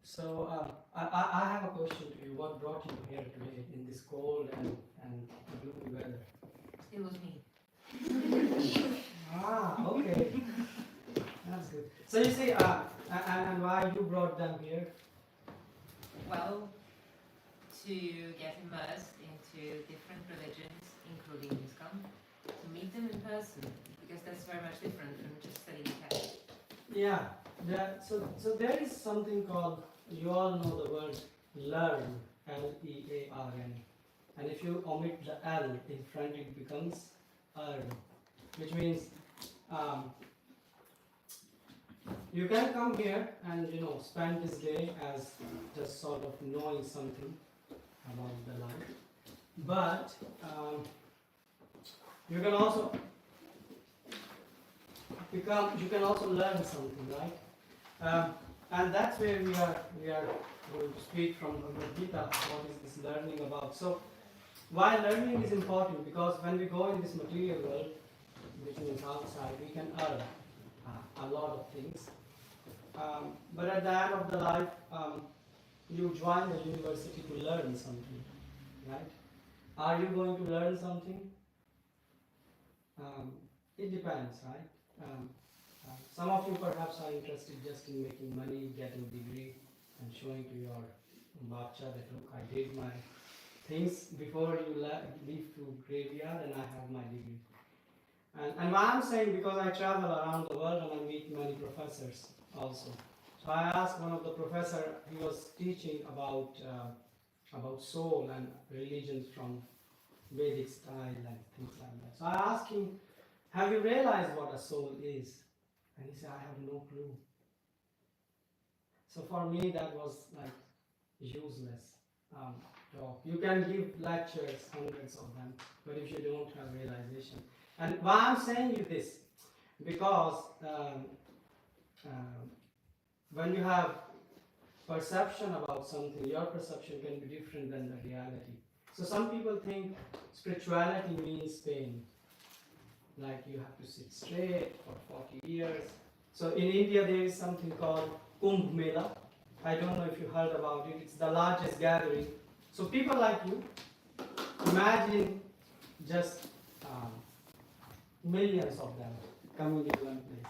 I have a question to you. What brought you here today in this cold and gloomy weather? It was me. Okay. That's good. So you see, and why you brought them here? Well, to get immersed into different religions, including ISKCON, to meet them in person, because that's very much different from just studying text. Yeah. So there is something called, you all know the word learn, Learn. And if you omit the L in front, it becomes earn, which means you can come here and spend this day as just sort of knowing something about the life, but you can also learn something, right? And that's where we are going to speak from Bhagavad Gita. What is this learning about? So why learning is important, because when we go in this material world, which means outside, we can earn a lot of things. But at the end of the life, you join the university to learn something, right? Are you going to learn something? It depends, right? Some of you perhaps are interested just in making money, getting degree, and showing to your bacha that look, I did my things before you leave to graveyard, and I have my degree. And why I'm saying, because I travel around the world and I meet many professors also. So I asked one of the professor, he was teaching about soul and religions from Vedic style and things like that. So I asked him, have you realized what a soul is? And he said, I have no clue. So for me, that was like useless talk. You can give lectures, hundreds of them, but if you don't have realization. And why I'm saying you this, because when you have perception about something, your perception can be different than the reality. So some people think spirituality means pain. Like you have to sit straight for 40 years. So in India there is something called Kumbh Mela. I don't know if you heard about it. It's the largest gathering. So people like you, imagine just millions of them coming to one place.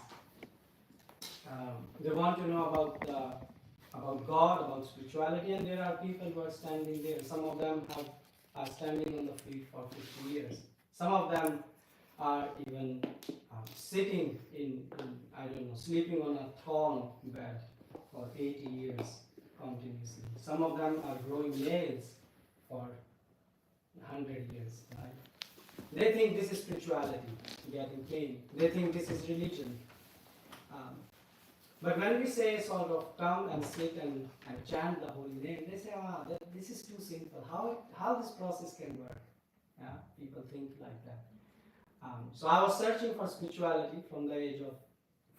They want to know about God, about spirituality, and there are people who are standing there. Some of them are standing on the feet for 50 years. Some of them are even sitting in, I don't know, sleeping on a torn bed for 80 years continuously. Some of them are growing nails for 100 years, right? They think this is spirituality, getting pain. They think this is religion. But when we say sort of come and sit and chant the holy name, they say, this is too simple. How this process can work? Yeah, people think like that. So I was searching for spirituality from the age of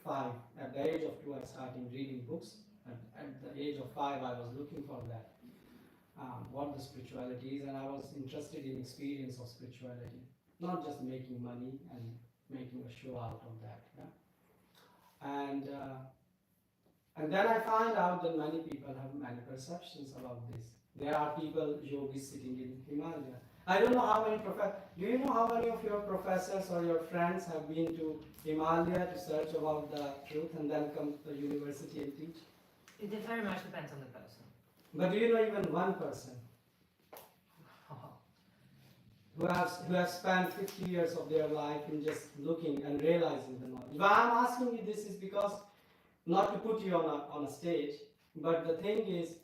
5. At the age of 2, I started reading books. At the age of 5, I was looking for that, what the spirituality is, and I was interested in experience of spirituality, not just making money and making a show out of that. Yeah? And then I find out that many people have many perceptions about this. There are people, yogis sitting in Himalaya. I don't know how many do you know how many of your professors or your friends have been to Himalaya to search about the truth and then come to the university and teach? It very much depends on the person. But do you know even one person who has spent 50 years of their life in just looking and realizing the knowledge? Why I'm asking you this is because, not to put you on a stage, but the thing is,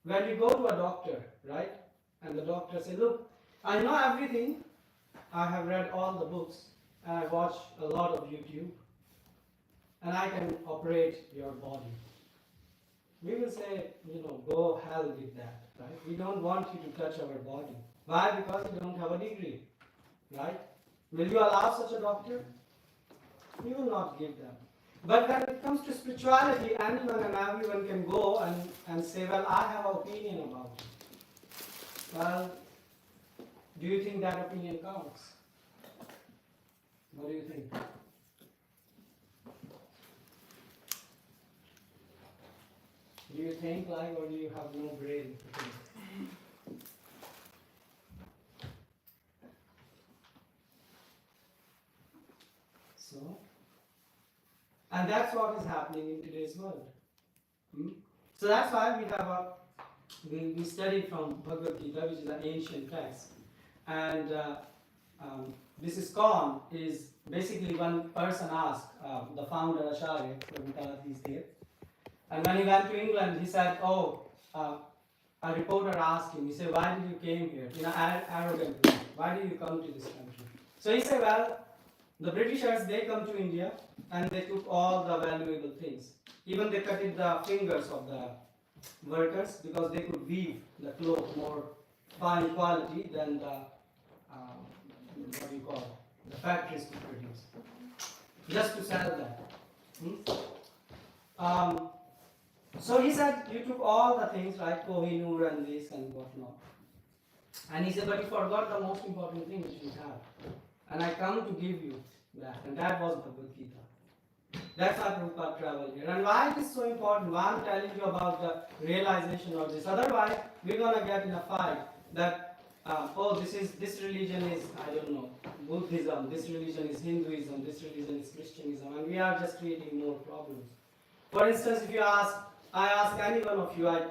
when you go to a doctor, right, and the doctor says, look, I know everything, I have read all the books, and I watch a lot of YouTube, and I can operate your body. We will say, go hell with that, right? We don't want you to touch our body. Why? Because you don't have a degree, right? Will you allow such a doctor? We will not give them. But when it comes to spirituality, anyone and everyone can go and say, well, I have an opinion about it. Well, do you think that opinion counts? What do you think? Do you think like, or do you have no brain to think? So, and that's what is happening in today's world. So that's why we have we studied from Bhagavad Gita, which is an ancient text, and this ISKCON is basically one person asked the founder Acharya, he's there, and when he went to England, he said, a reporter asked him, he said, why did you came here? In an arrogant way, why did you come to this country? So he said, well, the Britishers, they come to India and they took all the valuable things. Even they cut the fingers of the workers because they could weave the cloth more fine quality than the, the factories could produce. Just to sell that. So he said, you took all the things, right, Kohinoor and this and whatnot. And he said, but you forgot the most important thing which we have. And I come to give you that. And that was Bhagavad Gita. That's why Prabhupada traveled here. And why it is so important? Why I'm telling you about the realization of this. Otherwise, we're going to get in a fight that, this religion is, I don't know, Buddhism, this religion is Hinduism, this religion is Christianism, and we are just creating more problems. For instance, if I ask any one of you, I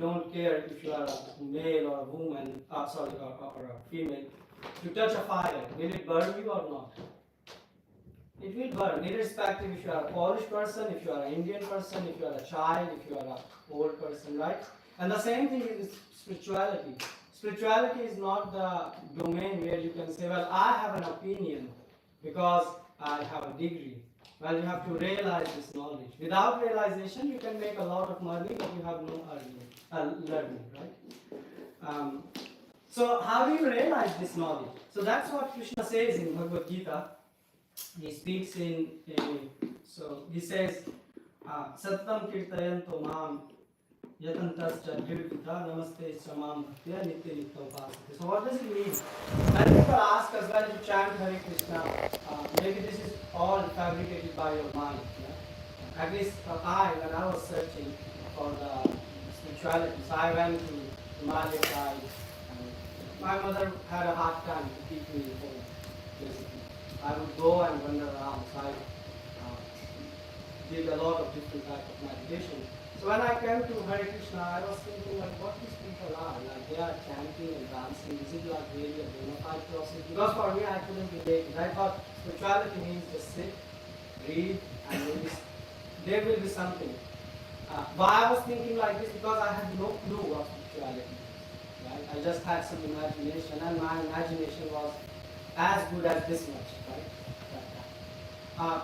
don't care if you are a male or a woman, or a female, to touch a fire, will it burn you or not? It will burn, irrespective if you are a Polish person, if you are an Indian person, if you are a child, if you are an old person, right? And the same thing is spirituality. Spirituality is not the domain where you can say, well, I have an opinion because I have a degree. Well, you have to realize this knowledge. Without realization, you can make a lot of money, but you have no learning, right? So how do you realize this knowledge? So that's what Krishna says in Bhagavad Gita. He speaks so he says, Sattam kirtayanto mam yatantascha dhirvita namaste samam bhaktya nitya nitya upasate. So what does it mean? When people ask us, well, to chant Hare Krishna, maybe this is all fabricated by your mind. Yeah? At least when I was searching for the spirituality, so I went to Himalaya side. My mother had a hard time to keep me home, basically. I would go and wander around, so I did a lot of different types of meditation. So when I came to Hare Krishna, I was thinking like, what these people are, like they are chanting and dancing, is it like really a bona fide process? Because for me, I couldn't relate it. I thought spirituality means just sit, read, and maybe there will be something. Why I was thinking like this? Because I had no clue what spirituality is. Right? I just had some imagination, and my imagination was as good as this much, right?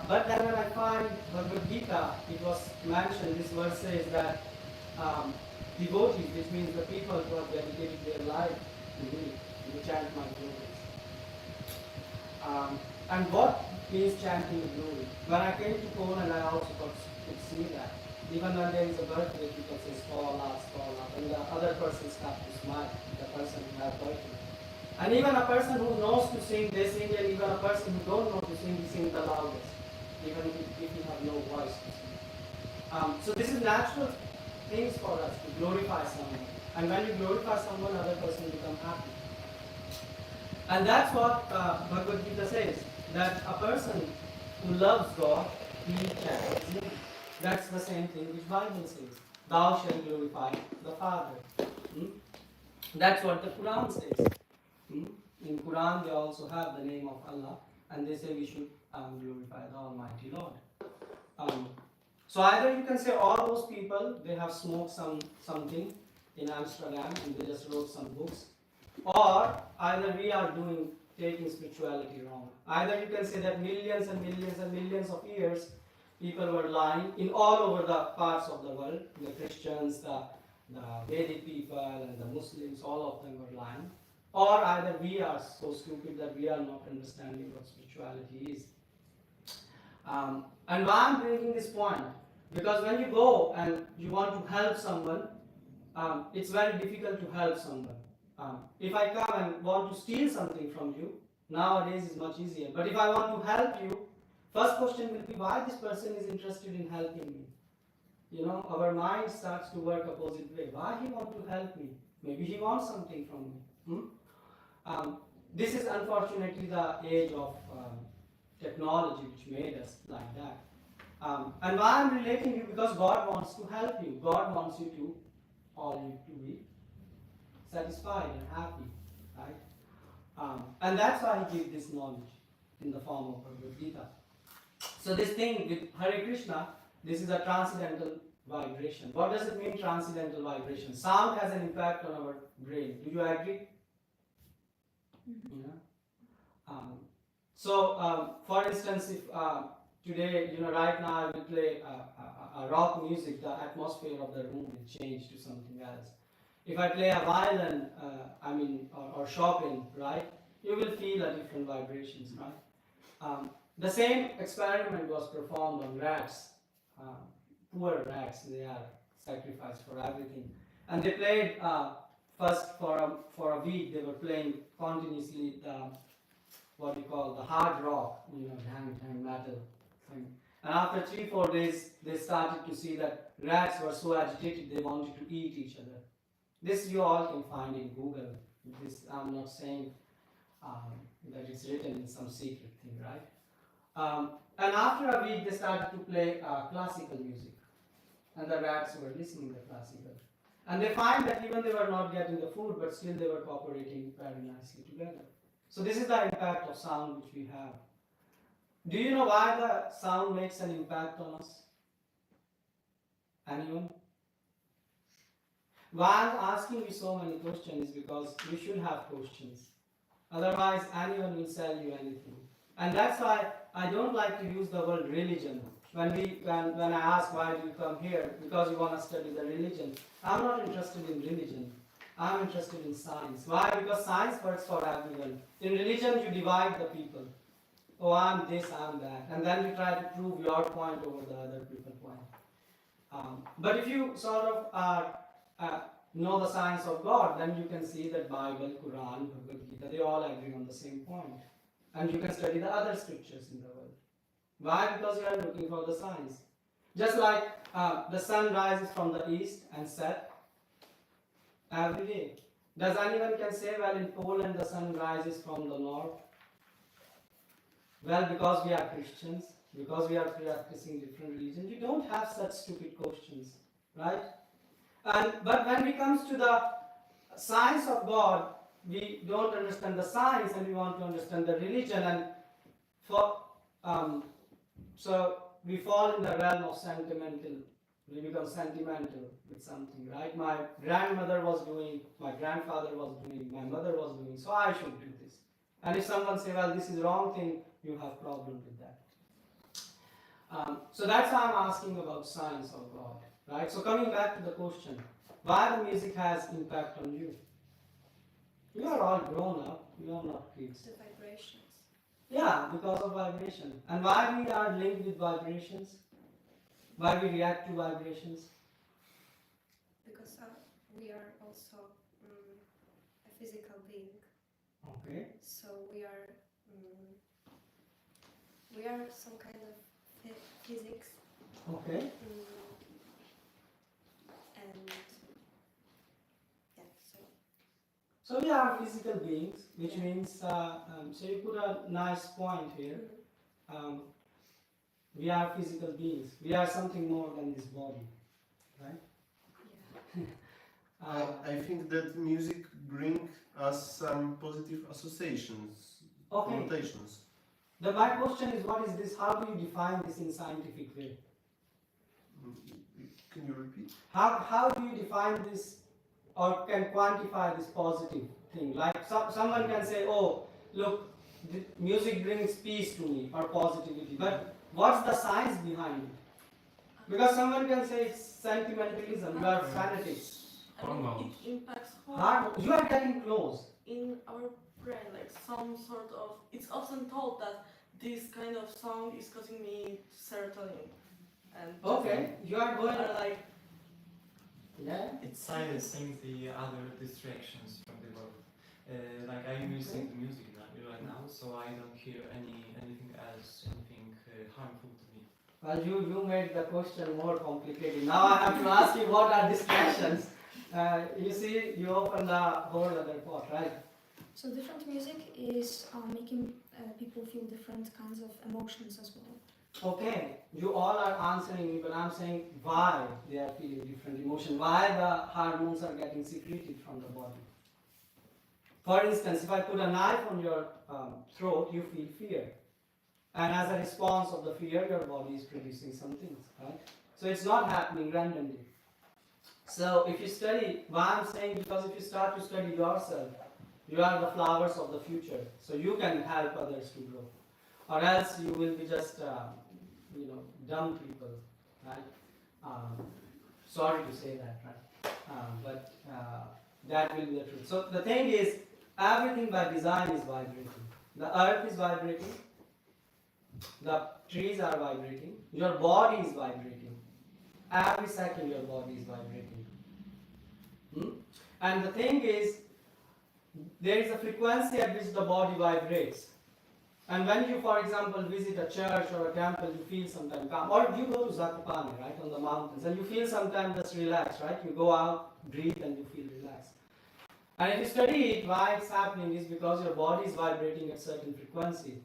But then when I find Bhagavad Gita, it was mentioned, this verse says that devotees, which means the people who have dedicated their life to me, to chant my glories. And what means chanting the glory? When I came to Poland, I also could see that. Even when there is a birthday, people say, Skola, and the other person starts to smile, the person who has birthday. And even a person who knows to sing, they sing, and even a person who don't know to sing, he sings the loudest, even if you have no voice to sing. So this is natural things for us to glorify someone. And when you glorify someone, other person become happy. And that's what Bhagavad Gita says, that a person who loves God, he chants his name. That's the same thing which Bible says. Thou shalt glorify the Father. That's what the Quran says. In Quran, they also have the name of Allah, and they say we should glorify the Almighty Lord. So either you can say all those people, they have smoked something in Amsterdam and they just wrote some books, or either we are taking spirituality wrong. Either you can say that millions and millions and millions of years, people were lying in all over the parts of the world. The Christians, the Vedic people, and the Muslims, all of them were lying. Or either we are so stupid that we are not understanding what spirituality is. And why I'm bringing this point? Because when you go and you want to help someone, it's very difficult to help someone. If I come and want to steal something from you, nowadays is much easier. But if I want to help you, first question will be why this person is interested in helping me. you know, our mind starts to work opposite way. Why he want to help me? Maybe he wants something from me. This is unfortunately the age of technology which made us like that. And why I'm relating you, because God wants to help you. God wants you to, all you to be satisfied and happy, right? And that's why He gives this knowledge in the form of Bhagavad Gita. So this thing with Hare Krishna, this is a transcendental vibration. What does it mean, transcendental vibration? Sound has an impact on our brain. Do you agree? Yeah. For instance, if today, you know, right now I will play a rock music, the atmosphere of the room will change to something else. If I play a violin, or Chopin, right, you will feel a different vibrations, right? The same experiment was performed on rats, poor rats. They are sacrificed for everything, and they played first for a week. They were playing continuously the what we call the hard rock, you know, hang metal thing. And after 3-4 days, they started to see that rats were so agitated they wanted to eat each other. This you all can find in Google. This I'm not saying that it's written in some secret thing, right? And after a week, they started to play classical music, and the rats were listening to classical. And they find that even they were not getting the food, but still they were cooperating very nicely together. So this is the impact of sound which we have. Do you know why the sound makes an impact on us? Anyone? Why I'm asking you so many questions is because you should have questions. Otherwise, anyone will sell you anything. And that's why I don't like to use the word religion. When I ask why do you come here, because you want to study the religion. I'm not interested in religion. I'm interested in science. Why? Because science works for everyone. In religion, you divide the people. Oh, I'm this, I'm that. And then you try to prove your point over the other people's point. But if you sort of know the science of God, then you can see that Bible, Quran, Bhagavad Gita, they all agree on the same point. And you can study the other scriptures in the world. Why? Because you are looking for the science. Just like the sun rises from the east and sets every day. Does anyone can say, well, in Poland the sun rises from the north? Well, because we are Christians, because we are practicing different religions, you don't have such stupid questions, right? But when it comes to the science of God, we don't understand the science and we want to understand the religion, and so we fall in the realm of sentimental. We become sentimental with something, right? My grandmother was doing, my grandfather was doing, my mother was doing, so I should do this. And if someone say, well, this is wrong thing, you have problem with that. So that's why I'm asking about science of God, right? So coming back to the question, why the music has impact on you? You are all grown up, you are not kids. The vibrations. Yeah, because of vibration. And why we are linked with vibrations? Why we react to vibrations? Because we are also a physical being. Okay. So we are some kind of physics. Okay. And yeah, So we are physical beings, which means, so you put a nice point here. We are physical beings. We are something more than this body, right? Yeah. I think that music brings us some positive associations, Okay. connotations. My question is, what is this? How do you define this in scientific way? Can you repeat? How do you define this or can quantify this positive thing? Like someone can say, oh, look, music brings peace to me or positivity. But what's the science behind it? Because someone can say it's sentimentalism, you are fanatics. I mean, it impacts You are getting close. in our brain, like some sort of. It's often told that this kind of song is causing me serotonin, and Okay, you are going like yeah. It's silencing the other distractions from the world. Like I'm listening to music right now, so I don't hear anything else, anything harmful to me. Well, you made the question more complicated. Now I have to ask you what are distractions. You see, you open the whole other pot, right? So different music is making people feel different kinds of emotions as well. Okay, you all are answering me, but I'm saying why they are feeling different emotion, why the hormones are getting secreted from the body. For instance, if I put a knife on your throat, you feel fear. And as a response of the fear, your body is producing some things, right? So it's not happening randomly. So if you study, why I'm saying, because if you start to study yourself, you are the flowers of the future, so you can help others to grow. Or else you will be just, dumb people, right? Sorry to say that, right? But that will be the truth. So the thing is, everything by design is vibrating. The earth is vibrating, the trees are vibrating, your body is vibrating. Every second your body is vibrating. And the thing is, there is a frequency at which the body vibrates. And when you, for example, visit a church or a temple, you feel sometimes calm. Or you go to Zakopane, right, on the mountains, and you feel sometimes just relaxed, right? You go out, breathe, and you feel relaxed. And if you study it, why it's happening is because your body is vibrating at certain frequency,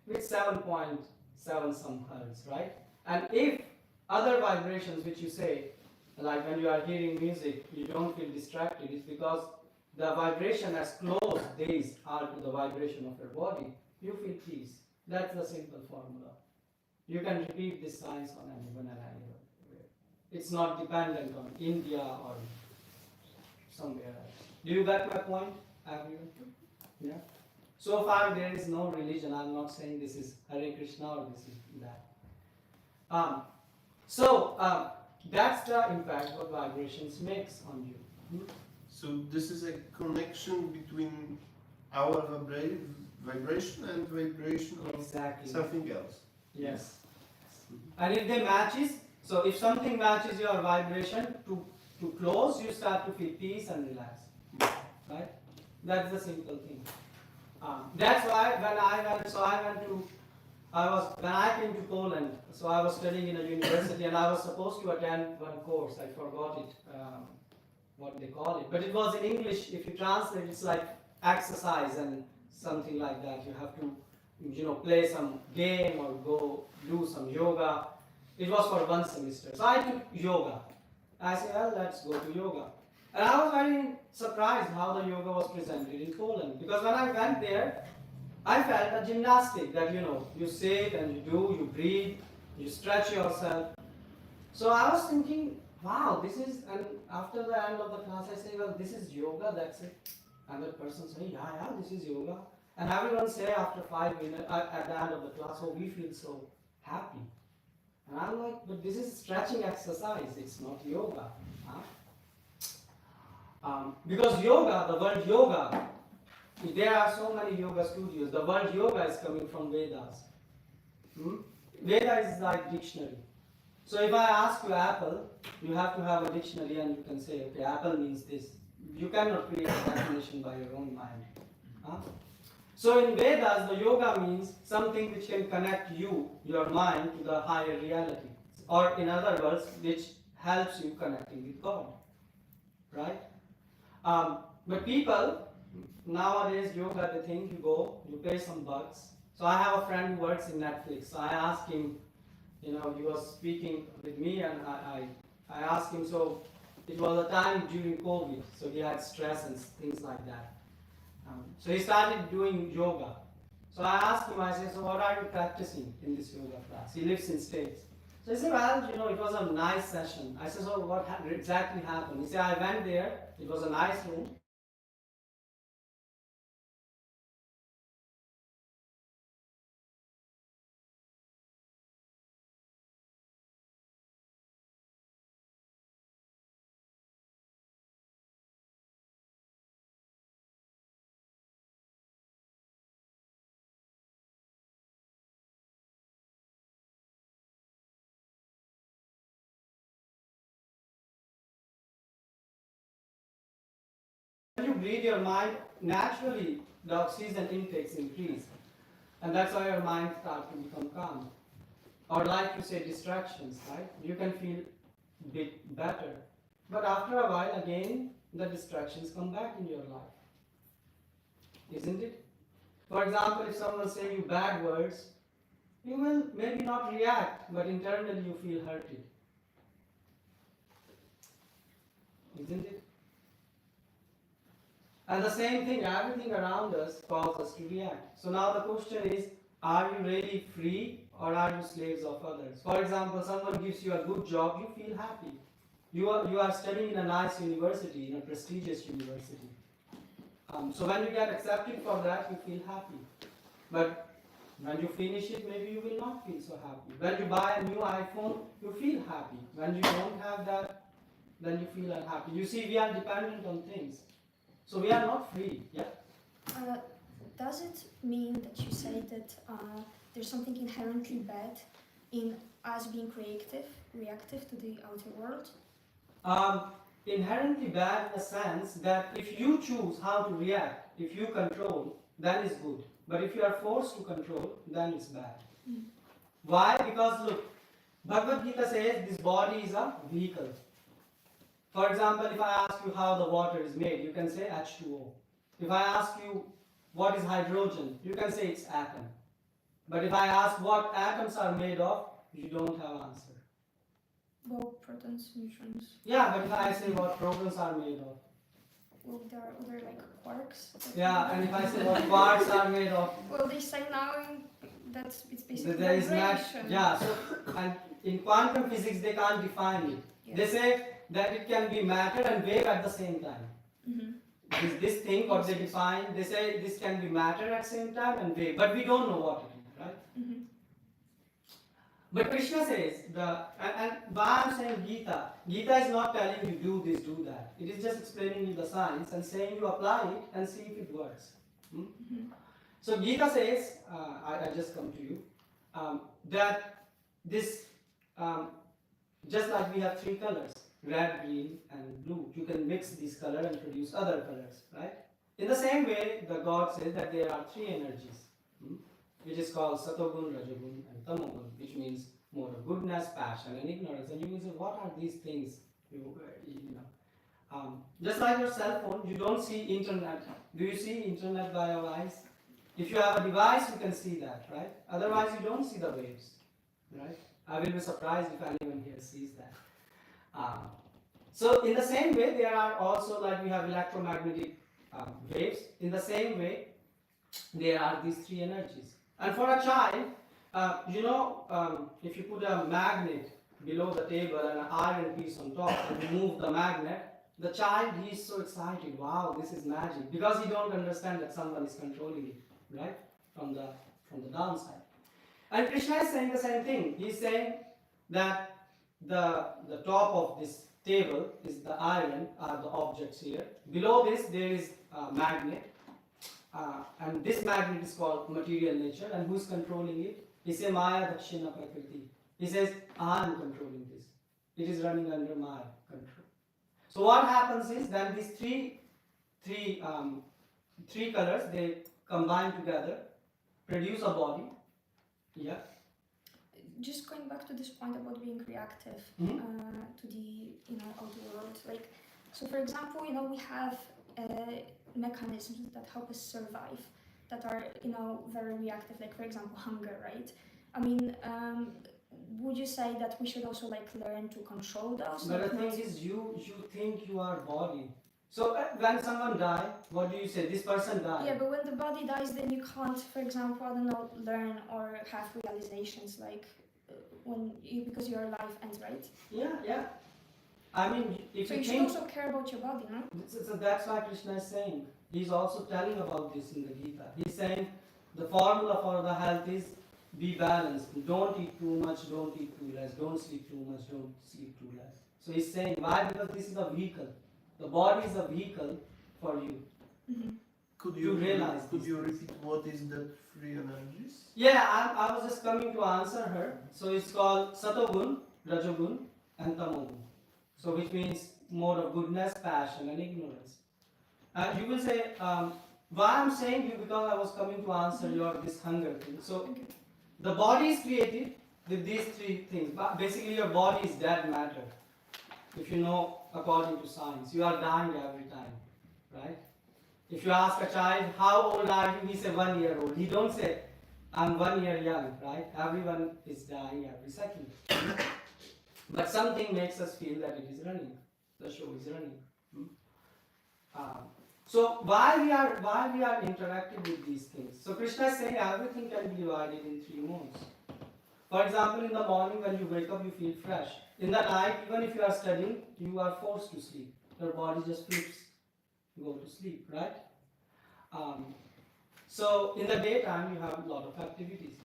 with 7.7 some hertz, right? And if other vibrations which you say, like when you are hearing music, you don't feel distracted, it's because the vibration as close days are to the vibration of your body, you feel peace. That's the simple formula. You can repeat this science on anyone and anywhere. It's not dependent on India or somewhere else. Do you get my point, everyone? Yeah? So far there is no religion. I'm not saying this is Hare Krishna or this is that. That's the impact what vibrations makes on you. So this is a connection between our vibration and vibration of Exactly. something else. Yes. And if they matches, so if something matches your vibration to close, you start to feel peace and relax. Right? That's the simple thing. That's why when I came to Poland, so I was studying in a university and I was supposed to attend one course. I forgot it, what they call it, but it was in English. If you translate, it's like exercise and something like that. You have to, play some game or go do some yoga. It was for one semester. So I took yoga. I said, well, let's go to yoga. And I was very surprised how the yoga was presented in Poland. Because when I went there, I felt a gymnastic that, you sit and you breathe, you stretch yourself. So I was thinking, wow, this is, and after the end of the class, I say, well, this is yoga, that's it. And the person say, yeah, this is yoga. And everyone say after 5 minutes, at the end of the class, oh, we feel so happy. And I'm like, but this is stretching exercise, it's not yoga. Huh? Because yoga, the word yoga, there are so many yoga studios. The word yoga is coming from Vedas. Veda is like dictionary. So if I ask you apple, you have to have a dictionary and you can say, okay, apple means this. You cannot create a definition by your own mind. Huh? So in Vedas, the yoga means something which can connect you, your mind, to the higher reality. Or in other words, which helps you connecting with God. Right? But people, nowadays, yoga, they think you go, you pay some bucks. So I have a friend who works in Netflix. So I asked him, he was speaking with me and I asked him, so it was a time during COVID, so he had stress and things like that. So he started doing yoga. So I asked him, I said, so what are you practicing in this yoga class? He lives in States. So he said, well, it was a nice session. I said, so what exactly happened? He said, I went there, it was a nice room. When you breathe your mind, naturally the oxygen intakes increase. And that's why your mind starts to become calm. or like you say, distractions, right? You can feel a bit better. But after a while, again, the distractions come back in your life. Isn't it? For example, if someone say you bad words, you will maybe not react, but internally you feel hurted. Isn't it? And the same thing, everything around us causes us to react. So now the question is, are you really free or are you slaves of others? For example, someone gives you a good job, you feel happy. You are studying in a nice university, in a prestigious university. So when you get accepted for that, you feel happy. But when you finish it, maybe you will not feel so happy. When you buy a new iPhone, you feel happy. When you don't have that, then you feel unhappy. You see, we are dependent on things. So we are not free. Yeah? Does it mean that you say that there's something inherently bad in us being reactive to the outer world? Inherently bad in the sense that if you choose how to react, if you control, then it's good. But if you are forced to control, then it's bad. Why? Because look, Bhagavad Gita says this body is a vehicle. For example, if I ask you how the water is made, you can say H2O. If I ask you what is hydrogen, you can say it's atom. But if I ask what atoms are made of, you don't have answer. Well, protons, neutrons. Yeah, but if I say what protons are made of, Well, there are other like quarks. yeah, and if I say what quarks are made of, Well, they say now that it's basically there is vibration. yeah. So, and in quantum physics, they can't define it. Yeah. They say that it can be matter and wave at the same time. Mm-hmm. This thing, what they define, they say this can be matter at the same time and wave, but we don't know what it is, right? Mm-hmm. But Krishna says, and why I'm saying Gita is not telling you do this, do that. It is just explaining you the science and saying you apply it and see if it works. Mm-hmm. So Gita says, I just come to you, that this, just like we have three colors, red, green and blue, you can mix these colors and produce other colors, right? In the same way, the God says that there are three energies, which is called Satogun, Rajagun and Tamogun, which means more of goodness, passion and ignorance. And you will say, what are these things? Just like your cell phone, you don't see internet. Do you see internet by your eyes? If you have a device, you can see that, right? Otherwise, you don't see the waves, right? I will be surprised if anyone here sees that. So in the same way, there are also, like we have electromagnetic waves. In the same way, there are these three energies. And for a child, if you put a magnet below the table and an iron piece on top and remove the magnet, the child, he is so excited. Wow, this is magic, because he don't understand that someone is controlling it, right? From the downside. And Krishna is saying the same thing. He is saying that the top of this table is the iron, are the objects here. Below this, there is a magnet. And this magnet is called material nature, and who is controlling it? He says Maya Dakshina Prakriti. He says, I am controlling this. It is running under my control. So what happens is then these three colors, they combine together, produce a body. Yeah. Just going back to this point about being reactive to the outer world, like, so for example, we have mechanisms that help us survive that are very reactive, like for example hunger, right? I mean, would you say that we should also like learn to control those? But the thing is, you think you are body. So when someone dies, what do you say? This person died. Yeah, but when the body dies, then you can't, for example, I don't know, learn or have realizations like because your life ends, right? Yeah. I mean, if so you you think, should also care about your body, no? so that's why Krishna is saying. He's also telling about this in the Gita. He's saying the formula for the health is be balanced. Don't eat too much, don't eat too less. Don't sleep too much, don't sleep too less. So he's saying, why? Because this is a vehicle. The body is a vehicle for you. Mm-hmm. Could You realize Could these you things. repeat what is that three energies? Yeah, I was just coming to answer her. So it's called Satogun, Rajagun and Tamogun. So which means more of goodness, passion and ignorance. You will say, why I'm saying you, because I was coming to answer your this hunger thing. So the body is created with these three things. But basically, your body is dead matter. If you know, according to science, you are dying every time, right? If you ask a child, how old are you? He say 1 year old. He don't say, I'm 1 year young, right? Everyone is dying every second. But something makes us feel that it is running. The show is running. So why we are interacting with these things? So Krishna is saying everything can be divided in three modes. For example, in the morning when you wake up, you feel fresh. In the night, even if you are studying, you are forced to sleep. Your body just flips, go to sleep, right? So in the daytime, you have a lot of activities.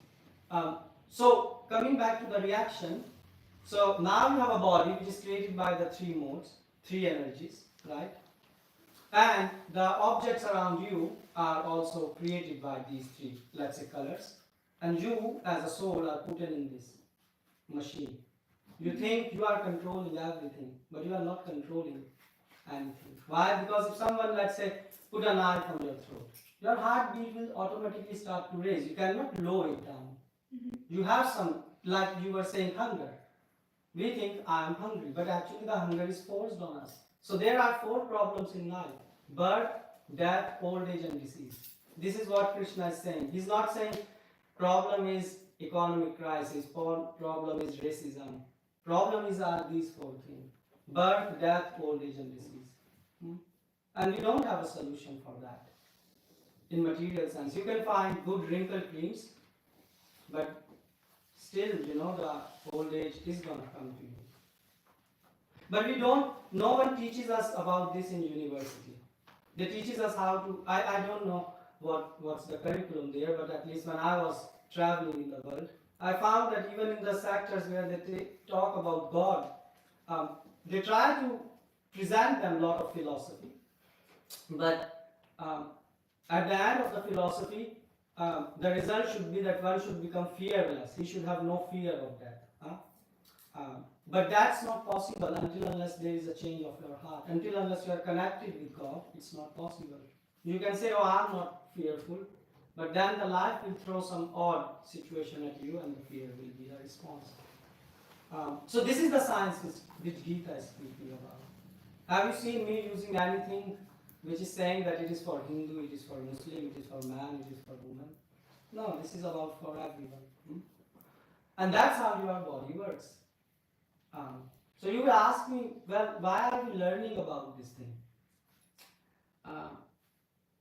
So coming back to the reaction, so now you have a body which is created by the three modes, three energies, right? And the objects around you are also created by these three, let's say, colors. And you, as a soul, are put in this machine. You think you are controlling everything, but you are not controlling anything. Why? Because if someone, let's say, put a knife on your throat, your heartbeat will automatically start to raise. You cannot lower it down. You have some, like you were saying, hunger. We think, I am hungry, but actually the hunger is forced on us. So there are four problems in life: birth, death, old age, and disease. This is what Krishna is saying. He's not saying problem is economic crisis, problem is racism. Problem is are these four things: birth, death, old age, and disease. And we don't have a solution for that in material sense. You can find good wrinkle creams, but still, the old age is going to come to you. But no one teaches us about this in university. They teaches us how to, I don't know what's the curriculum there, but at least when I was traveling in the world, I found that even in the sectors where they talk about God, they try to present them a lot of philosophy. But at the end of the philosophy, the result should be that one should become fearless. He should have no fear of death. But that's not possible until unless there is a change of your heart. Until unless you are connected with God, it's not possible. You can say, oh, I'm not fearful, but then the life will throw some odd situation at you and the fear will be the response. So this is the science which Gita is speaking about. Have you seen me using anything which is saying that it is for Hindu, it is for Muslim, it is for man, it is for woman? No, this is about for everyone. And that's how your body works. So you will ask me, well, why are we learning about this thing?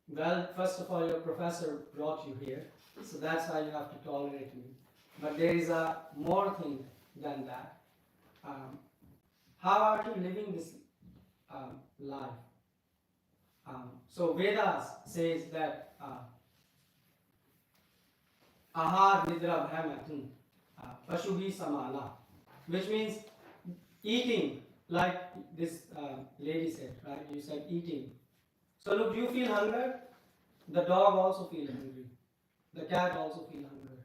Well, first of all, your professor brought you here, so that's why you have to tolerate me. But there is a more thing than that. How are you living this life? So Vedas says that ahar nidra bhamatum pashuhi samana, which means eating, like this lady said, right? You said eating. So look, you feel hunger, the dog also feels hungry, the cat also feels hunger,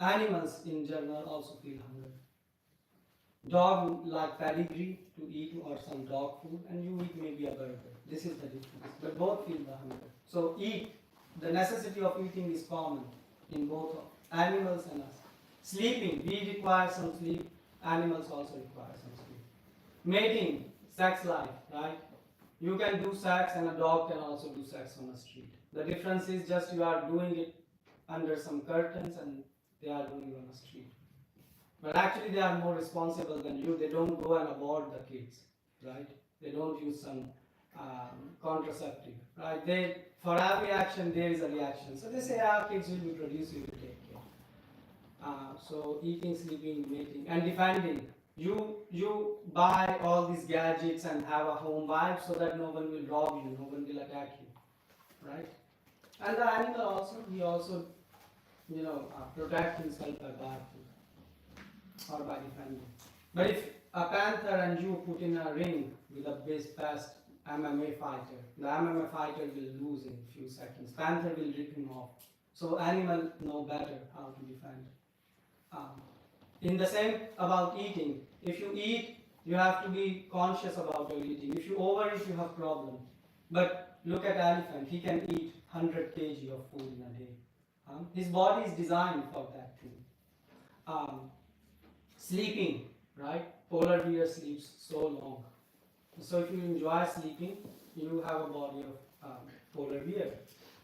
animals in general also feel hunger. Dog like pedigree to eat or some dog food, and you eat maybe a burger. This is the difference, but both feel the hunger. So eat, the necessity of eating is common in both animals and us. Sleeping, we require some sleep, animals also require some sleep. Mating, sex life, right? You can do sex and a dog can also do sex on the street. The difference is just you are doing it under some curtains and they are doing it on the street. But actually they are more responsible than you. They don't go and abort the kids, right? They don't use some contraceptive, right? For every action there is a reaction. So they say, kids will be produced, you will take care. So eating, sleeping, mating, and defending. You buy all these gadgets and have a home wife so that no one will rob you, no one will attack you, right? And the animal also, he also, protect himself by barking or by defending. But if a panther and you put in a ring with a best MMA fighter, the MMA fighter will lose in a few seconds. Panther will rip him off. So animals know better how to defend. In the same about eating, if you eat, you have to be conscious about your eating. If you overeat, you have problem. But look at elephant, he can eat 100 kg of food in a day. His body is designed for that thing. sleeping, right? Polar bear sleeps so long. So if you enjoy sleeping, you have a body of polar bear.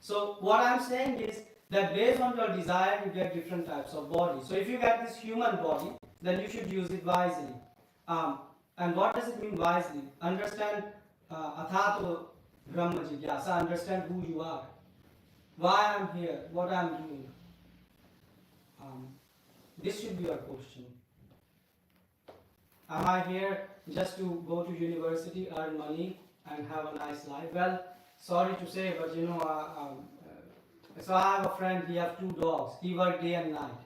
So what I'm saying is that based on your desire, you get different types of body. So if you get this human body, then you should use it wisely. And what does it mean wisely? Understand athato brahma jigyasa, understand who you are, why I'm here, what I'm doing. This should be your question. Am I here just to go to university, earn money, and have a nice life? Well, sorry to say, but you know, so I have a friend, he has 2 dogs. He works day and night.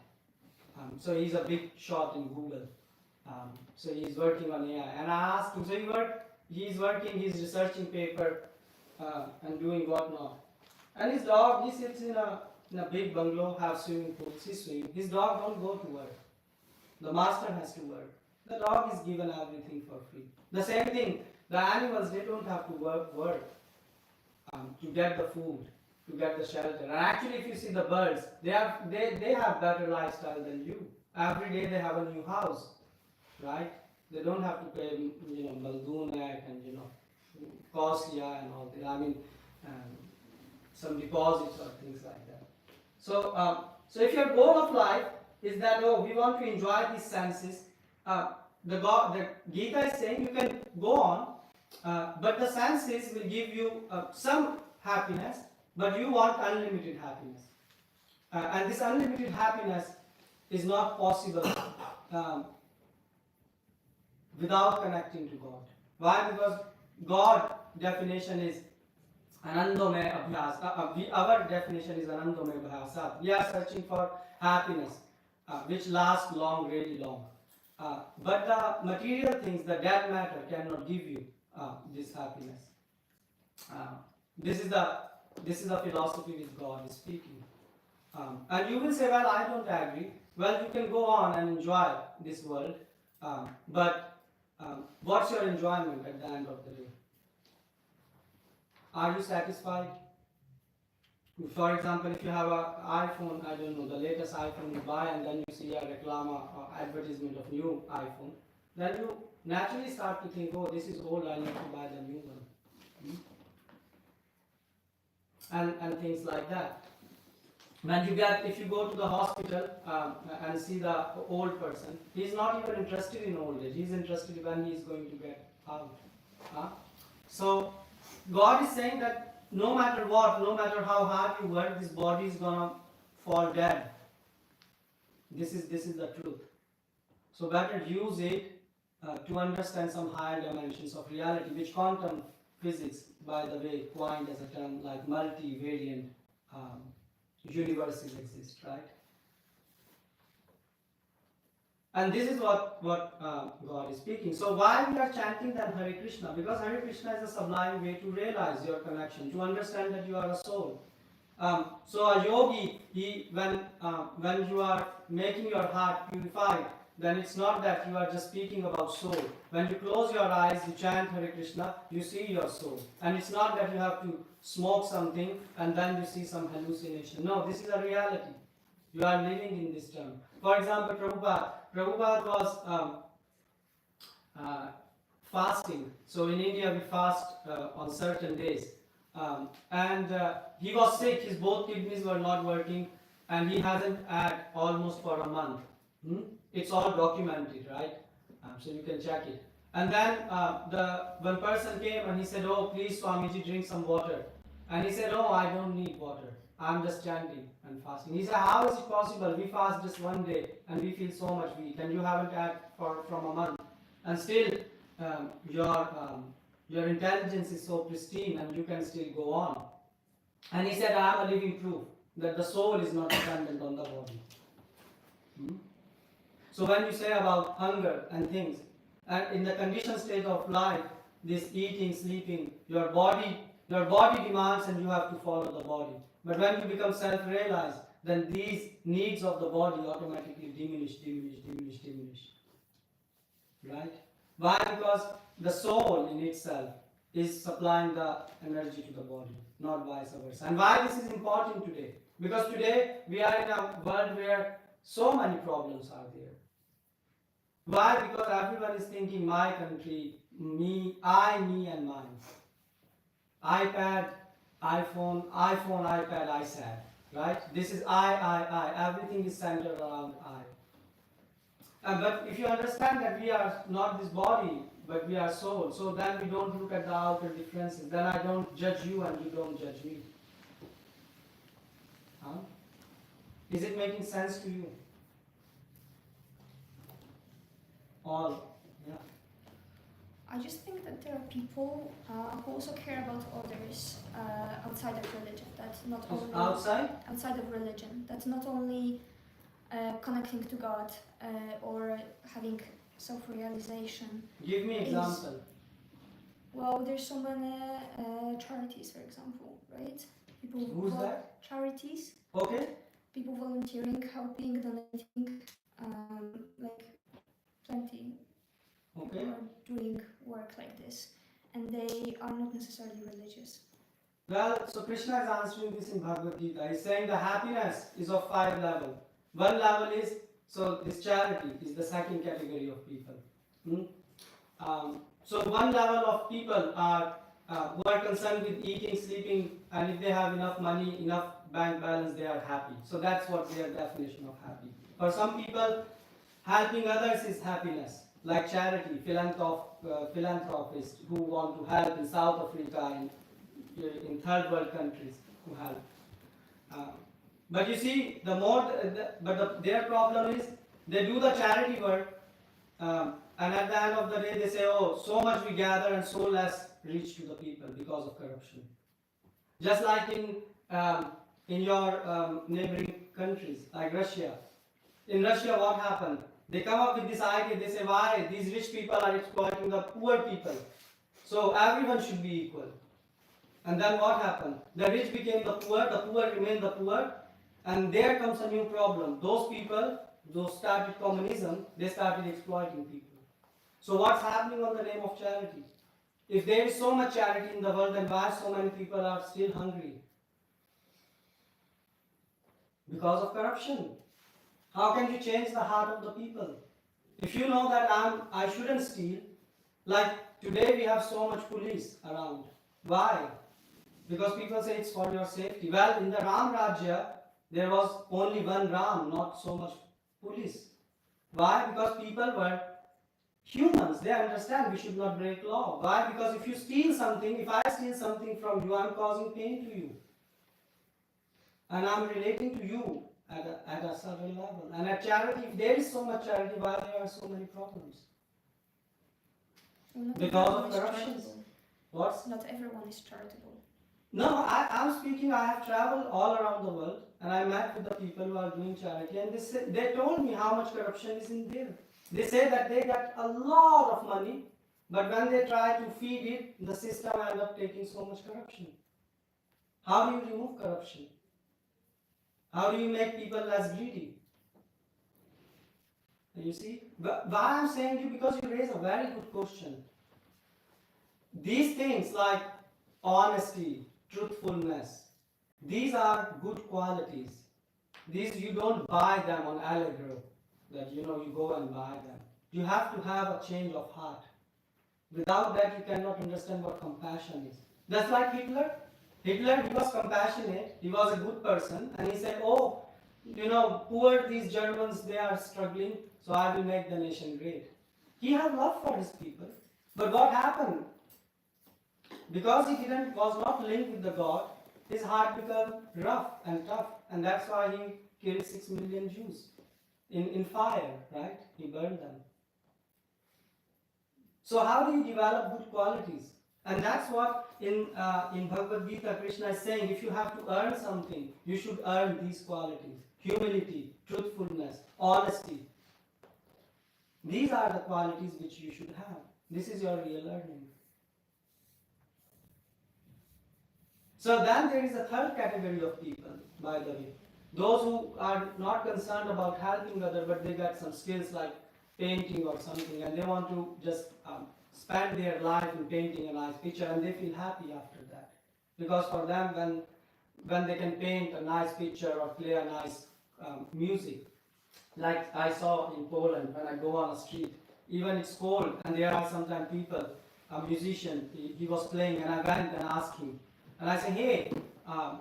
So he's a big shot in Google. So he's working on AI. And I asked him, so he's working, he's researching paper and doing whatnot. And his dog, he sits in a big bungalow, have swimming pools, he's swimming. His dog don't go to work. The master has to work. The dog is given everything for free. The same thing, the animals, they don't have to work to get the food, to get the shelter. And actually, if you see the birds, they have better lifestyle than you. Every day they have a new house, right? They don't have to pay, Maldunak and Costlia and all that. I mean, some deposits or things like that. So, so if your goal of life is that we want to enjoy these senses, the Gita is saying you can go on, but the senses will give you some happiness, but you want unlimited happiness. And this unlimited happiness is not possible without connecting to God. Why? Because God definition is anandamay abhyas. Our definition is anandamay abhyasat. We are searching for happiness, which lasts long, really long. But the material things, the dead matter, cannot give you this happiness. This is the philosophy which God is speaking. And you will say, well, I don't agree. Well, you can go on and enjoy this world, but what's your enjoyment at the end of the day? Are you satisfied? For example, if you have an iPhone, I don't know, the latest iPhone you buy, and then you see a reclama or advertisement of new iPhone, then you naturally start to think, oh, this is old, I need to buy the new one. And things like that. If you go to the hospital and see the old person, he's not even interested in old age, he's interested when he's going to get out. So God is saying that no matter what, no matter how hard you work, this body is gonna fall dead. This is the truth. So better use it to understand some higher dimensions of reality, which quantum physics, by the way, coined as a term like multivariant universes exist, right? And this is what God is speaking. So why we are chanting then Hare Krishna? Because Hare Krishna is a sublime way to realize your connection, to understand that you are a soul. So a yogi, when you are making your heart purified, then it's not that you are just speaking about soul. When you close your eyes, you chant Hare Krishna, you see your soul. And it's not that you have to smoke something and then you see some hallucination. No, this is a reality. You are living in this term. For example, Prabhupada was fasting. So in India we fast on certain days. And he was sick, his both kidneys were not working, and he hasn't had almost for a month. It's all documented, right? So you can check it. And then one person came and he said, oh, please Swamiji, drink some water. And he said, oh, I don't need water. I'm just chanting and fasting. He said, how is it possible? We fast just one day and we feel so much weak, and you haven't had from a month. And still your intelligence is so pristine and you can still go on. And he said, I am a living proof that the soul is not dependent on the body. So when you say about hunger and things, and in the conditioned state of life, this eating, sleeping, your body demands and you have to follow the body. But when you become self-realized, then these needs of the body automatically diminish. Right? Why? Because the soul in itself is supplying the energy to the body, not vice versa. And why this is important today? Because today we are in a world where so many problems are there. Why? Because everyone is thinking my country, me, me and mine. iPad, iPhone, iPad, iSat, right? This is I. Everything is centered around I. But if you understand that we are not this body, but we are soul, so then we don't look at the outer differences. Then I don't judge you and you don't judge me. Huh? Is it making sense to you? All, yeah. I just think that there are people who also care about others outside of religion. That's not only outside of religion. That's not only connecting to God or having self-realization. Give me example. Well, there's so many charities, for example, right? People Who's that? Charities. Okay. People volunteering, helping, donating, like plenty. Okay. People are doing work like this, and they are not necessarily religious. Well, so Krishna is answering this in Bhagavad Gita. He's saying the happiness is of 5 levels. One level is, so this charity is the second category of people. So one level of people are who are concerned with eating, sleeping, and if they have enough money, enough bank balance, they are happy. So that's what their definition of happy. For some people, helping others is happiness, like charity, philanthropists who want to help in South Africa, in third world countries who help. But you see, their problem is they do the charity work, and at the end of the day they say, oh, so much we gather and so less reach to the people because of corruption. Just like in your neighboring countries, like Russia. In Russia, what happened? They come up with this idea, they say, why these rich people are exploiting the poor people? So everyone should be equal. And then what happened? The rich became the poor remained the poor, and there comes a new problem. Those people, those started communism, they started exploiting people. So what's happening on the name of charity? If there is so much charity in the world, then why so many people are still hungry? Because of corruption. How can you change the heart of the people? If you know that I shouldn't steal, like today we have so much police around. Why? Because people say it's for your safety. Well, in the Ram Rajya, there was only one Ram, not so much police. Why? Because people were humans. They understand we should not break law. Why? Because if you steal something, if I steal something from you, I'm causing pain to you. And I'm relating to you at a certain level. And at charity, if there is so much charity, why there are so many problems? Well, because of corruption. What? Not everyone is charitable. No, I'm speaking, I have traveled all around the world and I met with the people who are doing charity, and they told me how much corruption is in there. They say that they get a lot of money, but when they try to feed it, the system ends up taking so much corruption. How do you remove corruption? How do you make people less greedy? You see? But why I'm saying you, because you raise a very good question. These things like honesty, truthfulness, these are good qualities. These you don't buy them on Allegro, that you go and buy them. You have to have a change of heart. Without that you cannot understand what compassion is. Just like Hitler. Hitler, he was compassionate, he was a good person, and he said, oh, poor these Germans, they are struggling, so I will make the nation great. He had love for his people. But what happened? Because he was not linked with the God, his heart became rough and tough, and that's why he killed 6 million Jews in fire, right? He burned them. So how do you develop good qualities? And that's what in Bhagavad Gita Krishna is saying, if you have to earn something, you should earn these qualities. Humility, truthfulness, honesty. These are the qualities which you should have. This is your real earning. So then there is a third category of people, by the way. Those who are not concerned about helping others, but they got some skills like painting or something, and they want to just spend their life in painting a nice picture, and they feel happy after that. Because for them, when they can paint a nice picture or play a nice music, Like I saw in Poland when I go on a street, even it's cold and there are sometimes people, a musician, he was playing and I went and asked him. And I said, hey,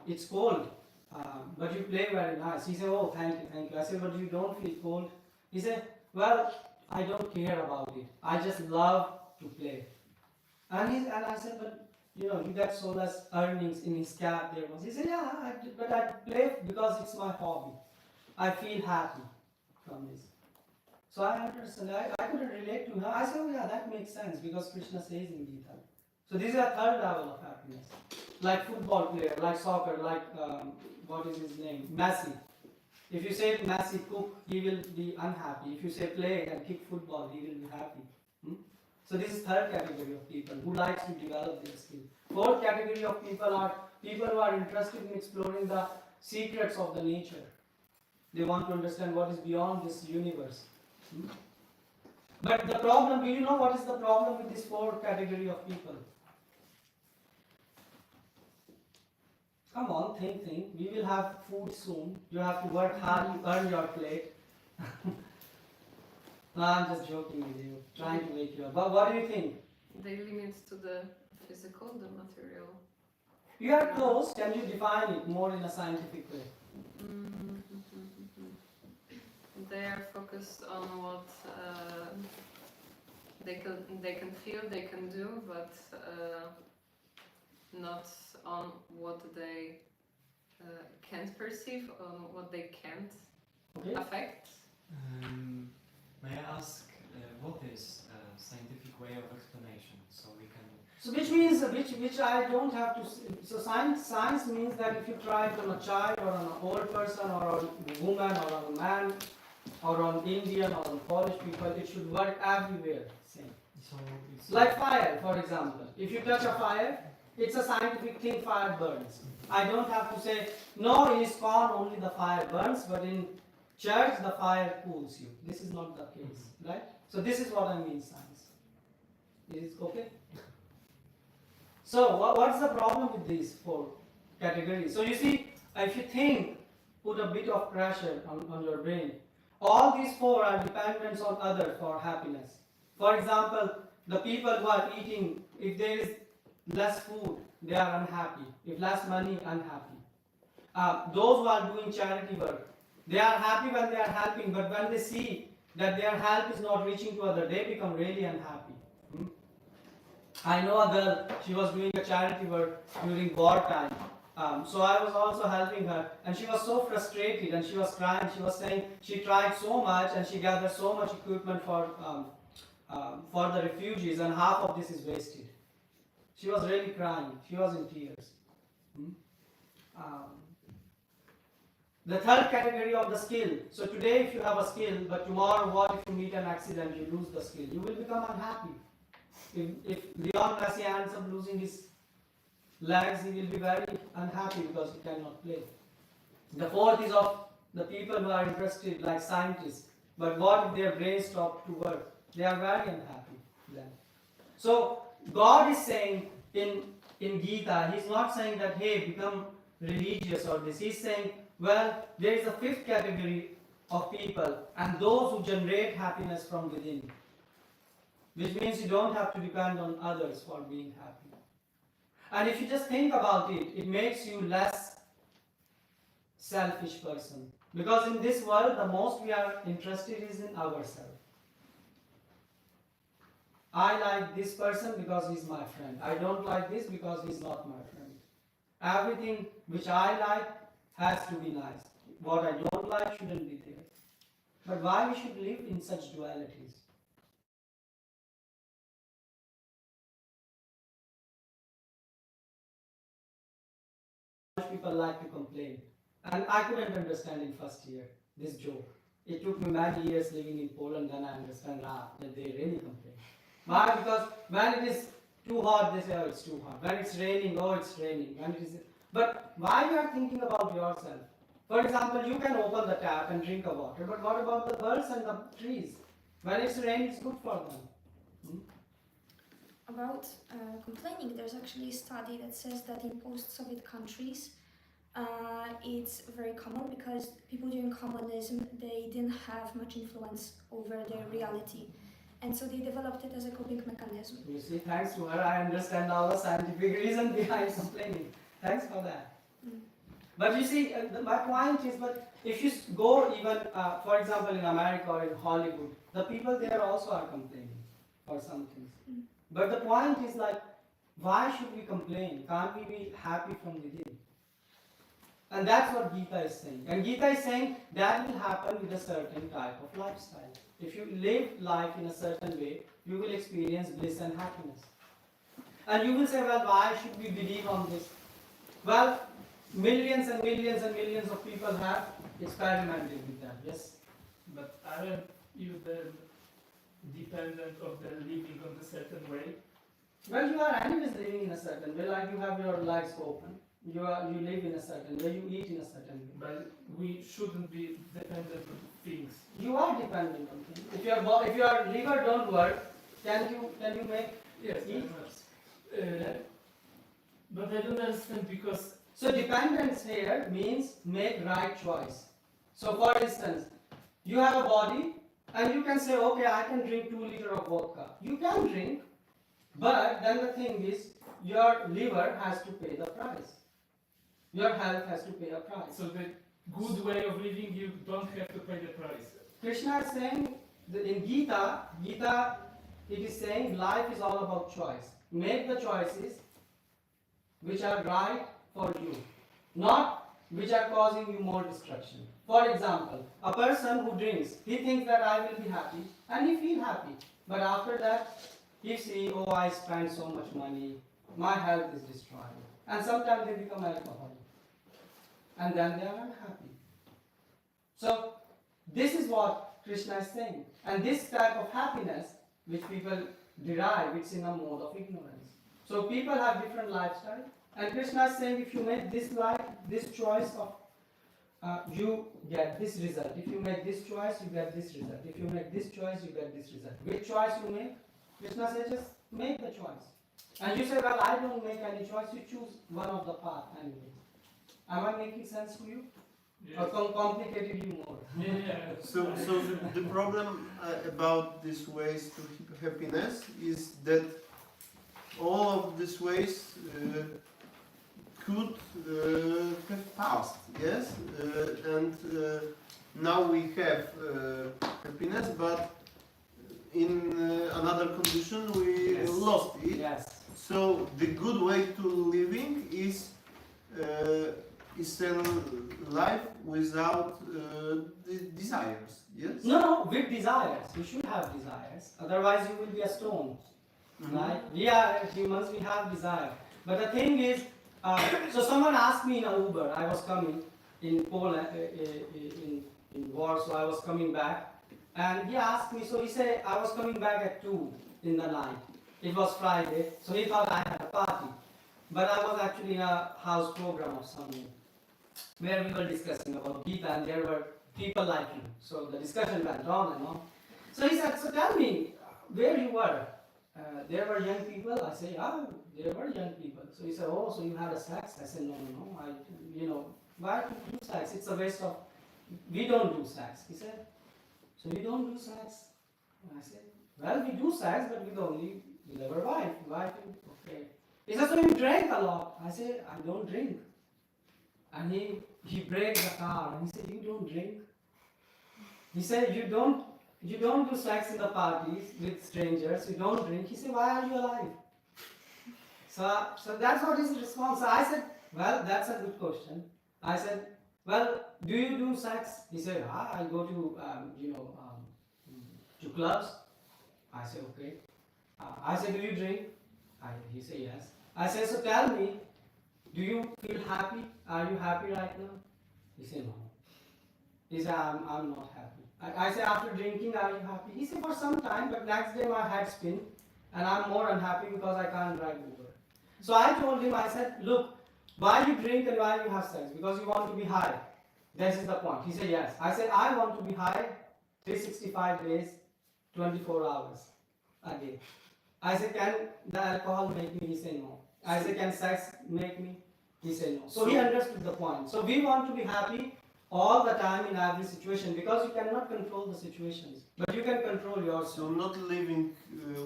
it's cold, but you play very nice. He said, oh, thank you, thank you. I said, but you don't feel cold? He said, well, I don't care about it. I just love to play. And I said, but you know, you get so less earnings in his cap there was. He said, yeah, but I play because it's my hobby. I feel happy from this. So I understand, I couldn't relate to him. I said, oh yeah, that makes sense because Krishna says in Gita. So this is a third level of happiness. Like football player, like soccer, like, what is his name? Messi. If you say Messi cook, he will be unhappy. If you say play and kick football, he will be happy. So this is third category of people who likes to develop their skill. Fourth category of people are people who are interested in exploring the secrets of the nature. They want to understand what is beyond this universe. But the problem, do you know what is the problem with this fourth category of people? Come on, think. We will have food soon. You have to work hard to earn your plate. No, I'm just joking with you, trying to wake you up. But what do you think? The limits to the physical, the material. You are close. Can you define it more in a scientific way? They are focused on what they can feel, they can do, but not on what they can't perceive, on what they can't affect. May I ask what is a scientific way of explanation, so we can? So which means which I don't have to. So science means that if you try it on a child or on an old person or on a woman or on a man or on Indian or on Polish people, it should work everywhere. Same. So it's Like fire, for example. If you touch a fire, it's a scientific thing. Fire burns. I don't have to say no. In ISKCON only the fire burns, but in church the fire cools you. This is not the case, right? So this is what I mean, science. Is it okay? So what's the problem with these four categories? So you see, if you think, put a bit of pressure on your brain. All these four are dependent on others for happiness. For example, the people who are eating, if there is less food, they are unhappy. If less money, unhappy. Those who are doing charity work, they are happy when they are helping, but when they see that their help is not reaching to others, they become really unhappy. I know a girl, she was doing a charity work during wartime. So I was also helping her, and she was so frustrated and she was crying. She was saying she tried so much and she gathered so much equipment for the refugees, and half of this is wasted. She was really crying. She was in tears. The third category of the skill. So today if you have a skill, but tomorrow what if you meet an accident, you lose the skill? You will become unhappy. If Leon Messi ends up losing his legs, he will be very unhappy because he cannot play. The fourth is of the people who are interested, like scientists. But what if their brains stop to work? They are very unhappy then. So God is saying in Gita, He's not saying that, hey, become religious or this. He's saying, well, there is a fifth category of people, and those who generate happiness from within. Which means you don't have to depend on others for being happy. And if you just think about it, it makes you less selfish person. Because in this world, the most we are interested is in ourselves. I like this person because he's my friend. I don't like this because he's not my friend. Everything which I like has to be nice. What I don't like shouldn't be there. But why we should live in such dualities? People like to complain, and I couldn't understand in first year this joke. It took me many years living in Poland, then I understand that they really complain. Why? Because when it is too hot, they say, oh, it's too hot. When it's raining, oh, it's raining. When it is, but why you are thinking about yourself? For example, you can open the tap and drink a water, but what about the birds and the trees? When it's raining, it's good for them. About complaining, there's actually a study that says that in post-Soviet countries, it's very common because people during communism, they didn't have much influence over their reality. And so they developed it as a coping mechanism. You see, thanks to her, I understand now the scientific reason behind complaining. Thanks for that. Mm. But you see, my point is, but if you go even, for example, in America or in Hollywood, the people there also are complaining for some things. Mm. But the point is like, why should we complain? Can't we be happy from within? And that's what Gita is saying. And Gita is saying that will happen with a certain type of lifestyle. If you live life in a certain way, you will experience bliss and happiness. And you will say, well, why should we believe on this? Well, millions and millions and millions of people have experimented with that, yes? But aren't you then dependent of the living on a certain way? Well, you are anyways living in a certain way, like you have your legs open. You live in a certain way, you eat in a certain way. But we shouldn't be dependent on things. You are dependent on things. If your liver don't work, can you make Yes, eat? But I don't understand because So dependence here means make right choice. So for instance, you have a body and you can say, okay, I can drink 2 liters of vodka. You can drink, but then the thing is, your liver has to pay the price. Your health has to pay a price. so the good way of living, you don't have to pay the price. Krishna is saying that in Gita, it is saying life is all about choice. Make the choices which are right for you, not which are causing you more destruction. For example, a person who drinks, he thinks that I will be happy, and he feels happy. But after that, he sees, oh, I spent so much money, my health is destroyed. And sometimes they become alcoholic. And then they are unhappy. So, this is what Krishna is saying. And this type of happiness, which people derive, it's in a mode of ignorance. So, people have different lifestyles. And Krishna is saying, if you make this life, this choice of, you get this result. If you make this choice, you get this result. If you make this choice, you get this result. Which choice you make? Krishna says, just make the choice. And you say, well, I don't make any choice, you choose one of the path anyway. Am I making sense to you? Yes. Or complicated you more? Yeah. So the problem about these ways to happiness is that all of these ways could have passed, yes, and now we have happiness, but in another condition we Yes. lost it. Yes. So the good way to living is a life without desires. Yes. No, with desires. You should have desires. Otherwise, you will be a stone. Mhm. Right? We are humans, we have desire. But the thing is, so someone asked me in an Uber, I was coming in Poland, in Warsaw, I was coming back. And he asked me, so he said, I was coming back at 2 in the night. It was Friday, so he thought I had a party. But I was actually in a house program of someone, where we were discussing about Gita, and there were people like him. So the discussion went on and on. So he said, so tell me, where you were? There were young people. I said, yeah, there were young people. So he said, oh, so you had a sex? I said, no. Why do sex? It's a waste of, we don't do sex. He said, so you don't do sex? And I said, well, we do sex, but with our wife. Okay. He said, so you drank a lot? I said, I don't drink. And he braked the car and he said, you don't drink? He said, you don't do sex in the parties with strangers, you don't drink. He said, why are you alive? So that's what his response. So I said, well, that's a good question. I said, well, do you do sex? He said, I go to, to clubs. I said, okay. I said, do you drink? He said, yes. I said, so tell me, do you feel happy? Are you happy right now? He said, no. He said, I'm not happy. I said, after drinking, are you happy? He said, for some time, but next day my head spin and I'm more unhappy because I can't drive Uber. So I told him, I said, look, why you drink and why you have sex? Because you want to be high. This is the point. He said, yes. I said, I want to be high 365 days, 24 hours a day. I said, can the alcohol make me? He said, no. I said, can sex make me? He said no. So he understood the point. So we want to be happy all the time in every situation because you cannot control the situations, but you can control yourself. So not living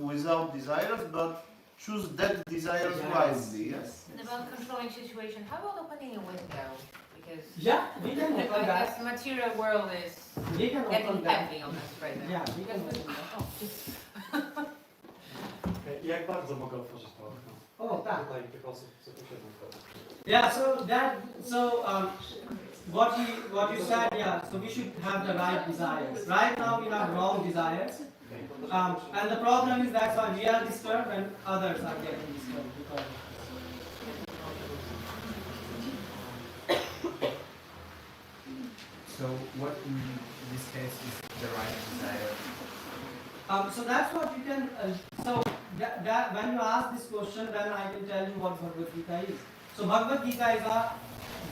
without desires, but choose that desires Yes. wisely. Yes. And about controlling situation, how about opening a window? Because Yeah, we can open that. because the material world is We can open getting that. heavy on us right now. Yeah, we can open that. Oh, just Jak bardzo mogę otworzyć to okno? Oh, that. Tutaj tych osób, co tu siedzą teraz. Yeah, what you said, yeah, so we should have the right desires. Right now we have wrong desires. And the problem is that's why we are disturbed and others are getting disturbed because of this. So what in this case is the right desire? So that's what you can, so that when you ask this question, then I can tell you what Bhagavad Gita is. So Bhagavad Gita is a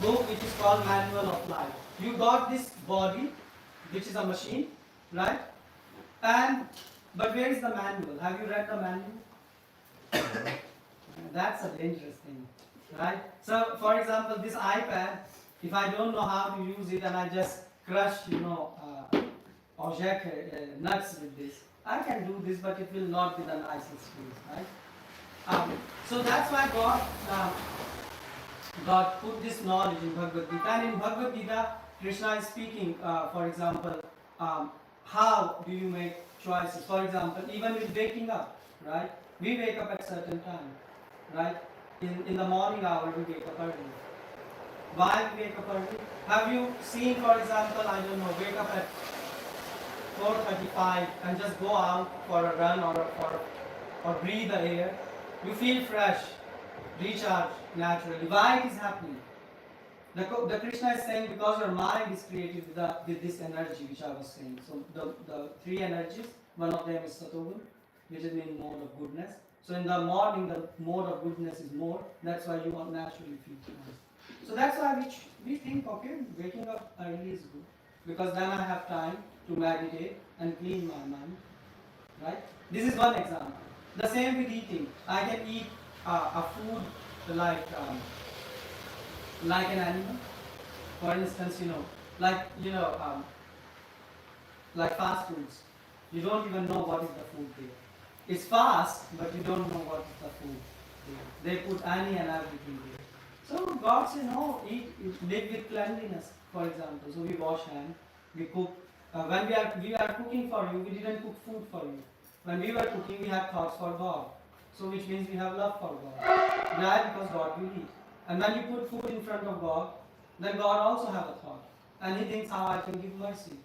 book which is called Manual of Life. You got this body, which is a machine, right? But where is the manual? Have you read the manual? That's a dangerous thing, right? So for example, this iPad, if I don't know how to use it and I just crush, or jack nuts with this, I can do this, but it will not be the nicest use, right? So that's why God put this knowledge in Bhagavad Gita. And in Bhagavad Gita, Krishna is speaking, for example, how do you make choices? For example, even with waking up, right? We wake up at certain time, right? In the morning hour, we wake up early. Why we wake up early? Have you seen, for example, I don't know, wake up at 4:35 and just go out for a run or breathe the air? You feel fresh, recharge naturally. Why it is happening? The Krishna is saying because your mind is created with this energy which I was saying. So the three energies, one of them is Satogun, which is mean mode of goodness. So in the morning the mode of goodness is more. That's why you want naturally feel nice. So that's why we think, okay, waking up early is good because then I have time to meditate and clean my mind. Right? This is one example. The same with eating. I can eat a food like an animal. For instance, like fast foods. You don't even know what is the food there. It's fast, but you don't know what is the food there. They put any and everything there. So God said, no, live with cleanliness, for example. So we wash hands, we cook. When we are cooking for you, we didn't cook food for you. When we were cooking, we had thoughts for God. So which means we have love for God. Why? Because God will eat. And when you put food in front of God, then God also have a thought. And He thinks how I can give mercy.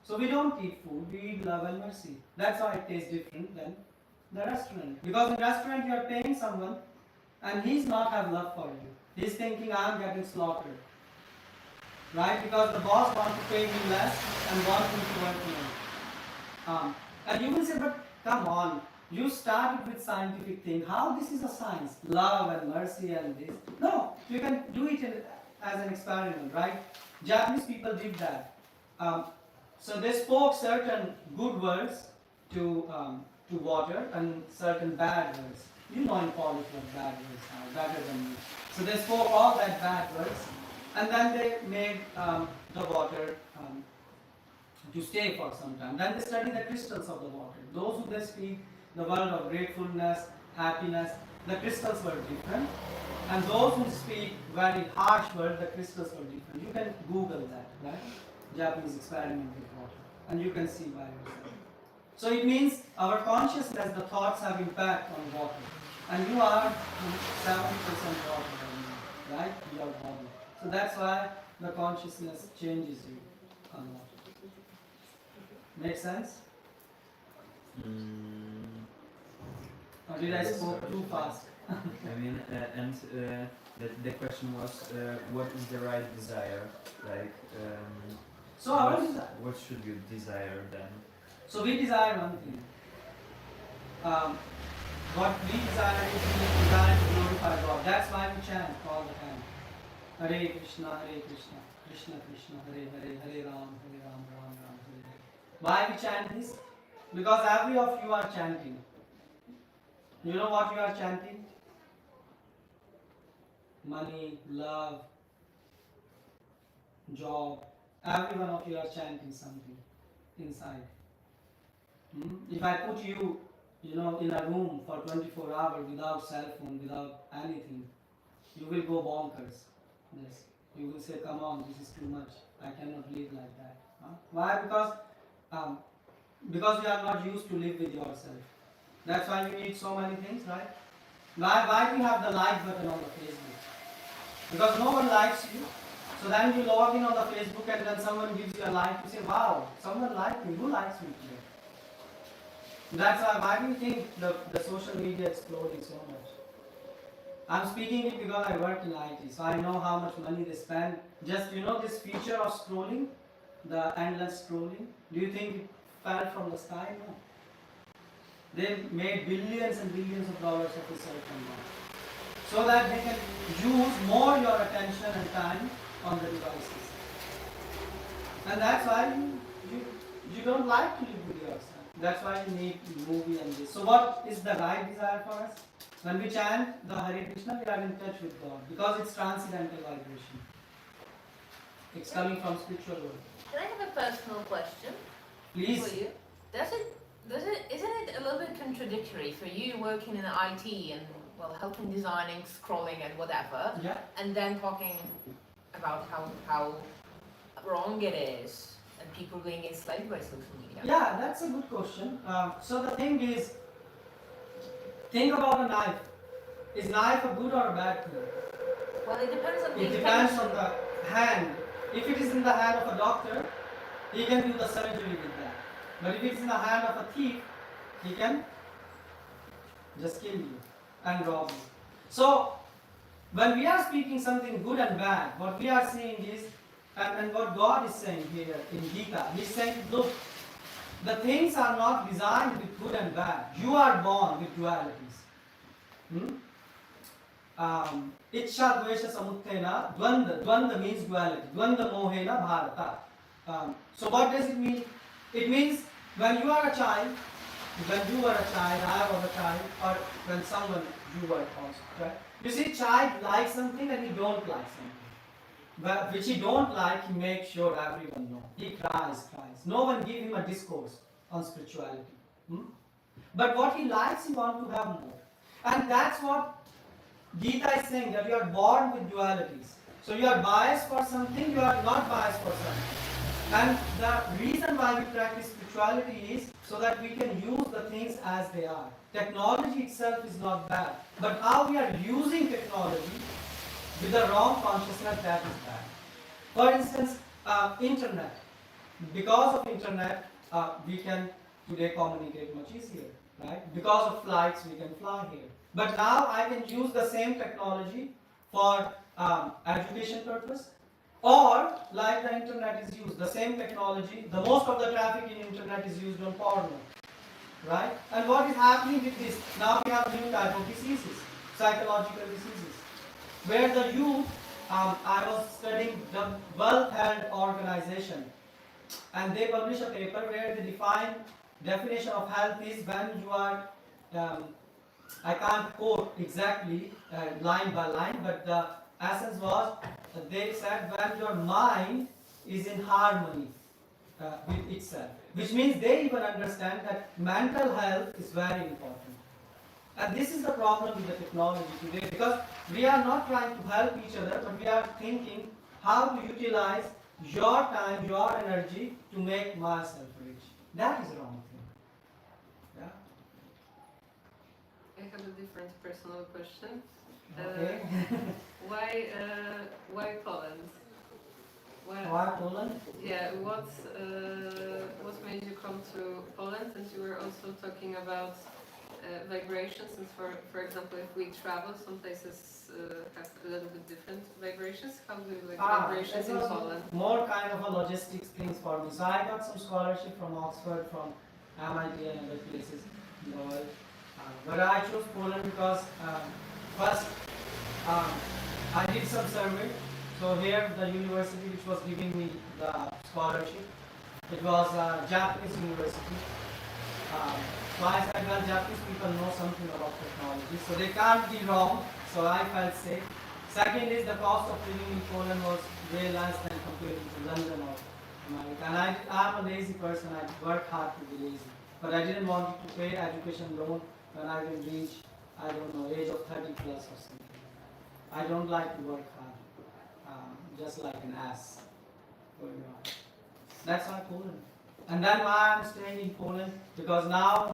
So we don't eat food, we eat love and mercy. That's why it tastes different than the restaurant. Because in restaurant you are paying someone and he's not have love for you. He's thinking I am getting slaughtered. Right? Because the boss wants to pay me less and wants me to work more. And you will say, but come on, you started with scientific thing. How this is a science? Love and mercy and this. No, you can do it as an experiment, right? Japanese people did that. So they spoke certain good words to water and certain bad words. You know in Polish what bad words are, better than me. So they spoke all that bad words and then they made the water to stay for some time. Then they study the crystals of the water. Those who they speak the word of gratefulness, happiness, the crystals were different. And those who speak very harsh words, the crystals were different. You can Google that, right? Japanese experiment with water. And you can see by yourself. So it means our consciousness, the thoughts have impact on water. And you are 70% water right now, right? Your body. So that's why the consciousness changes you on water. Make sense? Or did I spoke too fast? I mean, the question was, what is the right desire? Like, So our desire. what should you desire then? So we desire one thing. What we desire is we desire to glorify God. That's why we chant all the time. Hare Krishna, Krishna Krishna, Hare Hare, Hare Ram, Ram Ram, Hare Hare. Why we chant this? Because every of you are chanting. You know what you are chanting? money, love, job. Every one of you are chanting something inside. If I put you, in a room for 24 hours without cell phone, without anything, you will go bonkers. Yes. You will say, come on, this is too much. I cannot live like that. Why? Because you are not used to live with yourself. That's why you need so many things, right? Why do you have the like button on the Facebook? Because no one likes you. So then you log in on the Facebook and then someone gives you a like, you say, wow, someone liked me. Who likes me today? That's why do you think the social media exploding so much? I'm speaking it because I work in IT, so I know how much money they spend. Just, this feature of scrolling, the endless scrolling, do you think it fell from the sky? No. They made billions and billions of dollars of research on that, so that they can use more your attention and time on the devices. And that's why you don't like to live with yourself. That's why you need movie and this. So what is the right desire for us? When we chant the Hare Krishna, we are in touch with God because it's transcendental vibration. It's coming from spiritual world. Can I have a personal question? Please. For you? Isn't it a little bit contradictory for you working in IT and helping designing, scrolling and whatever, Yeah. and then talking about how wrong it is and people being enslaved by social media? Yeah, that's a good question. So the thing is, think about a knife. Is knife a good or a bad thing? Well, it depends on the It depends on the hand. If it is in the hand of a doctor, he can do the surgery with that. But if it's in the hand of a thief, he can just kill you and rob you. So, when we are speaking something good and bad, what we are saying is, and what God is saying here in Gita, He's saying, look, the things are not designed with good and bad. You are born with dualities. Ichcha dvesha samuttena dvanda. Dvanda means duality. Dvanda mohena bharata. So what does it mean? It means when you are a child, when you were a child, I was a child, or when you were also, right? You see, child likes something and he don't like something. But which he don't like, he makes sure everyone knows. He cries. No one give him a discourse on spirituality. But what he likes, he wants to have more. And that's what Gita is saying, that you are born with dualities. So you are biased for something, you are not biased for something. And the reason why we practice spirituality is so that we can use the things as they are. Technology itself is not bad. But how we are using technology with the wrong consciousness, that is bad. For instance, internet. Because of internet, we can today communicate much easier, right? Because of flights, we can fly here. But now I can use the same technology for education purpose, or like the internet is used, the same technology, the most of the traffic in internet is used on porno, right? And what is happening with this? Now we have new type of diseases, psychological diseases, where the youth, I was studying the World Health Organization, and they publish a paper where they definition of health is when you are, I can't quote exactly line by line, but the essence was, they said when your mind is in harmony with itself, which means they even understand that mental health is very important. And this is the problem with the technology today, because we are not trying to help each other, but we are thinking how to utilize your time, your energy to make myself rich. That is the wrong thing. Yeah? I have a different personal question. Okay. Why Poland? Why Poland? Yeah, what made you come to Poland? And you were also talking about vibrations, and for example, if we travel, some places have a little bit different vibrations. How do you like vibrations in Poland? More kind of a logistics things for me. So I got some scholarship from Oxford, from MIT and other places in the world. But I chose Poland because first I did some survey. So here the university which was giving me the scholarship, it was a Japanese university. So I said, well, Japanese people know something about technology, so they can't be wrong. So I felt safe. Second is the cost of living in Poland was way less than compared to London or America. And I'm a lazy person. I work hard to be lazy, but I didn't want to pay education loan when I will reach, I don't know, age of 30 plus or something. I don't like to work hard, just like an ass going on. That's why Poland. And then why I'm staying in Poland, because now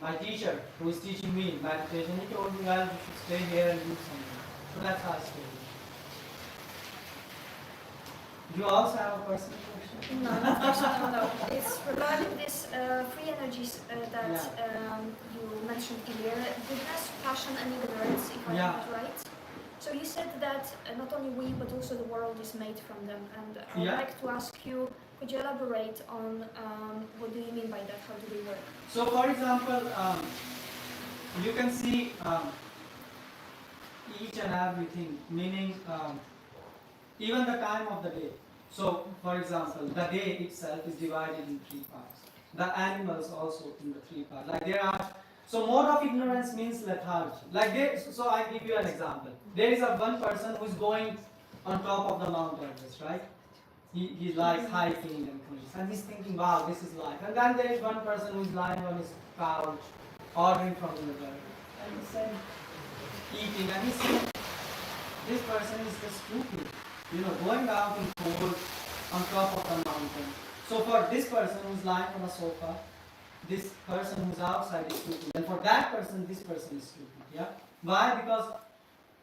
my teacher who is teaching me meditation, he told me, well, you should stay here and do something. So that's why I stayed. Do you also have a personal question? No, not personal, no. It's regarding this three energies that you mentioned earlier: goodness, passion, and ignorance, if I have it right. So you said that not only we, but also the world is made from them. And I would like to ask you, could you elaborate on what do you mean by that? How do they work? So, for example, you can see each and everything, meaning even the time of the day. So, for example, the day itself is divided in 3 parts. The animals also in the 3 parts. Like there are, so mode of ignorance means lethargy. Like there, so I give you an example. There is one person who is going on top of the Mount Everest, right? He likes hiking and things, and he's thinking, wow, this is life. And then there is one person who is lying on his couch, ordering from Uber, and he's saying, eating, and he's saying, this person is just stupid. You know, going out in cold on top of the mountain. So for this person who's lying on a sofa, this person who's outside is stupid. And for that person, this person is stupid. Yeah? Why? Because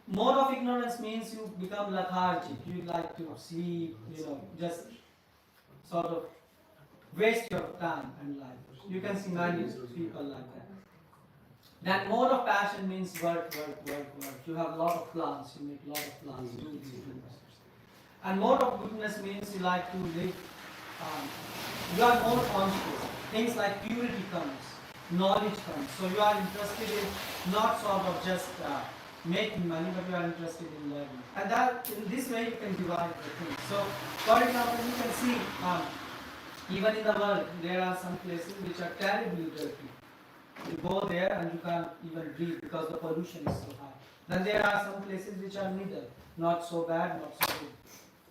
mode of ignorance means you become lethargic. You like to sleep, you know, just sort of waste your time and life. You can see many people like that. That mode of passion means work. You have a lot of plans, you make a lot of plans, do this. And mode of goodness means you like to live, you are more conscious. Things like purity comes, knowledge comes. So you are interested in not sort of just making money, but you are interested in learning. And that, in this way, you can divide the things. So, for example, you can see, even in the world, there are some places which are terribly dirty. You go there and you can't even breathe because the pollution is so high. Then there are some places which are middle, not so bad, not so good.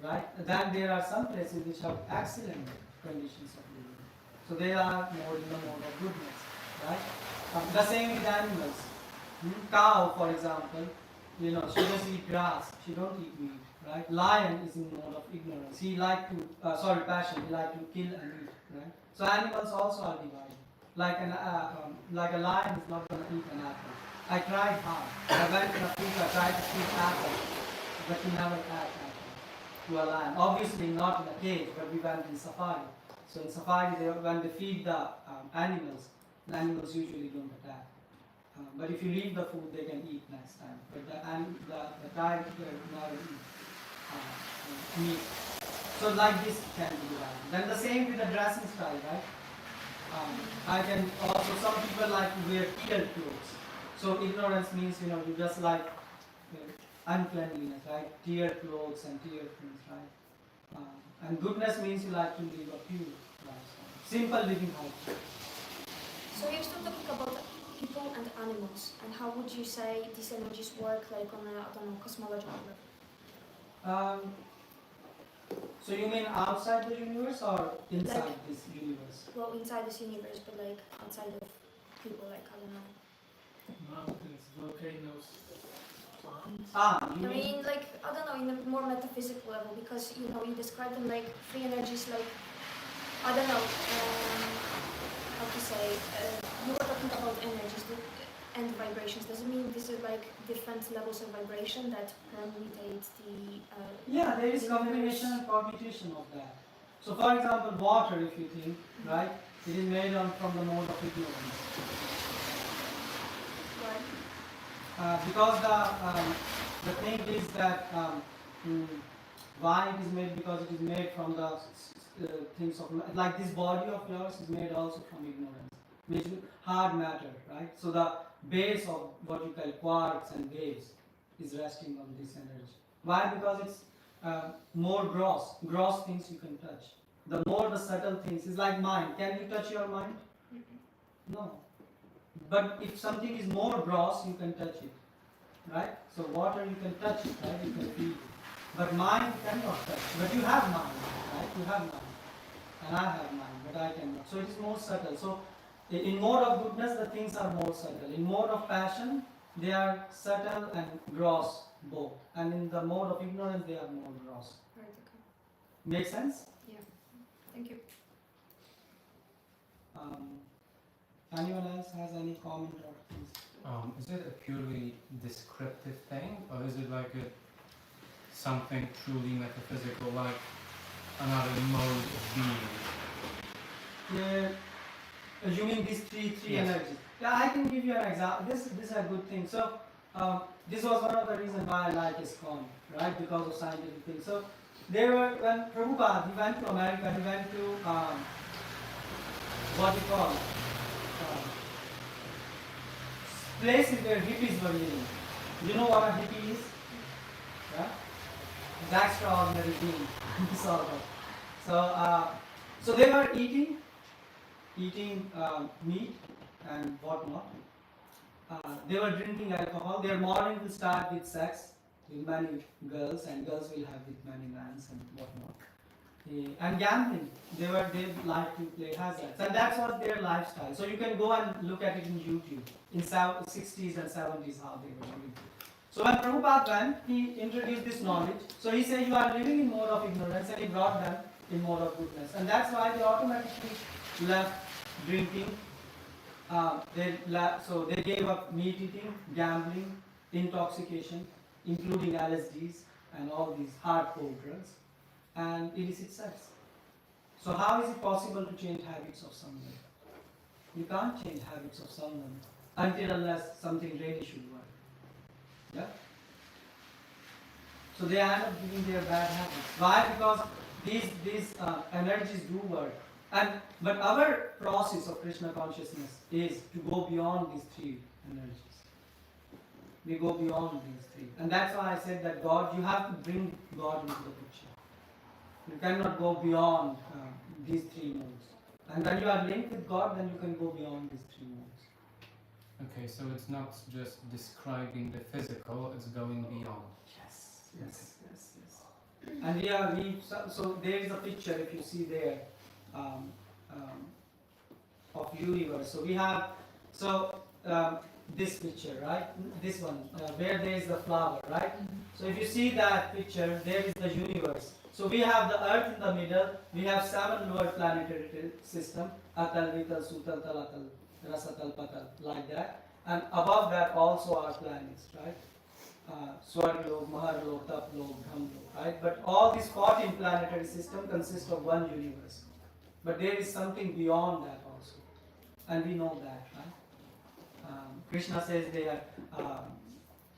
Right? Then there are some places which have excellent conditions of living. So they are more in the mode of goodness. Right? The same with animals. Cow, for example, you know, she doesn't eat grass, she don't eat meat. Right? Lion is in mode of ignorance. He like to, passion. He like to kill and eat. Right? So animals also are divided. Like a lion is not going to eat an apple. I tried hard. I went to Africa, tried to feed apple, but he never had apple to a lion. Obviously not in a cage, but we went in safari. So in safari, when they feed the animals usually don't attack. But if you leave the food, they can eat next time. But the tiger never eat meat. So like this can be divided. Then the same with the dressing style, right? I can also, some people like to wear tiered clothes. So ignorance means, you know, you just like uncleanliness, right? Tiered clothes and tiered things, right? And goodness means you like to live a pure lifestyle. Simple living lifestyle. So you're still talking about people and animals, and how would you say these energies work, like on a, I don't know, cosmological level? So you mean outside the universe or inside this universe? Well, inside this universe, but like outside of people, like, I don't know. Mountains, volcanoes, plants. I mean, like, I don't know, in a more metaphysical level, because, you know, you describe them like three energies, like, I don't know, how to say, you were talking about energies and vibrations. Does it mean this is like different levels of vibration that permutate the... yeah, there is combination and permutation of that. So for example, water, if you think, right, it is made from the mode of ignorance. Because the thing is that why it is made, because it is made from the things of, like this body of yours is made also from ignorance, which is hard matter, right? So the base of what you call quarks and waves is resting on this energy. Why? Because it's more gross things you can touch. The more the subtle things, is like mind. Can you touch your mind? No. But if something is more gross, you can touch it. right? So water you can touch it, right? You can feel it. But mind you cannot touch. But you have mind, right? You have mind. And I have mind, but I cannot. So it is more subtle. So in mode of goodness, the things are more subtle. In mode of passion, they are subtle and gross both. And in the mode of ignorance, they are more gross. Right, okay. Make sense? Yeah. Thank you. Anyone else has any comment or things? Is it a purely descriptive thing, or is it like something truly metaphysical, like another mode of being? Yeah, you mean these three Yes. energies? Yeah, I can give you an example. This is a good thing. So this was one of the reasons why I like ISKCON, right? Because of scientific things. So there were, when Prabhupada, he went to America, he went to what you call places where hippies were living. You know what a hippie is? Yeah? It's extraordinary being, sort of. So they were eating meat and whatnot. They were drinking alcohol. Their morning will start with sex with many girls, and girls will have with many men and whatnot. And gambling. They like to play hazards, and that's what their lifestyle. So you can go and look at it in YouTube in 60s and 70s how they were living. So when Prabhupada went, he introduced this knowledge. So he said you are living in mode of ignorance, and he brought them in mode of goodness, and that's why they automatically left drinking. So they gave up meat eating, gambling, intoxication, including LSDs and all these hardcore drugs, and illicit sex. So how is it possible to change habits of someone? You can't change habits of someone until unless something really should work. Yeah? So they end up giving their bad habits. Why? Because these energies do work. But our process of Krishna consciousness is to go beyond these three energies. We go beyond these three. And that's why I said that God, you have to bring God into the picture. You cannot go beyond these three modes. And when you are linked with God, then you can go beyond these three modes. Okay, so it's not just describing the physical, it's going beyond. Yes. And so there is a picture, if you see there, of universe. So we have, this picture, right? This one, where there is the flower, right? So if you see that picture, there is the universe. So we have the earth in the middle, we have 7 lower planetary system, Atal, Vital, Sutal, Talatal, Rasatal, Patal, like that. And above that also are planets, right? Swargalok, Maharlok, Taplok, Dhamlok, right? But all these 14 planetary systems consist of one universe. But there is something beyond that also. And we know that, right? Krishna says there,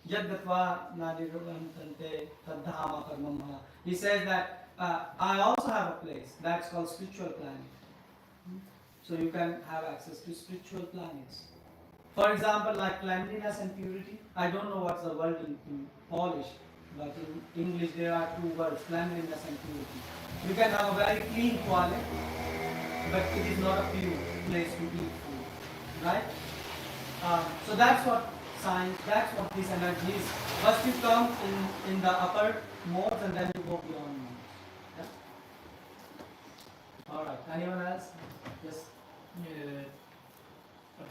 Yadgatva Nadiruvantante Tadhama Karmamha. He says that I also have a place that's called spiritual planet. So you can have access to spiritual planets. For example, like cleanliness and purity. I don't know what's the word in Polish, but in English there are 2 words, cleanliness and purity. You can have a very clean toilet, but it is not a pure place to eat food, right? So that's what science, that's what this energy is. First you come in the upper modes and then you go beyond modes. Yeah? Alright, anyone else? Yes? Yeah.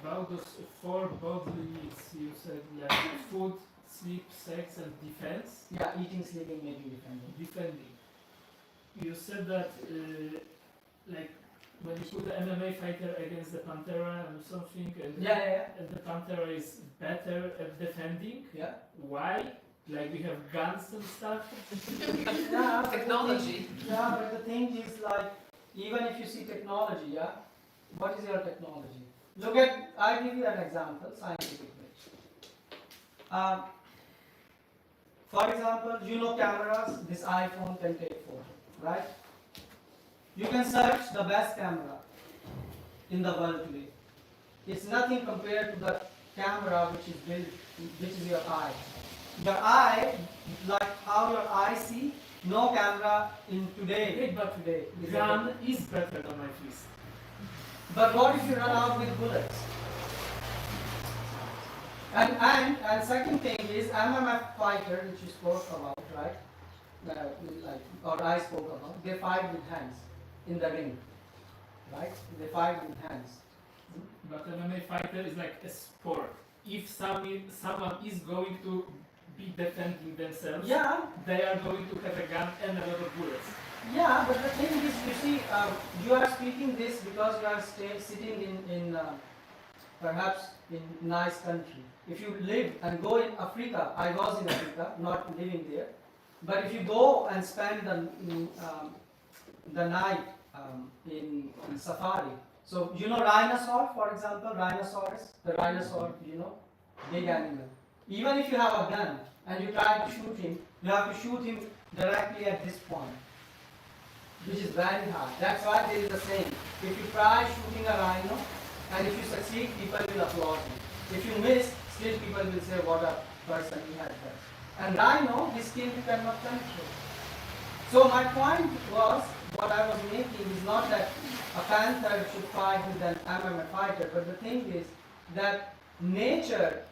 About those 4 bodily needs, you said like food, sleep, sex, and defense. Yeah, eating, sleeping, maybe defending. You said that like when you put the MMA fighter against the Pantera or something, and and the Pantera is better at defending. Yeah. Why? Like we have guns and stuff. Technology. But the thing is, like, even if you see technology, what is your technology? Look at, I'll give you an example, scientifically. For example, you know cameras, this iPhone can take photo, right? You can search the best camera in the world today. It's nothing compared to the camera which is built, which is your eye. Your eye, like how your eye see, no camera in today. Gun is better than my fist. But what if you run out with bullets? And second thing is MMF fighter, which you spoke about, right? Or I spoke about. They fight with hands in the ring, right? They fight with hands. But MMA fighter is like a sport. If someone is going to be defending themselves, Yeah, they are going to have a gun and a lot of bullets. yeah. But the thing is, you see, you are speaking this because you are sitting in perhaps in nice country. If you live and go in Africa, I was in Africa, not living there. But if you go and spend the night in safari, so you know rhinoceros, for example, rhinoceros, the rhinoceros, you know, big animal. Even if you have a gun and you try to shoot him, you have to shoot him directly at this point, which is very hard. That's why there is a saying: if you try shooting a rhino and if you succeed, people will applaud you. If you miss, still people will say, "What a person he had done." And rhino, his skin you cannot control. So my point was, what I was making is not that a panther should fight with an MMA fighter, but the thing is that nature,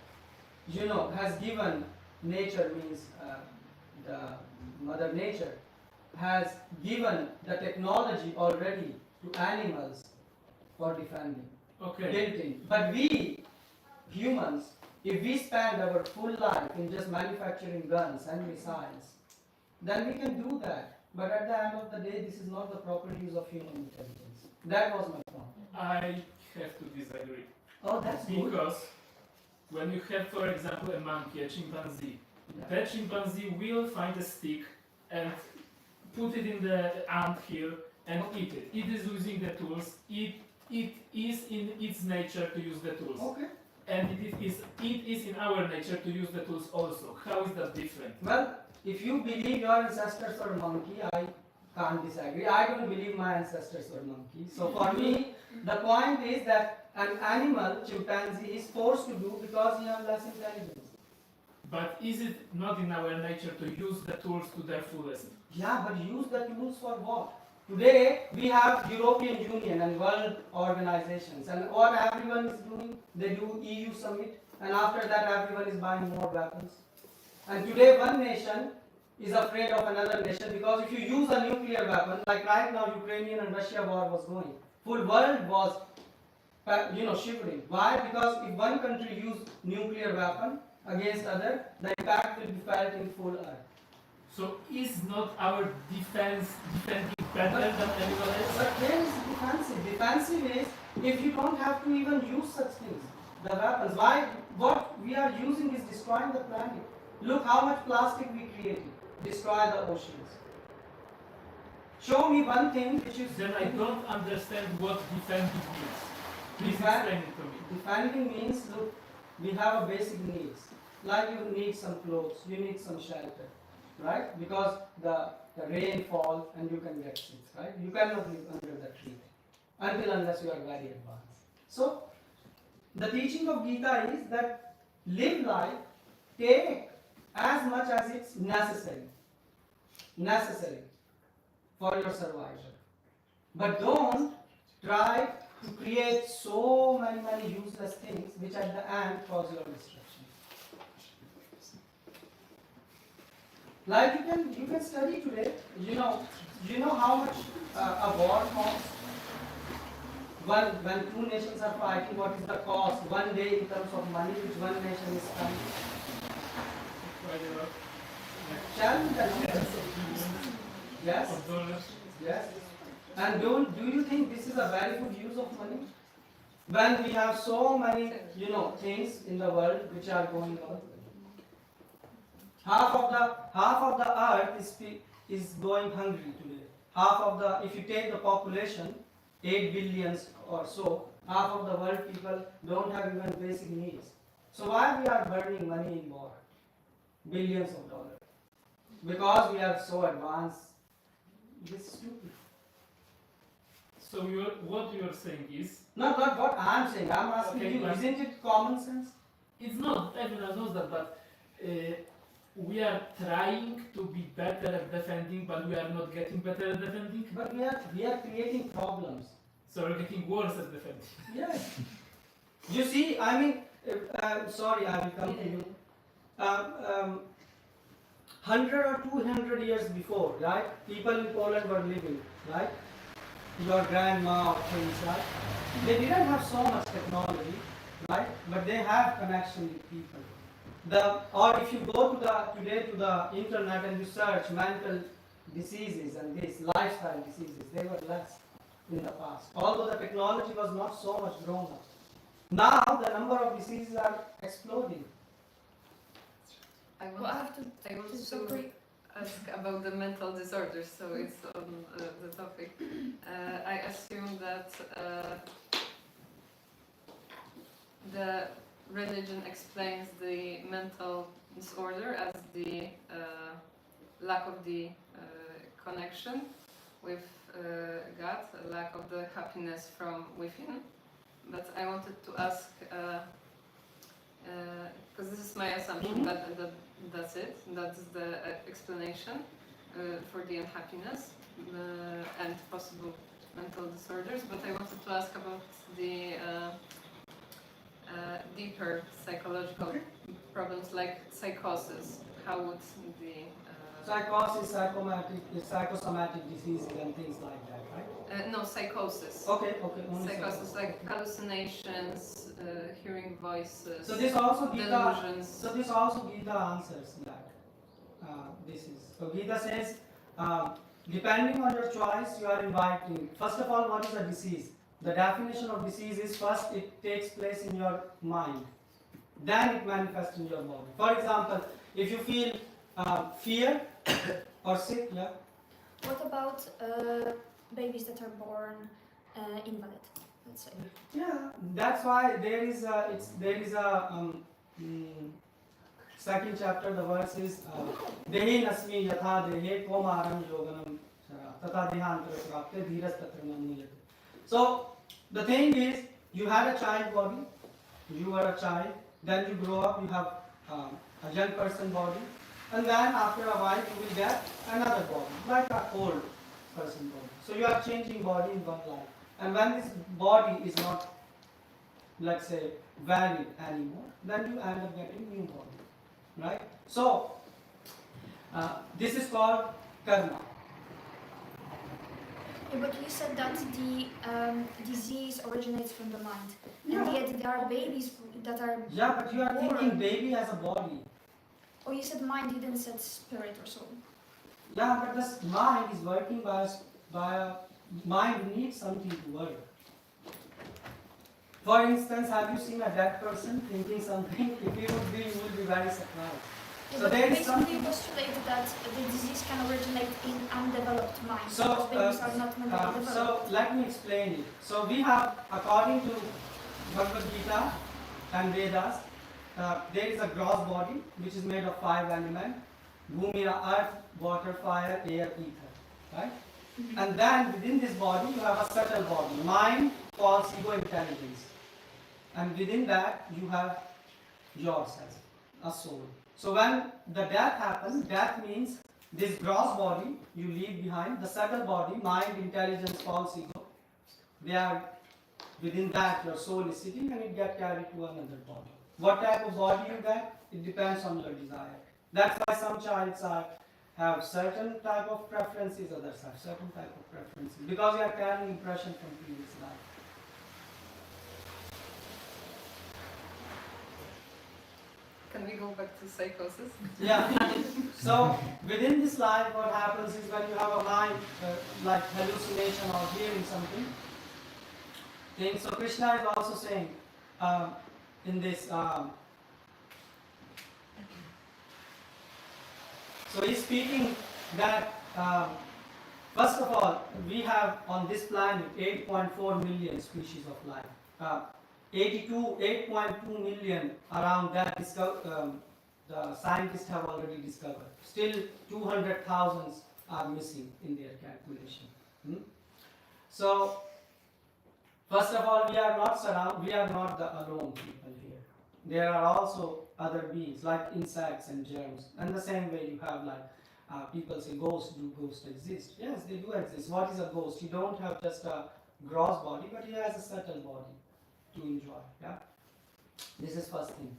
you know, has given, nature means the mother nature, has given the technology already to animals for defending, built in. But we, humans, if we spend our full life in just manufacturing guns and missiles, then we can do that. But at the end of the day, this is not the proper use of human intelligence. That was my point. I have to disagree. Oh, that's good. Because when you have, for example, a monkey, a chimpanzee, that chimpanzee will find a stick and put it in the anthill and eat it. It is using the tools. It is in its nature to use the tools. Okay. And it is in our nature to use the tools also. How is that different? Well, if you believe your ancestors were monkey, I can't disagree. I don't believe my ancestors were monkey. So for me, the point is that an animal, chimpanzee, is forced to do because he has less intelligence. But is it not in our nature to use the tools to their fullest? Yeah, but use the tools for what? Today, we have European Union and world organizations, and what everyone is doing, they do EU summit, and after that everyone is buying more weapons. And today one nation is afraid of another nation because if you use a nuclear weapon, like right now Ukrainian and Russia war was going, full world was shivering. Why? Because if one country use nuclear weapon against other, the impact will be felt in full earth. So is not our defending better than anyone else? But where is defensive? Defensive is if you don't have to even use such things, the weapons. Why? What we are using is destroying the planet. Look how much plastic we created. Destroy the oceans. Show me one thing which is... Then I don't understand what defending means. Please explain it to me. Defending means, look, we have a basic needs. Like you need some clothes, you need some shelter, right? Because the rain falls and you can get sick, right? You cannot live under the tree unless you are very advanced. So, the teaching of Gita is that live life, take as much as it's necessary for your survival. But don't try to create so many useless things which at the end cause your destruction. Like you can study today, you know how much a war costs? When two nations are fighting, what is the cost one day in terms of money which one nation is spending? Shall we tell you? Yes? Yes. And do you think this is a very good use of money? When we have so many, things in the world which are going on. Half of the earth is going hungry today. If you take the population, 8 billion or so, half of the world people don't have even basic needs. So why we are burning money in war? Billions of dollars. Because we are so advanced. This is stupid. So what you are saying is... Not what I am saying. I am asking you, isn't it common sense? It's not, everyone knows that, but we are trying to be better at defending, but we are not getting better at defending. But we are creating problems. So we're getting worse at defending. Yes. You see, Sorry, I will come to you. 100 or 200 years before, right? People in Poland were living, right? Your grandma or things, right? They didn't have so much technology, right? But they have connection with people. Or if you go to today to the internet and you search mental diseases and these lifestyle diseases, they were less in the past. Although the technology was not so much grown up. Now the number of diseases are exploding. I Well, I want, have to I want to disagree. ask about the mental disorders, so it's on the topic. I assume that the religion explains the mental disorder as the lack of the connection with God, a lack of the happiness from within. But I wanted to ask, because this is my assumption, that's it, that's the explanation for the unhappiness and possible mental disorders. But I wanted to ask about the deeper psychological problems like psychosis. How would the Psychosis, psychosomatic diseases and things like that, right? no, psychosis. Okay, only Psychosis like hallucinations, hearing voices, So this also Gita. delusions. So this also Gita answers that. So Gita says, depending on your choice, you are inviting. First of all, what is a disease? The definition of disease is first it takes place in your mind, then it manifests in your body. For example, if you feel fear or sick, yeah. What about babies that are born invalid? Let's say. Yeah, that's why there is a second chapter. The verse is Dehi nasmi yatha dehe komaram yoganam tata dehantara prapte dhiras tatra namuyate. So the thing is, you had a child body, you were a child, then you grow up, you have a young person body, and then after a while you will get another body, like an old person body. So you are changing body in one life. And when this body is not, let's say, valid anymore, then you end up getting new body, right? So this is called karma. Yeah, but you said that the disease originates from the mind, Yeah. and yet there are babies that are. Yeah, but you are born. thinking baby as a body. Oh, you said mind, you didn't say spirit or soul. Yeah, but this mind is working by a mind needs something to work. For instance, have you seen a dead person thinking something? If you would be very surprised. Yeah, So but there is basically something. you postulated that the disease can originate in undeveloped minds, So, because babies are not mentally developed. so let me explain it. So we have, according to Bhagavad Gita and Vedas, there is a gross body which is made of 5 elements: bhumi, earth, water, fire, air, ether, right? And then within this body you have a subtle body, mind, false ego, intelligence, and within that you have yourself, a soul. So when the death happens, death means this gross body you leave behind, the subtle body, mind, intelligence, false ego, they are within that your soul is sitting and it gets carried to another body. What type of body you get, it depends on your desire. That's why some childs have certain type of preferences, others have certain type of preferences, because you are carrying impression from previous life. Can we go back to psychosis? Yeah. So within this life, what happens is when you have a mind like hallucination or hearing something. So Krishna is also saying in this. So he's speaking that first of all, we have on this planet 8.4 million species of life. 8.2 million around that the scientists have already discovered. Still 200,000 are missing in their calculation. So first of all, we are not the alone people here. There are also other beings like insects and germs. And the same way you have like people say ghosts. Do ghosts exist? Yes, they do exist. What is a ghost? You don't have just a gross body, but he has a subtle body to enjoy. Yeah. This is first thing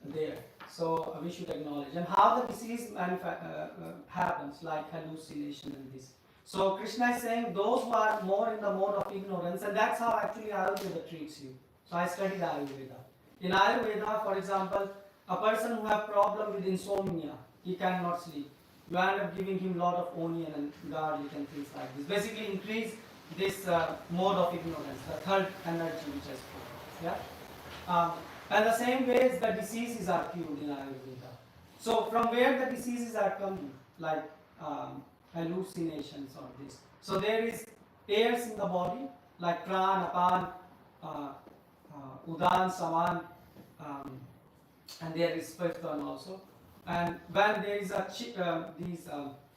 there. So we should acknowledge. And how the disease happens, like hallucination and this. So Krishna is saying those who are more in the mode of ignorance, and that's how actually Ayurveda treats you. So I studied Ayurveda. In Ayurveda, for example, a person who has problem with insomnia, he cannot sleep. You end up giving him a lot of onion and garlic and things like this. Basically increase this mode of ignorance, the third energy which I spoke of. Yeah? And the same way the diseases are cured in Ayurveda. So from where the diseases are coming, like hallucinations or this. So there is airs in the body, like pran, apan, udan, saman, and there is fifth one also. And when there is these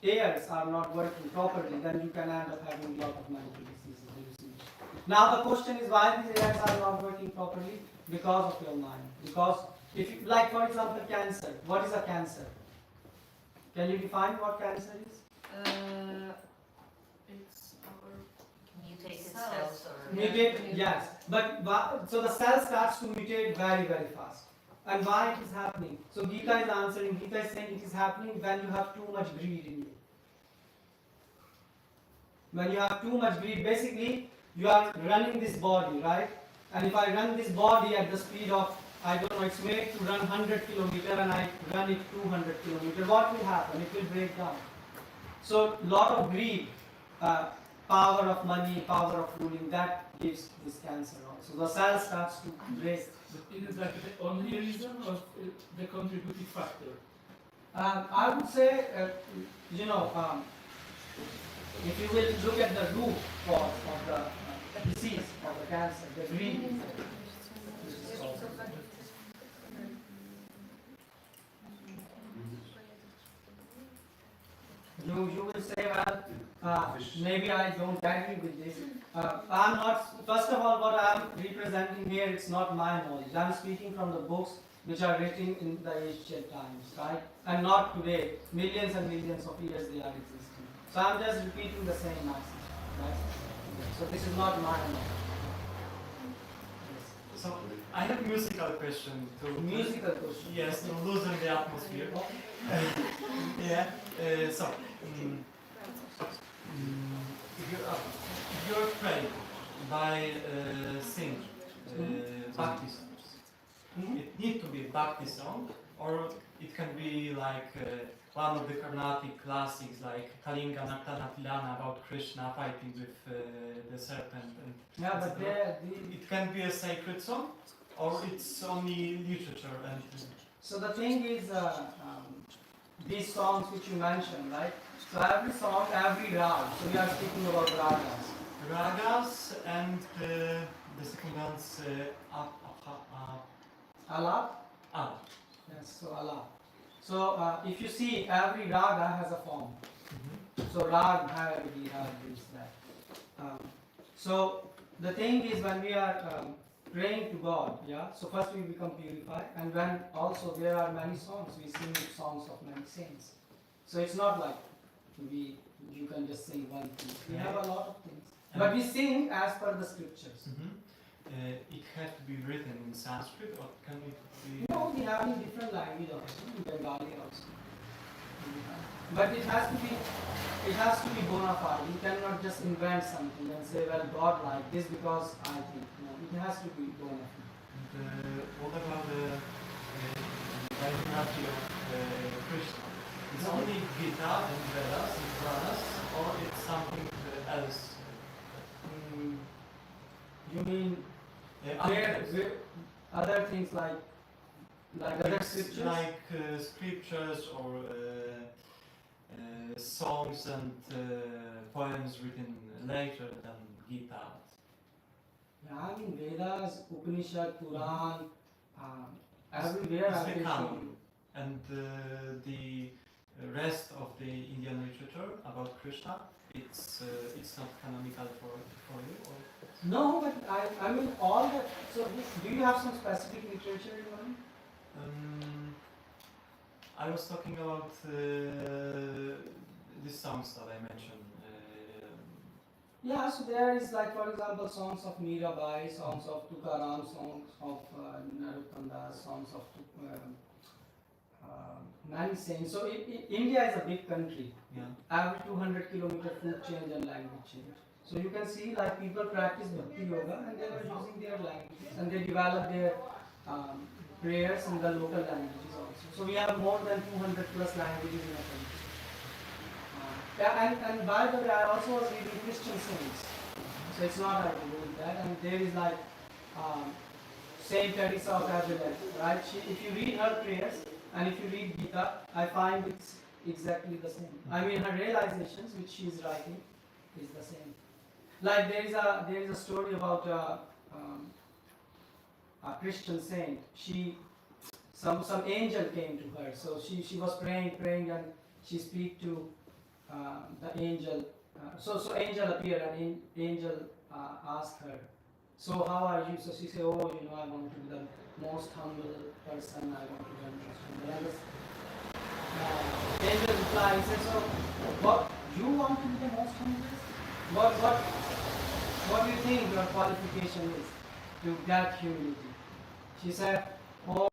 airs are not working properly, then you can end up having a lot of mental diseases, hallucinations. Now the question is why these airs are not working properly? Because of your mind. Because if you, like for example cancer, what is a cancer? Can you define what cancer is? It's our Mutated cells. cells or Mutate, yes. But so the cell starts to mutate very, very fast. And why it is happening? So Gita is answering, Gita is saying it is happening when you have too much greed in you. When you have too much greed, basically you are running this body, right? And if I run this body at the speed of, I don't know, it's made to run 100 kilometers and I run it 200 kilometers, what will happen? It will break down. So lot of greed, power of money, power of ruling, that gives this cancer also. The cell starts to break. But it is like the only reason or the contributing factor? I would say, if you will look at the root cause of the disease, of the cancer, the greed. You will say, well, maybe I don't agree with this. I'm not, first of all, what I'm representing here, it's not my knowledge. I'm speaking from the books which are written in the ancient times, right? And not today. Millions and millions of years they are existing. So I'm just repeating the same message, right? So this is not my knowledge. So I have a musical question to Musical question. Yes, to loosen the atmosphere. Yeah. If you're praying by singing bhakti songs, it needs to be a bhakti song, or it can be like one of the Carnatic classics, like Kalinga Nartana Tilana about Krishna fighting with the serpent. And Yeah, but it can be a sacred song, or it's only literature. And so the thing is, these songs which you mentioned, right? So every song, every rag. So we are speaking about ragas. Ragas and the second one's Alap? Alap. Yes, so alap. So if you see, every raga has a form. So rag, Bhairavi, rag, this, that. So the thing is, when we are praying to God, yeah. So first we become purified, and when also there are many songs, we sing songs of many saints. So it's not like you can just sing one thing. We have a lot of things, but we sing as per the scriptures. It has to be written in Sanskrit, or can it be? No, we have in different language also, in Bengali also. But it has to be bona fide. You cannot just invent something and say, well, God like this because I think. No, it has to be bona fide. And what about the divinity of Krishna? It's only Gita and Vedas and Puranas, or it's something else? You mean other things like other scriptures? Like scriptures or songs and poems written later than Gita. Yeah, I mean Vedas, Upanishad, Puran, everywhere I can show you. And the rest of the Indian literature about Krishna, it's not canonical for you? Or? No, but I mean all that. So do you have some specific literature in mind? I was talking about these songs that I mentioned, Yeah, so there is like, for example, songs of Mirabai, songs of Tukaram, songs of Narottam Das, songs of many saints. So India is a big country. Yeah. Every 200 kilometer food change and language change. So you can see like people practice Bhakti Yoga and they were using their languages and they develop their prayers in the local languages also. So we have more than 200 plus languages in our country. And by the way, I also was reading Christian saints. So it's not like doing that. And there is like Saint Teresa of Avila, right? If you read her prayers and if you read Gita, I find it's exactly the same. I mean, her realizations, which she is writing, is the same. Like there is a story about a Christian saint. Some angel came to her. So she was praying, and she speak to the angel. So angel appeared and angel asked her, so how are you? So she said, oh, I want to be the most humble person. I want to be the most humble. Angel replied, he said, so what you want to be the most humble? What do you think your qualification is to get humility? She said, oh,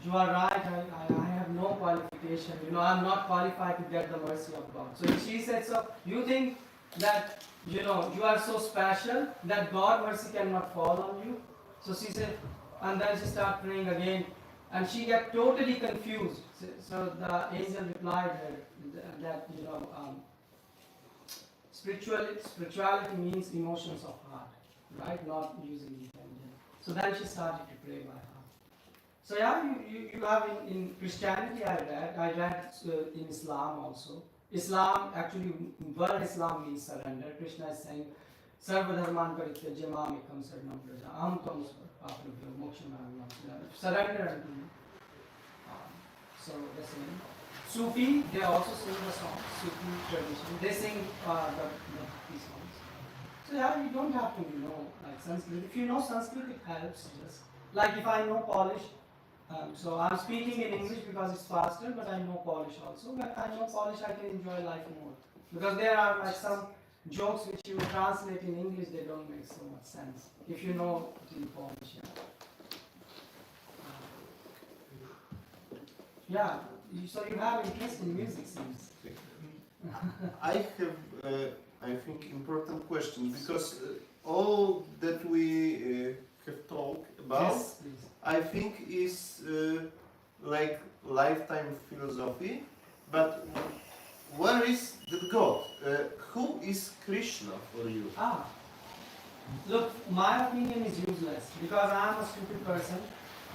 you are right, I have no qualification, I'm not qualified to get the mercy of God. So she said, so you think that, you are so special that God mercy cannot fall on you? So she said, and then she started praying again, and she got totally confused. So the angel replied her that, spirituality means emotions of heart, right? Not using intelligence. So then she started to pray by heart. So yeah, you have in Christianity I read in Islam also. Islam, actually, word Islam means surrender. Krishna is saying, Sarva dharman parityaja mam ekam saranam vraja aham tvam sarvapapabhyo mokshamaya. Surrender unto me. So the same. Sufi, they also sing the songs, Sufi tradition. They sing the Bhakti songs. So yeah, you don't have to know like Sanskrit. If you know Sanskrit, it helps just. Like if I know Polish, so I'm speaking in English because it's faster, but I know Polish also. When I know Polish, I can enjoy life more. Because there are like some jokes which you translate in English, they don't make so much sense. If you know it in Polish, yeah. So you have interest in music, seems. I have, I think, important question because all that we have talked about, Yes, please. I think is like lifetime philosophy. But where is the God? Who is Krishna for you? Look, my opinion is useless because I am a stupid person.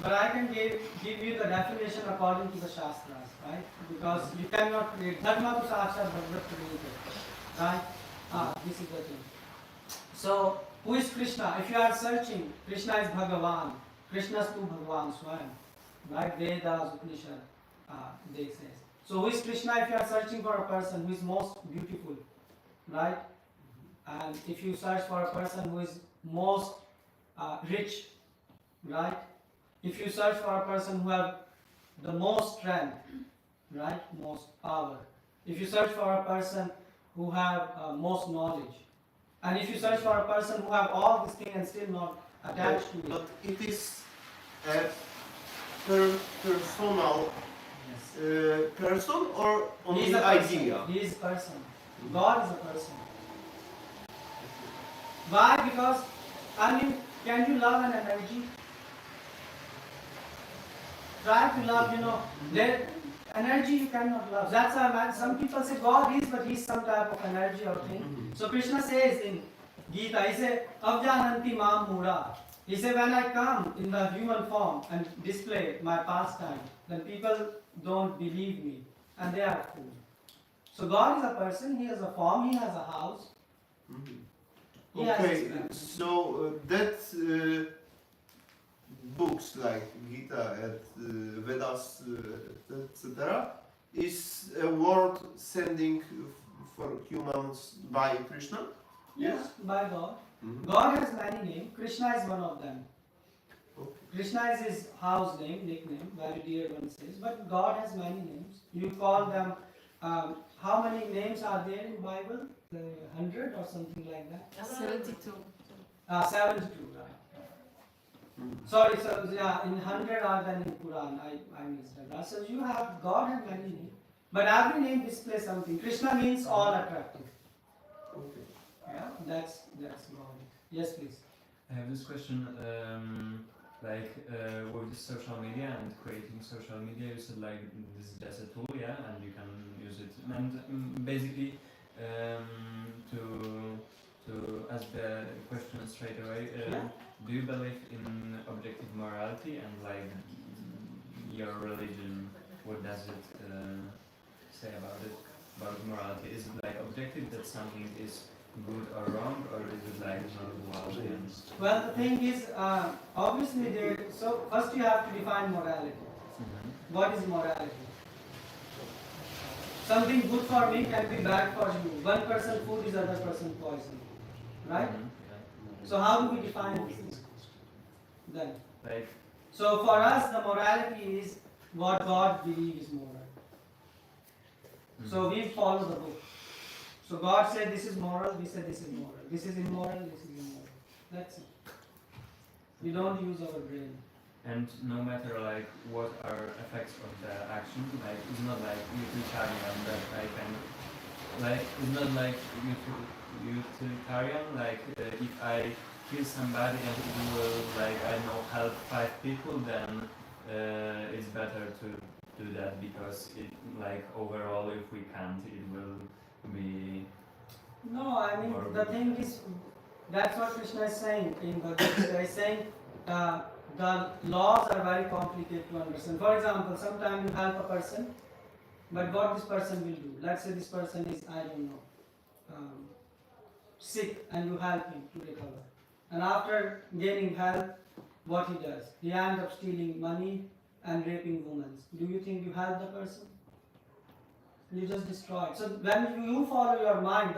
But I can give you the definition according to the Shastras, right? Because you cannot create Dharma to Sakshat Bhagavad Gita, right? This is the thing. So, who is Krishna? If you are searching, Krishna is Bhagavan. Krishna is tu Bhagavan Swayam, right? Vedas, Upanishad, they say. So, who is Krishna? If you are searching for a person who is most beautiful, right? And if you search for a person who is most rich, right? If you search for a person who has the most strength, right, most power. If you search for a person who have most knowledge, and if you search for a person who have all these things and still not attached to it. But it is a personal person or only He is a idea? person. He is a person. God is a person. Why? Because, can you love an energy? Try to love, their energy you cannot love. That's why some people say God is, but he's some type of energy or thing. So Krishna says in Gita, he says, Avjananti mam mura. He said, when I come in the human form and display my pastime, then people don't believe me and they are fools. So God is a person, he has a form, he has a house. He has Okay, his so that books like Gita and Vedas, etc., is a word sending for humans by Krishna? Yes, by God. Mm-hmm. God has many names. Krishna is one of them. Okay. Krishna is his house name, nickname, very dear one says. But God has many names. You call them. How many names are there in Bible? 100 or something like that. 72. 72, right. Sorry, so yeah, in 100 are then in Quran, I missed that. Right? So you have, God has many names, but every name displays something. Krishna means all attractive. Okay. Yeah, that's God. Yes, please. I have this question, with social media and creating social media, you said like this is just a tool, yeah, and you can use it. And basically, to ask the question straight away, do you believe in objective morality and like your religion? What does it say about it? About morality? Is it like objective that something is good or wrong, or is it like not morality? Well, the thing is, obviously, so first you have to define morality. What is morality? Something good for me can be bad for you. One person food is other person poison, right? So how do we define this then? Like, so for us, the morality is what God believes is moral. So we follow the book. So God said this is moral, we said this is moral. This is immoral, this is immoral. That's it. We don't use our brain. and no matter like what are effects of the action, like it's not like utilitarian that I can, like it's not like utilitarian, like if I kill somebody and it will like I know help 5 people, then it's better to do that because it like overall if we can't it will be. No, I mean the thing is that's what Krishna is saying in Bhagavad Gita. He's saying the laws are very complicated to understand. For example, sometimes you help a person, but what this person will do? Let's say this person is, I don't know, sick, and you help him to recover. And after gaining help, what he does? He ends up stealing money and raping women. Do you think you help the person? You just destroy it. So when you follow your mind,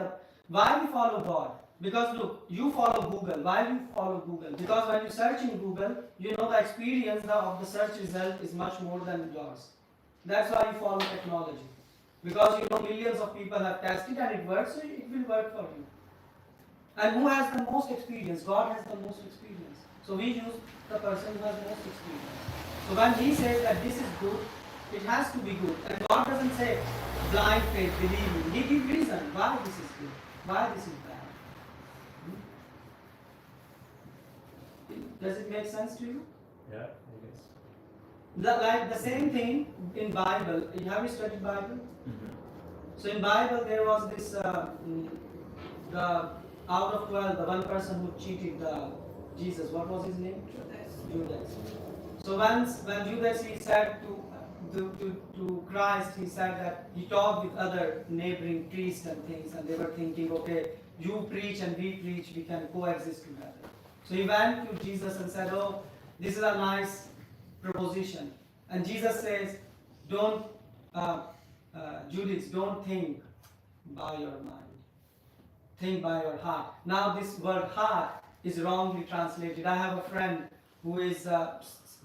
why we follow God? Because look, you follow Google. Why do you follow Google? Because when you search in Google, you know the experience of the search result is much more than yours. That's why you follow technology. Because you know millions of people have tested and it works, so it will work for you. And who has the most experience? God has the most experience. So we use the person who has most experience. So when he says that this is good, it has to be good. And God doesn't say blind faith, believe me. He gives reason why this is good, why this is bad. Does it make sense to you? Yeah, I guess. Like the same thing in Bible. Have you studied Bible? So in Bible there was this, the out of 12, the one person who cheated Jesus. What was his name? Judas. So once when Judas he said to Christ, he said that he talked with other neighboring priests and things, and they were thinking, okay, you preach and we preach, we can coexist together. So he went to Jesus and said, oh, this is a nice proposition. And Jesus says, don't, Judas, don't think by your mind. Think by your heart. Now this word heart is wrongly translated. I have a friend who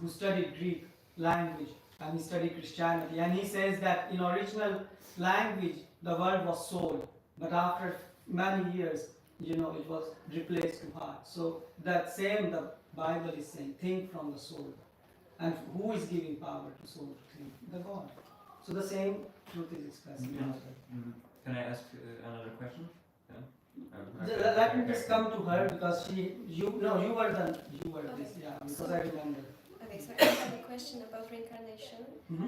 studied Greek language and he studied Christianity. And he says that in original language, the word was soul. But after many years, it was replaced to heart. So that same the Bible is saying, think from the soul. And who is giving power to soul to think? The God. So the same truth is expressed. Can I ask another question? Let me just come to her because you were this, yeah, because I remember. Okay, so I have a question about reincarnation.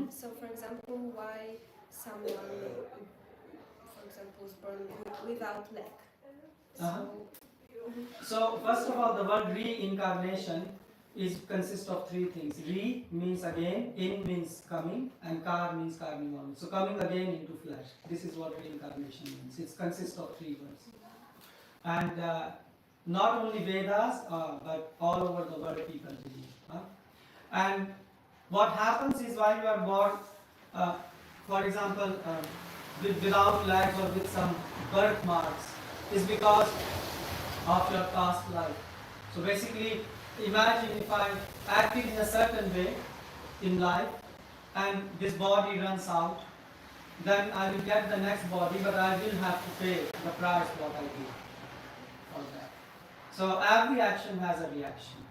So, for example, why someone, for example, is born without leg? So first of all, the word reincarnation consists of 3 things. Re means again, in means coming, and kar means karming on. So coming again into flesh. This is what reincarnation means. It consists of 3 words. And not only Vedas, but all over the world people believe. And what happens is while you are born, for example, without legs or with some birthmarks, is because of your past life. So basically, imagine if I acted in a certain way in life and this body runs out then I will get the next body, but I will have to pay the price what I did for that. So every action has a reaction.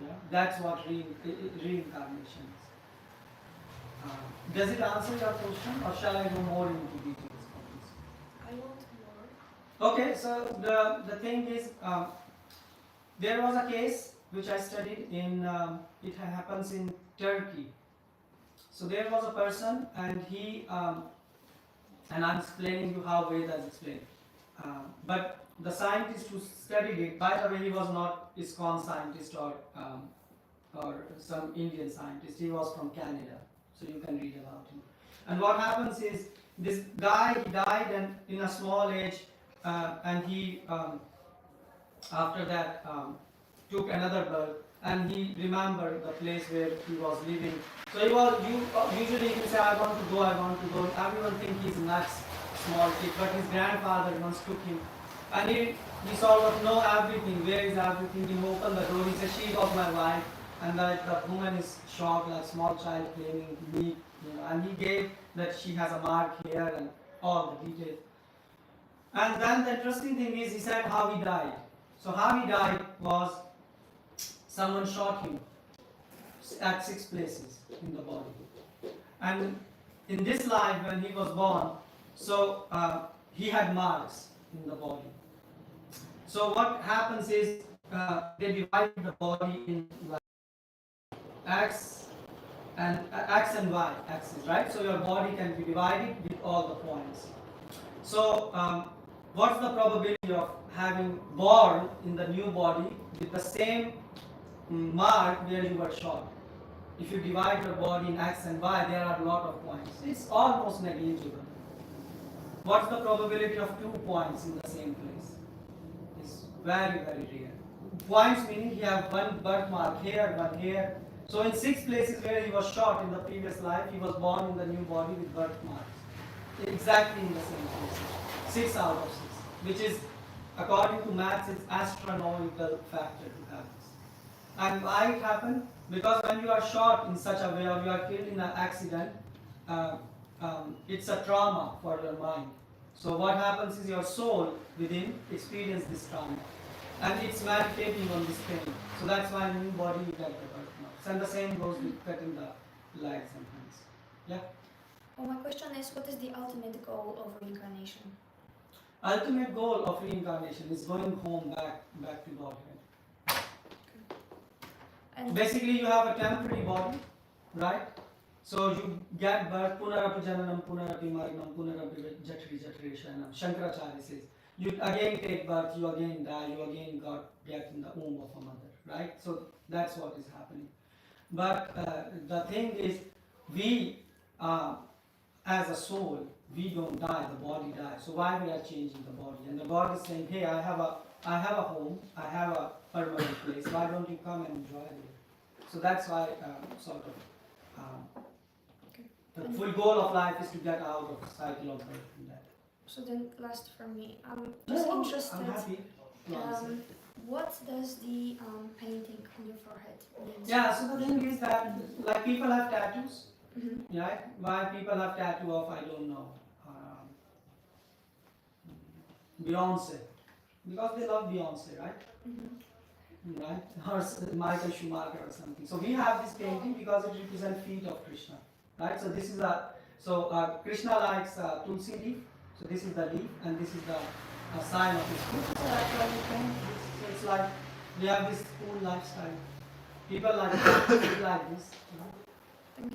Yeah? That's what reincarnation is. Does it answer your question, or shall I go more into details for this? I want more. Okay, so the thing is, there was a case which I studied in, it happens in Turkey. So there was a person, and he, and I'm explaining you how Vedas explain. But the scientist who studied it, by the way, he was not ISKCON scientist or some Indian scientist. He was from Canada, so you can read about him. And what happens is, this guy, he died and in a small age, and he after that took another birth, and he remembered the place where he was living. So he was, usually he say, I want to go. Everyone think he's nuts, small kid, but his grandfather once took him, and he sort of know everything. Where is everything? He opened the door. He said, she was my wife, and the woman is shocked, like small child claiming me, and he gave that she has a mark here and all the details. And then the interesting thing is, he said how he died. So how he died was, someone shot him at 6 places in the body. And in this life, when he was born, so he had marks in the body. So what happens is, they divide the body in like X and Y axis, right? So your body can be divided with all the points. So what's the probability of having born in the new body with the same mark where you were shot? If you divide your body in X and Y, there are a lot of points. It's almost negligible. What's the probability of 2 points in the same place? It's very, very rare. Points meaning you have one birthmark here, one here. So in 6 places where he was shot in the previous life, he was born in the new body with birthmarks. Exactly in the same places. 6 out of 6. Which is, according to maths, it's astronomical factor to have this. And why it happened? Because when you are shot in such a way, or you are killed in an accident, it's a trauma for your mind. So what happens is, your soul within experiences this trauma, and it's meditating on this pain. So that's why in new body you get the birthmarks. And the same goes with cutting the legs and hands. Yeah. Well, my question is, what is the ultimate goal of reincarnation? Ultimate goal of reincarnation is going home back to Godhead. And Basically, you have a temporary body, right? So you get birth, punarapi jananam, punarapi maranam, punarapi jatri shanam. Shankaracharya says, you again take birth, you again die, you again get in the womb of a mother, right? So that's what is happening. But the thing is, we, as a soul, we don't die, the body dies. So why we are changing the body? And the God is saying, hey, I have a home, I have a permanent place. Why don't you come and enjoy it? So that's why the full goal of life is to get out of the cycle of birth and death. so then, last for me, I'm just interested. I'm happy to answer. What does the painting on your forehead mean? Yeah, so the thing is that, like, people have tattoos, Mm-hmm. right? Why people have tattoo of, I don't know, Beyonce, because they love Beyonce, right? Mm-hmm. Right? Or Michael Schumacher or something. So we have this painting because it represents feet of Krishna, right? So this is Krishna likes tulsi leaf. So this is the leaf, and this is the sign of his feet. So that's why we paint this. So it's like we have this cool lifestyle. People like this. You know?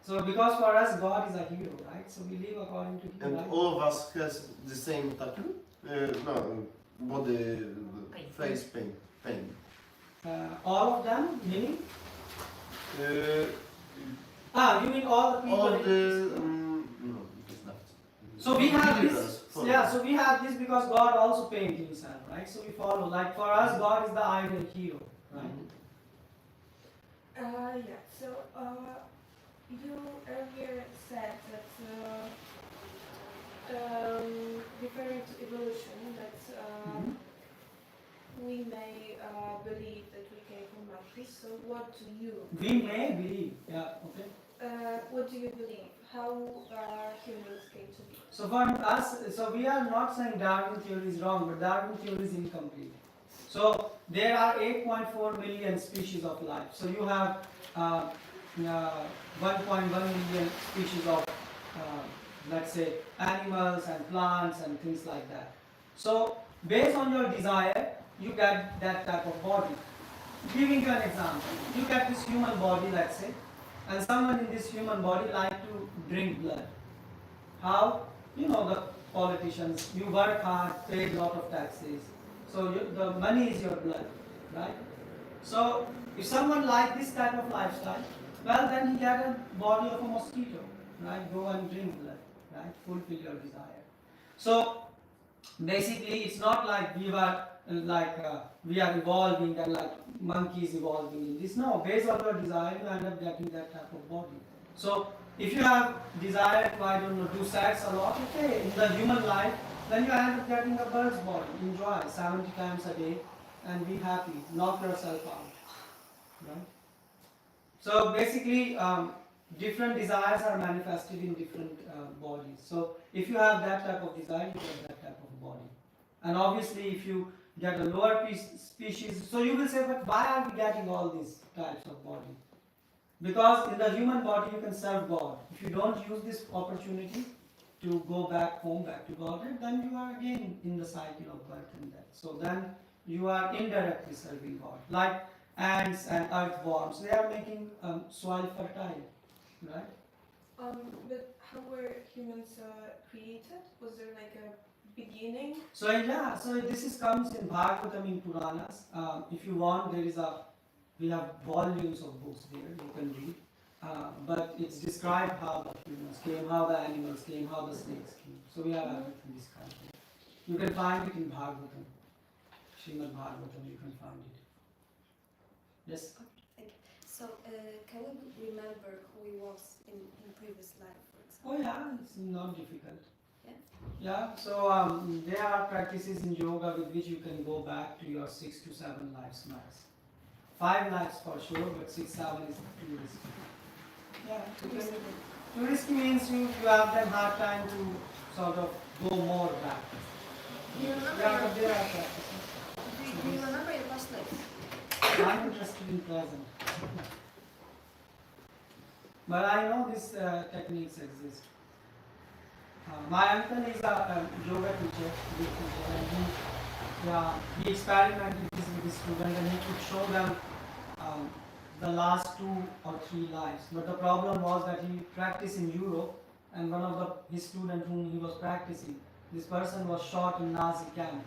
So because for us God is a hero, right? So we live according to him. And right? all of us has the same tattoo? No, body, face paint. All of them, meaning? You mean all the people? All the no, it's not. So we have this. Follow. Yeah, so we have this because God also painted himself, right? So we follow. Like for us, God is the ideal hero, right? Yeah, so you earlier said that referring to evolution, that we may believe that we came from monkeys. So what do you? We may believe. Yeah. Okay. What do you believe? how humans came to be. So for us, so we are not saying Darwin theory is wrong, but Darwin theory is incomplete. So there are 8.4 million species of life. So you have 1.1 million species of, let's say, animals and plants and things like that. So based on your desire, you get that type of body. Giving you an example, you get this human body, let's say, and someone in this human body like to drink blood. How? You know, the politicians, you work hard, pay a lot of taxes. So the money is your blood, right? So if someone like this type of lifestyle, well then he get a body of a mosquito, right? Go and drink blood, right? Fulfill your desire. So basically it's not like we are evolving and like monkeys evolving in this. No, based on your desire you end up getting that type of body. So if you have desire to, I don't know, do sex a lot, okay, in the human life, then you end up getting a bird's body. Enjoy 70 times a day and be happy. Knock yourself out. Right? So basically, different desires are manifested in different bodies. So if you have that type of desire, you get that type of body. And obviously, if you get a lower species, so you will say, but why are we getting all these types of body? Because in the human body, you can serve God. If you don't use this opportunity to go back home, back to God, then you are again in the cycle of birth and death. So then you are indirectly serving God. Like ants and earthworms, they are making soil fertile, right? But how were humans created? Was there like a beginning? So yeah, so this comes in Bhagavatam, in Puranas. If you want, we have volumes of books there you can read. But it's described how the humans came, how the animals came, how the snakes came. So we have everything described. You can find it in Bhagavatam, Srimad Bhagavatam. You can find it. Yes. Thank you. So can we remember who he was in previous life, for example? Oh yeah, it's not difficult. Yeah. Yeah. So there are practices in yoga with which you can go back to your 6 to 7 lives max. 5 lives for sure, but 6, 7 is too risky. Yeah, too risky means you have them hard time to sort of go more back. Do you remember Yeah, but there are practices. do you remember your past life? I'm interested in present. But I know these techniques exist. My uncle is a yoga teacher, and he experimented this with his students, and he could show them the last 2 or 3 lives. But the problem was that he practiced in Europe, and one of his students whom he was practicing, this person was shot in Nazi camp.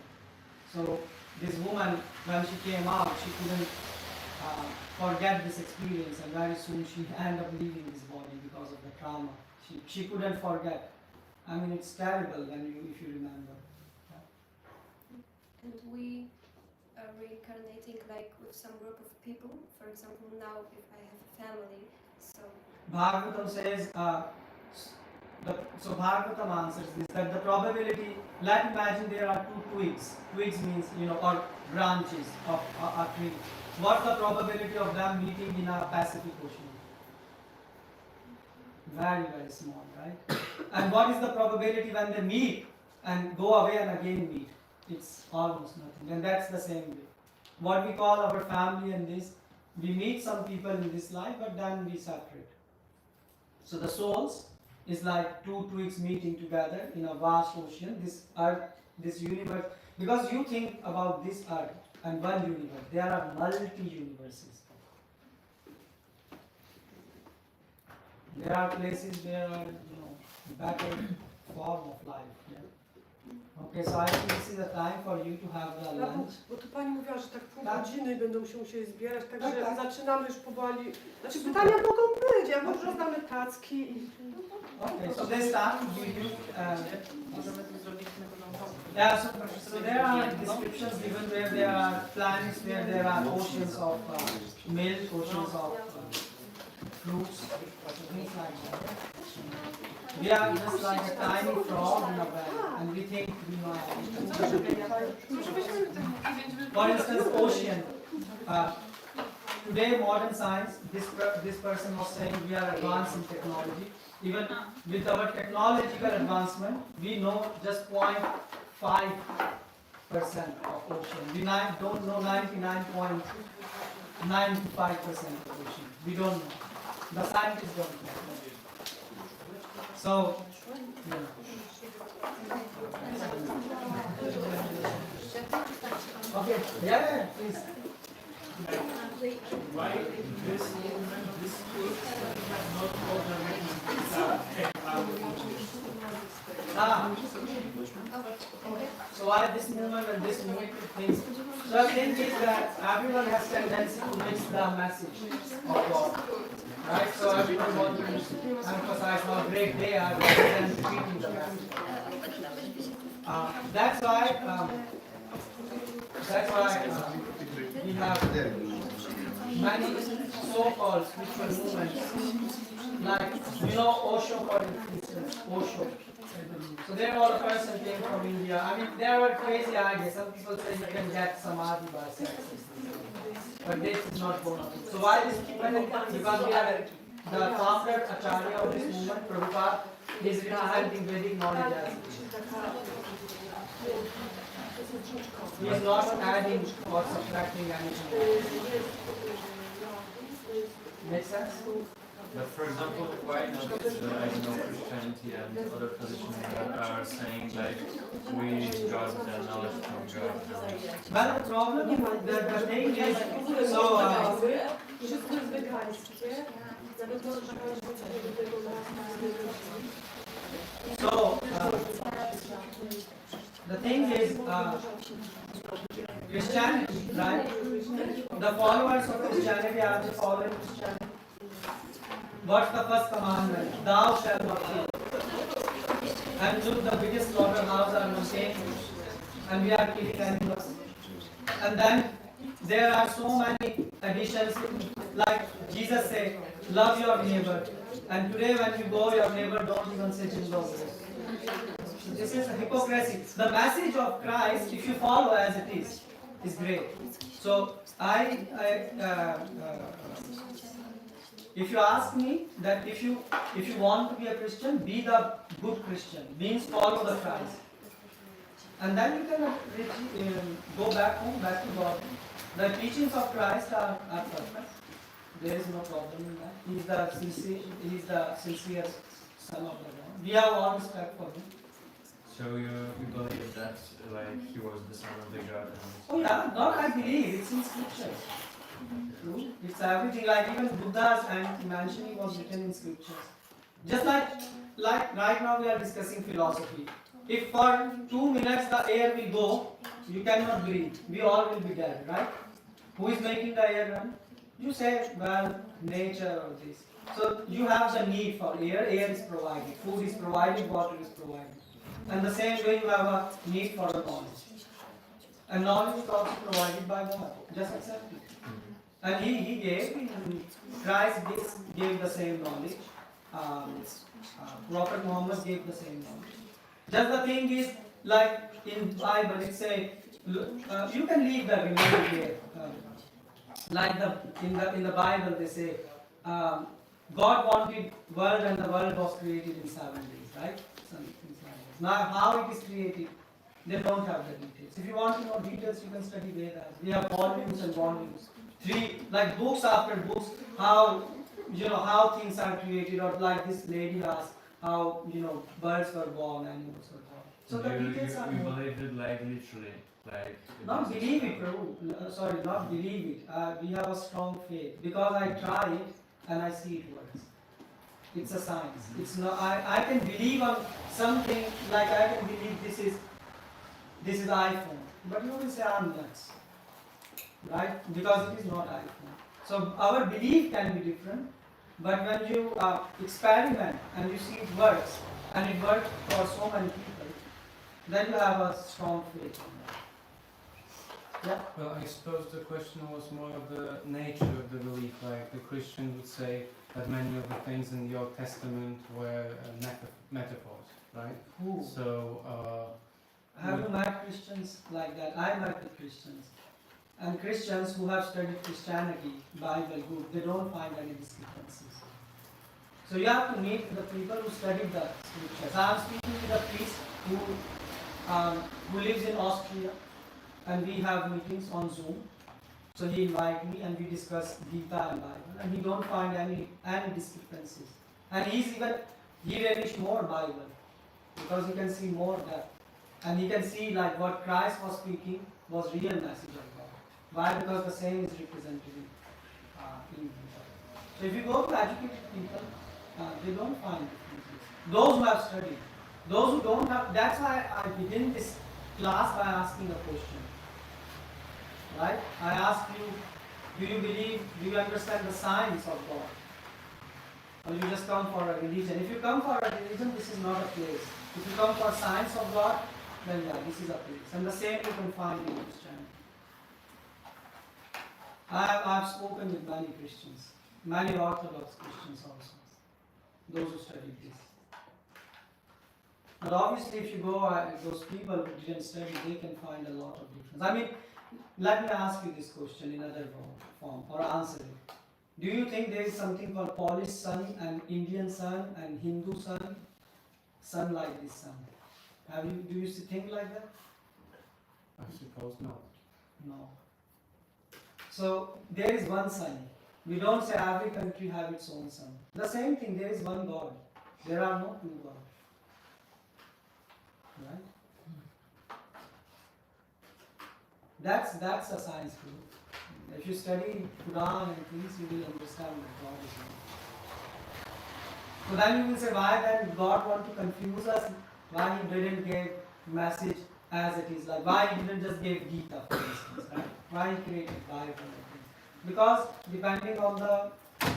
So this woman, when she came out, she couldn't forget this experience, and very soon she ended up leaving this body because of the trauma. She couldn't forget. I mean, it's terrible if you remember. And we are reincarnating like with some group of people. For example, now if I have a family, so Bhagavatam says, so Bhagavatam answers this, that the probability, let's imagine there are 2 twigs. Twigs means, or branches of a tree. What's the probability of them meeting in a Pacific Ocean? Very, very small, right? And what is the probability when they meet and go away and again meet? It's almost nothing. And that's the same way. What we call our family and this, we meet some people in this life, but then we separate. So the souls is like 2 twigs meeting together in a vast ocean, this earth, this universe. Because you think about this earth and one universe, there are multi-universes. There are places where are, better form of life. Yeah? Okay, so I think this is the time for you to have the lunch. Bo tu Pani mówiła, że tak pół godziny będą się musieli zbierać, także zaczynamy już powoli. Znaczy pytania mogą być, jak już rozdamy tacki i... Okay, so they start to give you... Możemy to zrobić na początku. Yeah, so there are descriptions given where there are planets, where there are oceans of milk, oceans of fruits, things like that. We are just like a tiny frog in a well, and we think we know everything. For instance, ocean. today modern science, this person was saying we are advanced in technology. Even with our technological advancement, we know just 0.5% of ocean. We don't know 99.95% of ocean. We don't know. The scientists don't know. So, okay, yeah, please. Why this movement, this group, not all the religions are So why this movement and this movement things? So the thing is that everyone has tendency to mix the message of God. Right? So everyone wants to emphasize how great they are rather than repeating the message. That's why we have many so-called spiritual movements, like Osho, for instance, Osho. So they're all a person came from India. I mean, there were crazy ideas. Some people say you can get samadhi by sex, but this is not bona fide. So why this movement? Because we are the founder Acharya of this movement, Prabhupada, is representing Vedic knowledge as he is not adding or subtracting anything. Make sense? But for example, why not Christianity and other traditions that are saying like we got the knowledge from God? Well, the problem, the thing is, so the thing is, Christianity, right? The followers of Christianity are the following Christianity. What's the first commandment? Thou shalt not kill. And look, the biggest slaughterhouse are maintained, and we are killing animals. And then there are so many additions, like Jesus said, love your neighbor. And today when you go, your neighbor don't even say Jindo. This is a hypocrisy. The message of Christ, if you follow as it is great. So if you ask me that if you want to be a Christian, be the good Christian, means follow the Christ. And then you can go back home, back to God. The teachings of Christ are perfect. There is no problem in that. He is the sincere Son of the Lord. We have all respect for him. So you believe that like he was the Son of the God? Oh yeah, not I believe, it's in scriptures. It's everything, like even Buddha's mentioning was written in scriptures. Just like right now we are discussing philosophy. If for 2 minutes the air will go, you cannot breathe. We all will be dead, right? Who is making the air run? You say, well, nature or this. So you have the need for air. Air is provided. Food is provided. Water is provided. And the same way you have a need for knowledge. And knowledge is also provided by God. Just accept it. And he gave, Christ gave the same knowledge. Prophet Muhammad gave the same knowledge. Just the thing is, like in Bible, it says, you can leave the remaining here. Like in the Bible, they say, God wanted world and the world was created in 7 days, right? Now, how it is created, they don't have the details. If you want to know details, you can study Vedas. We have volumes and volumes. 3, like books after books, how things are created, or like this lady asked, how birds were born, animals were born. So the details are. You believe it like literally, like. Not believe it, Prabhu. Sorry, not believe it. We have a strong faith because I try it and I see it works. It's a science. It's not. I can believe on something, like I can believe this is iPhone, but you will say I'm nuts, right? Because it is not iPhone. So our belief can be different, but when you experiment and you see it works, and it works for so many people, then you have a strong faith in that. Yeah. Well, I suppose the question was more of the nature of the belief. Like the Christian would say that many of the things in the Old Testament were metaphors, right? Who? So. Have you met Christians like that? I met the Christians. and Christians who have studied Christianity, Bible, good, they don't find any discrepancies. So you have to meet the people who study the scriptures. I am speaking to the priest who lives in Austria, and we have meetings on Zoom. So he invited me and we discuss Gita and Bible, and he don't find any discrepancies. And he relished more Bible because he can see more depth, and he can see like what Christ was speaking was real message of God. Why? Because the same is represented in Gita. So if you go to educated people, they don't find differences. Those who have studied, those who don't have. That's why I begin this class by asking a question. Right? I ask you, do you understand the science of God? Or you just come for a religion? If you come for a religion, this is not a place. If you come for science of God, then yeah, this is a place. And the same you can find in Christianity. I have spoken with many Christians, many Orthodox Christians also, those who studied this. But obviously if you go, those people who didn't study, they can find a lot of difference. I mean, let me ask you this question in another form, or answer it. Do you think there is something called Polish sun and Indian sun and Hindu sun? Sun like this sun. Do you think like that? I suppose not. No. So there is one sun. We don't say every country have its own sun. The same thing, there is one God. There are no two gods. Right? That's a science proof. If you study Quran and things, you will understand that God is one. So then you will say, why then God want to confuse us? Why He didn't give message as it is? Like why He didn't just give Gita, for instance, right? Why He created Bible and things? Because depending on the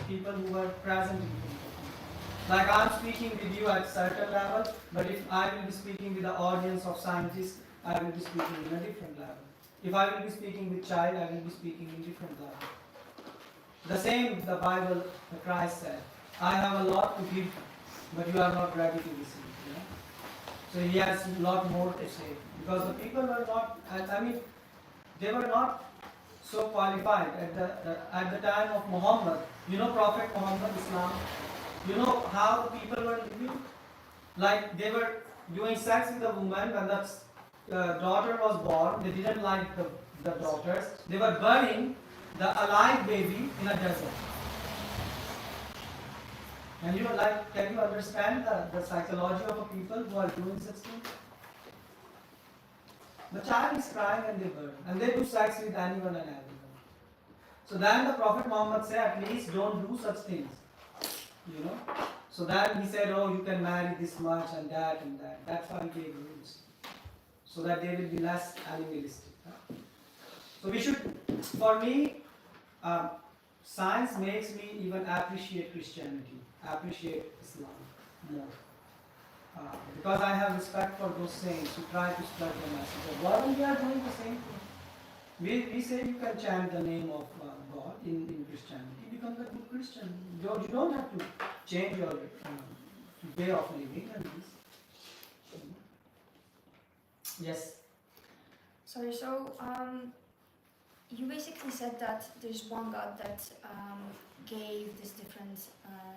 people who were present in front of you. Like I am speaking with you at certain level, but if I will be speaking with the audience of scientists, I will be speaking in a different level. If I will be speaking with child, I will be speaking in different level. The same the Bible, the Christ said, I have a lot to give, but you are not ready to receive. You know? So He has a lot more to say. Because the people were not, I mean, they were not so qualified at the time of Muhammad. You know Prophet Muhammad, Islam? You know how the people were living? Like they were doing sex with a woman when the daughter was born. They didn't like the daughters. They were burying the alive baby in a desert. And can you understand the psychology of a people who are doing such things? The child is crying and they burn. And they do sex with anyone and everyone. So then the Prophet Muhammad said, at least don't do such things. You know? So then he said, oh, you can marry this much and that and that. That's why he gave rules. So that they will be less animalistic. So we should, for me, science makes me even appreciate Christianity, appreciate Islam more. Because I have respect for those saints who try to spread the message of God, and we are doing the same thing. We say you can chant the name of God in Christianity, become a good Christian. You don't have to change your way of living and this. Yes? Sorry, so you basically said that there's one God that gave these different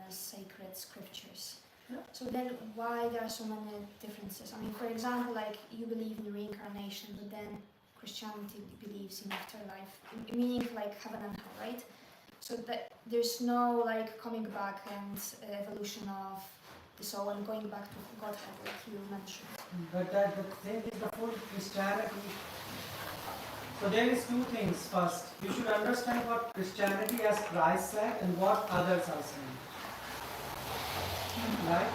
sacred scriptures. Yeah. So then why there are so many differences? I mean, for example, like you believe in reincarnation, but then Christianity believes in afterlife, meaning like heaven and hell, right? So that there's no like coming back and evolution of the soul and going back to Godhead, like you mentioned. But the thing is, the full Christianity. So there is two things. First, you should understand what Christianity as Christ said and what others are saying. Right?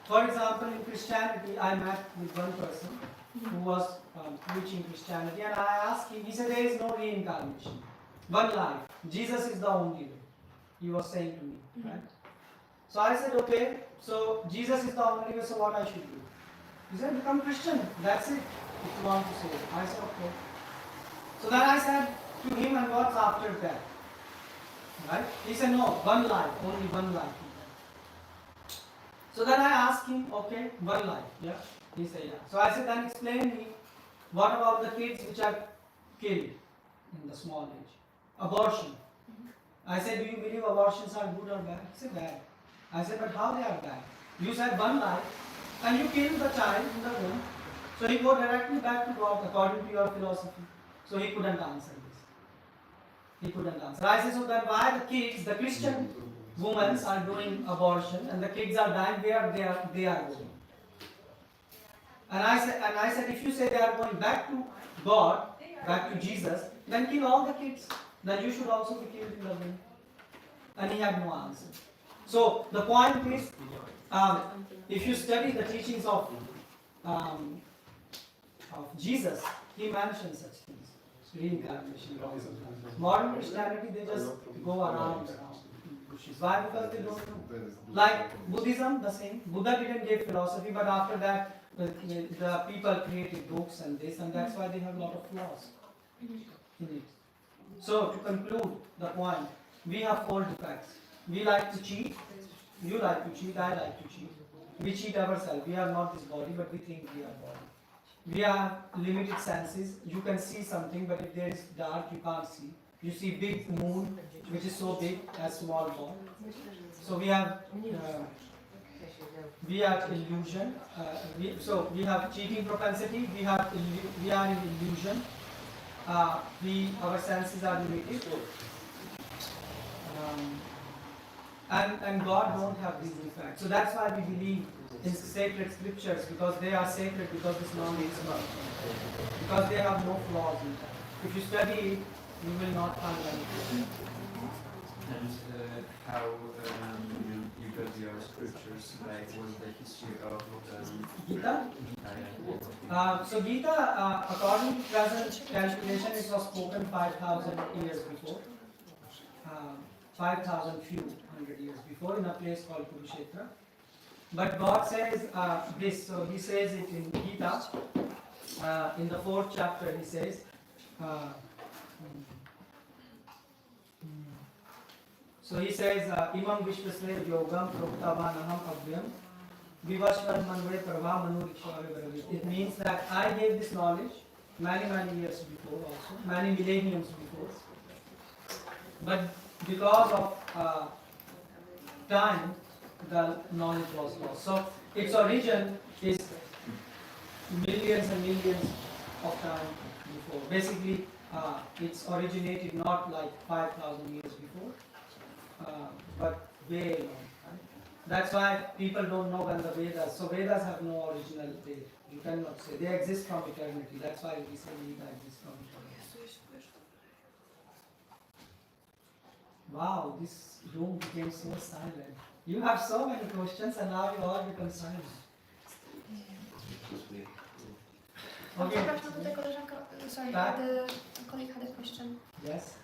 For example, in Christianity, I met with one person who was preaching Christianity, and I asked him, he said there is no reincarnation. One life. Jesus is the only way. He was saying to me, right? So I said, okay, so Jesus is the only way, so what I should do? He said, become Christian. That's it, if you want to say it. I said, okay. So then I said to him, and what's after that? Right? He said, no, one life, only one life. So then I asked him, okay, one life, yeah? He said, yeah. So I said, then explain me, what about the kids which are killed in the small age. Abortion. I said, do you believe abortions are good or bad? He said, bad. I said, but how they are bad? You said one life, and you killed the child in the womb. So he go directly back to God according to your philosophy. So he couldn't answer this. He couldn't answer. I said, so then why the kids, the Christian women are doing abortion and the kids are dying where they are going? And I said, if you say they are going back to God, back to Jesus, then kill all the kids. Then you should also be killed in the womb. And he had no answer. So the point is, if you study the teachings of Jesus, he mentions such things. Reincarnation. Modern Christianity, they just go around. Why? Because they don't know. Like Buddhism, the same. Buddha didn't give philosophy, but after that, the people created books and this, and that's why they have a lot of flaws in it. So, to conclude the point, we have 4 defects. We like to cheat. You like to cheat, I like to cheat. We cheat ourselves. We are not this body, but we think we are body. We have limited senses. You can see something, but if there is dark, you can't see. You see big moon, which is so big as small ball. So we have illusion. So we have cheating propensity. We are in illusion. Our senses are limited. And God don't have these defects. So that's why we believe in sacred scriptures, because they are sacred, because this knowledge is not. Because they have no flaws in them. If you study it, you will not find anything. And how you got your scriptures, like what's the history of Gita? So Gita, according to present calculation, it was spoken 5,000 years before. 5,000 few hundred years before in a place called Kurukshetra. But God says this, so he says it in Gita, in the 4th chapter he says, so he says, Imam Vishwasve Yogam Proktavanaham Abhyam Vivashvar Manve Prabha Manu Rikshave. It means that I gave this knowledge many years before also, many millenniums before. But because of time, the knowledge was lost. So its origin is millions and millions of time before. Basically, it's originated not like 5,000 years before, but way long time. That's why people don't know when the Vedas. So Vedas have no original date. You cannot say they exist from eternity. That's why we say Veda exists from eternity. Wow, this room became so silent. You have so many questions and now you all become silent. Okay. Sorry, the colleague had a question. Yes.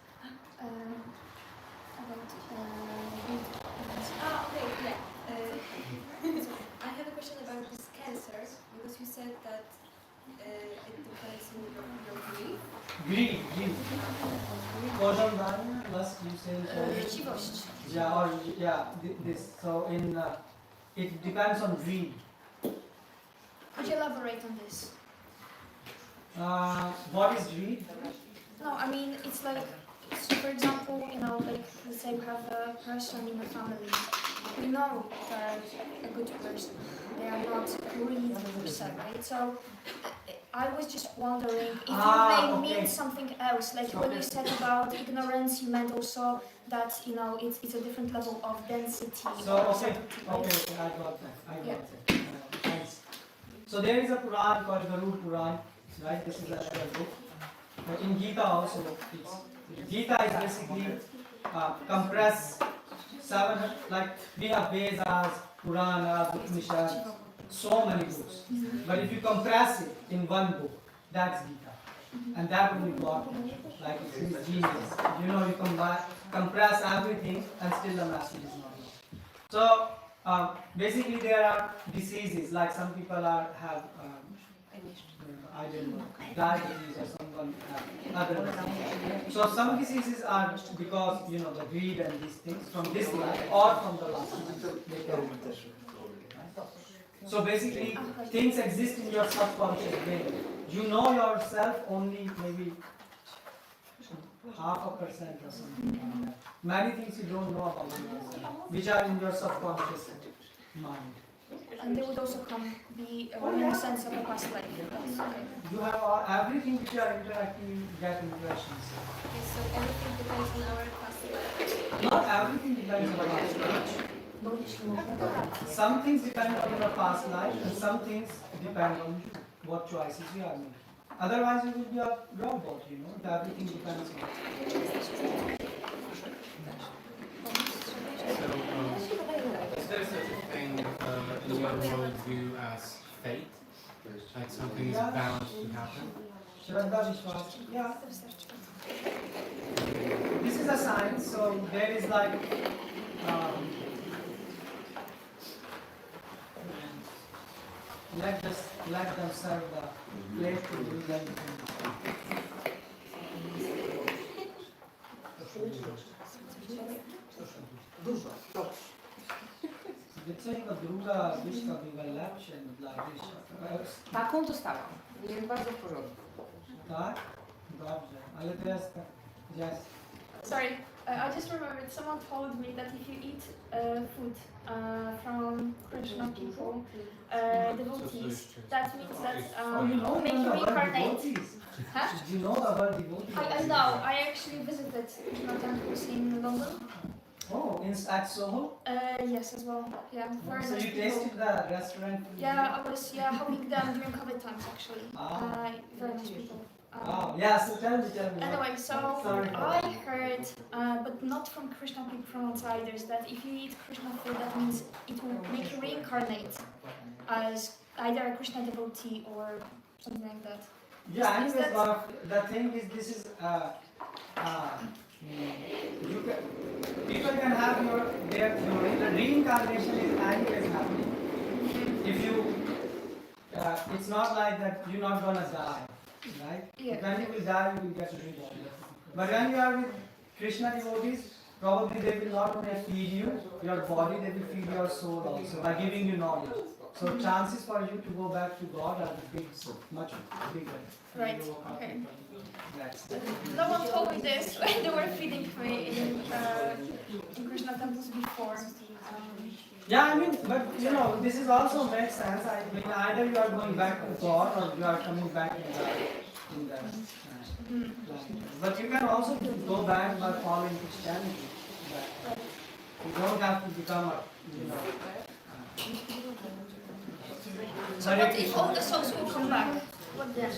Okay, yeah. So I have a question about this cancer, because you said that it depends on your grief. Grief. Pożądanie, last you say. Chciwość. Yeah, or yeah, this. So it depends on greed. Could you elaborate on this? What is greed? No, I mean, it's like, so for example, like, let's say we have a person in the family. We know they're a good person. They are not a greedy person, right? So I was just wondering if you may mean something else. Like when you said about ignorance, you meant also that, it's a different level of density. So, okay, I got that. Thanks. So there is a Puran called Garuda Puran, right? This is another book. In Gita also, Gita is basically compressed 700, like we have Vedas, Puranas, Upanishads, so many books. But if you compress it in one book, that's Gita. And that will be God, like it's genius. You compress everything and still the message is not enough. So basically there are diseases, like some people have I don't know, diabetes or someone other diseases. So some diseases are because the greed and these things from this life or from the last life. So basically things exist in your subconscious brain. You know yourself only maybe 0.5% or something like that. Many things you don't know about universe, which are in your subconscious mind. And they would also be in a sense of a past life. Okay. You have everything which you are interacting, you get impressions. Okay, so everything depends on our past life. Not everything depends on our past life. Some things depend on your past life, and some things depend on what choices you are making. Otherwise, you will be a robot, you know. Everything depends on it. Is there such a thing in your worldview as fate? Like something is bound to happen? Yeah. This is a science, so there is like let them serve the plate to do them. Dużo, dobrze. Wyceniła druga wyszka była lepsza dla wyjścia. Taką dostałam. Jest bardzo w porządku. Tak? Dobrze, ale teraz tak. Yes. Sorry, I just remembered someone told me that if you eat food from Krishna people, devotees, that means that make you reincarnate. Huh? Did you know about devotees? I know. I actually visited Krishna temples in London. Oh, at Soho? Yes, as well. Yeah. Very So nice you people. tasted the restaurant food? Yeah, I was helping them during COVID times actually. Very nice people. Oh, yeah, so tell me. Anyway, so Sorry. I heard, but not from Krishna people, from outsiders, that if you eat Krishna food, that means it will make you reincarnate as either a Krishna devotee or something like that. Yeah, anyways, one of the thing is this is people can have their theory. The reincarnation is anyways happening. If you, it's not like that you're not gonna die, right? Yeah. When you will die, you will get rebirth. But when you are with Krishna devotees, probably they will not only feed you your body, they will feed your soul also by giving you knowledge. So chances for you to go back to God are big, much bigger. Right. Okay. That's No one told me this when they were feeding me in Krishna temples before. Yeah, I mean, but you know, this is also makes sense. I mean, either you are going back to God or you are coming back in the planet. But you can also go back by following Christianity. You don't have to become a, you know. So what if all the souls will come back? What then?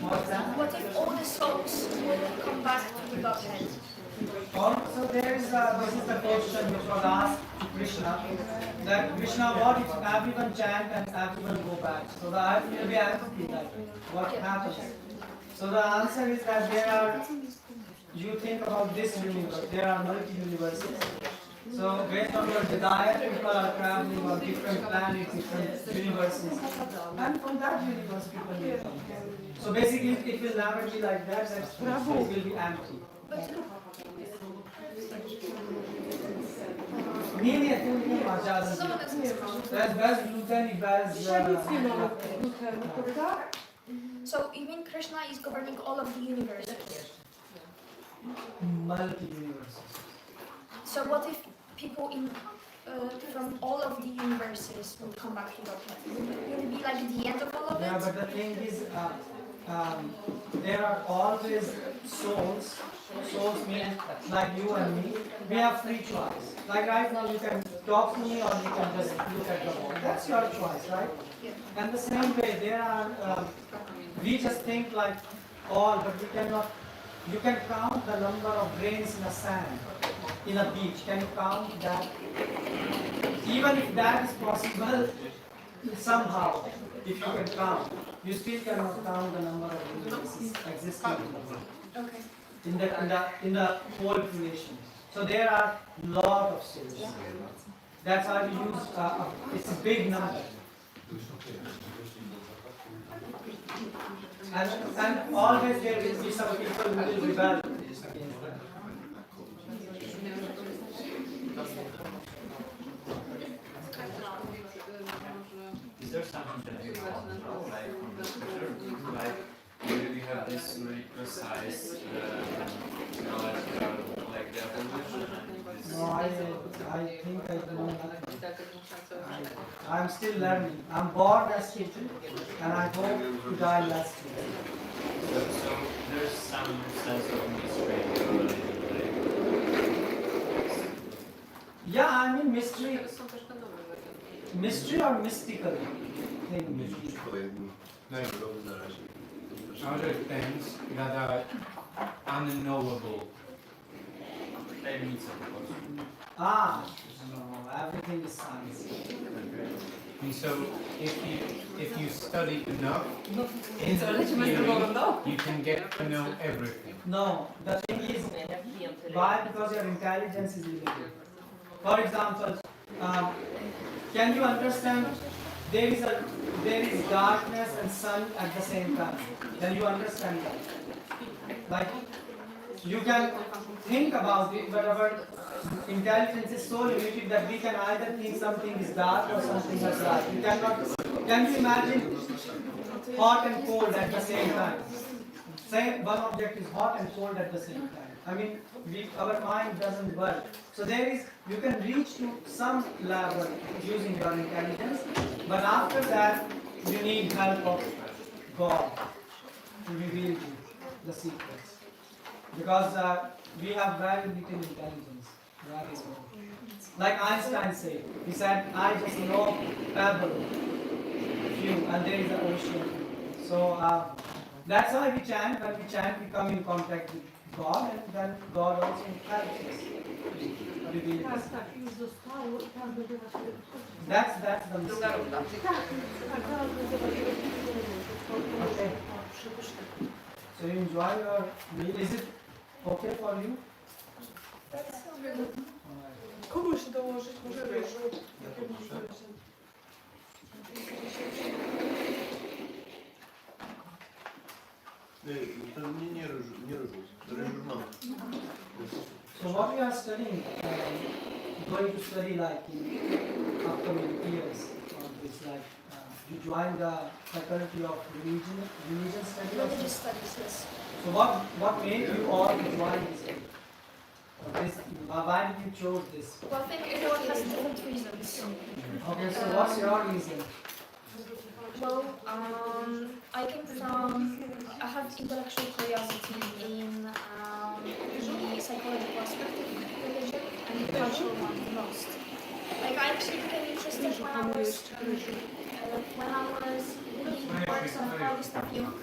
What's that? What if all the souls will come back to the Godhead? Also, this is the question which was asked to Krishna, that Krishna, what if everyone chant and everyone go back? So the earth will be empty, like, what happens? So the answer is that there are, you think about this universe, there are multi-universes. So based on your desire, people are traveling on different planets, different universes. And from that universe, people will come. So basically, it will never be like that, it will be empty. Nie, tu nie ma żadnych. To jest bez glutenu i bez... So you mean Krishna is governing all of the universes? Multi-universes. So what if people from all of the universes will come back to Godhead? Will it be like the end of all of it? Yeah, but the thing is, there are always souls. Souls mean like you and me. We have free choice. Like right now, you can talk to me or you can just look at the wall. That's your choice, right? Yeah. And the same way, there are. We just think like all, but we cannot. You can count the number of grains in a sand, in a beach. Can you count that? Even if that is possible, somehow, if you can count, you still cannot count the number of universes existing in the world. Okay. In the whole creation. So there are lot of souls. That's why we use it's a big number. And always there will be some people who will rebel against that. Is there something that you don't know, like from the scripture, like you have this really precise knowledge about like the evolution and this. No, I think I know nothing. I'm still learning. I'm born as student and I hope to die less student. So there's some sense of mystery in your religion, like. Yeah, I mean mystery or mystical thing. Other things that are unknowable. Ah, no, everything is science. And so if you study enough, in theory, you can get to know everything. No, the thing is, why? Because your intelligence is limited. For example, can you understand there is darkness and sun at the same time? Then you understand that. Like you can think about it, but our intelligence is so limited that we can either think something is dark or something is light. You cannot. Can you imagine hot and cold at the same time? Say one object is hot and cold at the same time. I mean, our mind doesn't work. So you can reach to some level using your intelligence, but after that, you need help of God to reveal you the secrets. Because we have very little intelligence. That is all. Like Einstein said, he said, I just know pebble, few, and there is an ocean. So that's why we chant. When we chant, we come in contact with God, and then God also helps us. That's the mistake. Okay. So you enjoy your meal. Is it okay for you? Komuś dołożyć, może wiesz. So what you are studying, going to study like in upcoming years on this, like you join the faculty of religion studies? Religious studies, yes. So what made you all join this? Why did you choose this? Well, I think everyone has different reasons. Okay, so what's your reason? Well, I have intellectual curiosity in the psychological aspect of religion and the cultural one the most. Like I actually became interested when I was reading works of Carl Gustav Jung.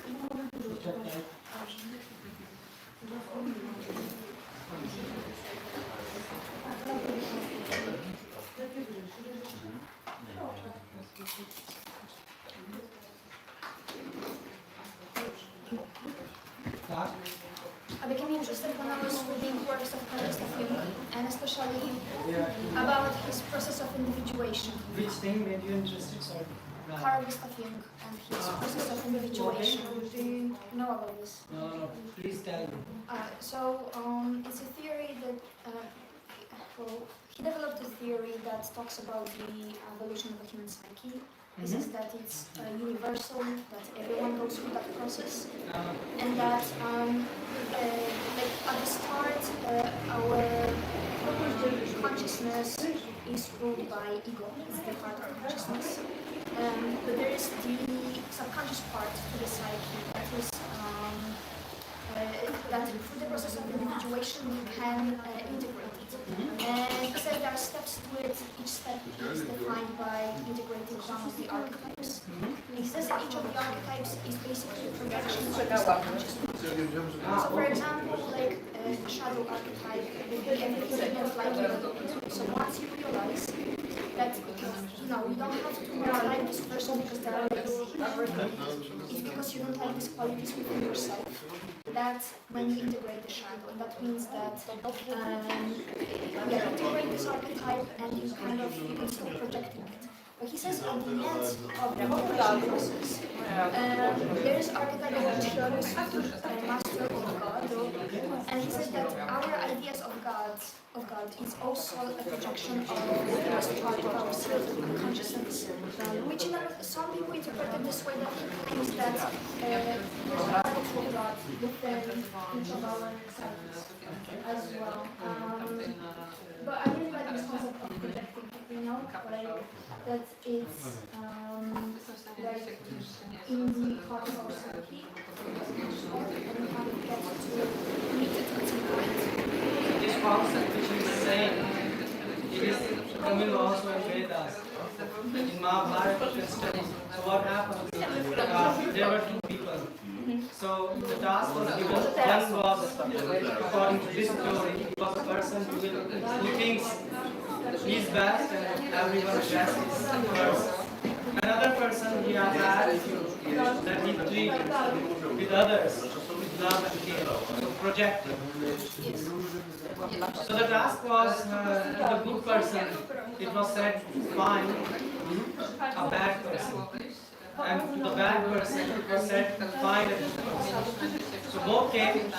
I became interested when I was reading works of Carl Gustav Jung, and especially about his process of individuation. Which thing made you interested? Sorry. Carl Gustav Jung and his process of individuation. Do you know about this? No, please tell me. It's a theory that, he developed a theory that talks about the evolution of the human psyche. He says that it's universal, that everyone goes through that process, and that like at the start, our consciousness is ruled by ego, it's the part of consciousness. But there is the subconscious part to the psyche that is that through the process of individuation we can integrate it. And he said there are steps to it. Each step is defined by integrating one of the archetypes. And he says that each of the archetypes is basically a projection of the subconsciousness. So for example, like a shadow archetype would be everything that you don't like you. So once you realize that you don't have to like this person because they are it's because you don't like these qualities within yourself. That's when you integrate the shadow, and that means that you integrate this archetype and you can stop projecting it. But he says at the end of the integration process, there is archetype which goes to master of God, and he says that our ideas of God is also a projection of the first part of our self-consciousness, which some people interpret it this way, that it means that there's a part of God within each of ourselves as well. But I really like this concept of projecting, like that it's like in the heart of our psyche, and we have to get to meet it at some point. This concept which he is saying, it is coming also in Vedas. In Mahabharata history. So what happened? There were two people. So the task was given. One was, according to this story, he was a person who thinks he's best and everyone else is worse. Another person he had that he treated with others with love and care. So projected. So the task was the good person. It was said find a bad person. And to the bad person it was said find a good person. So both came.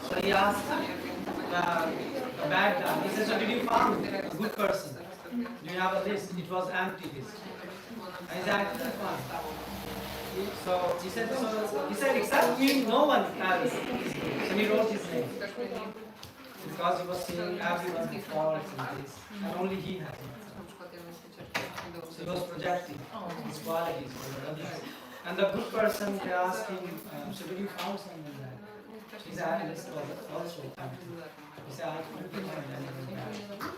So he asked the bad guy. He said, so did you find a good person? Do you have a list? It was empty list. And he said, fine. So he said, except me, no one has. So he wrote his name. Because he was seeing everyone's faults and this, and only he had it. So he was projecting his qualities for the others. And the good person, they asked him, so did you found someone there? His analyst was also empty. He said, I couldn't find anyone there.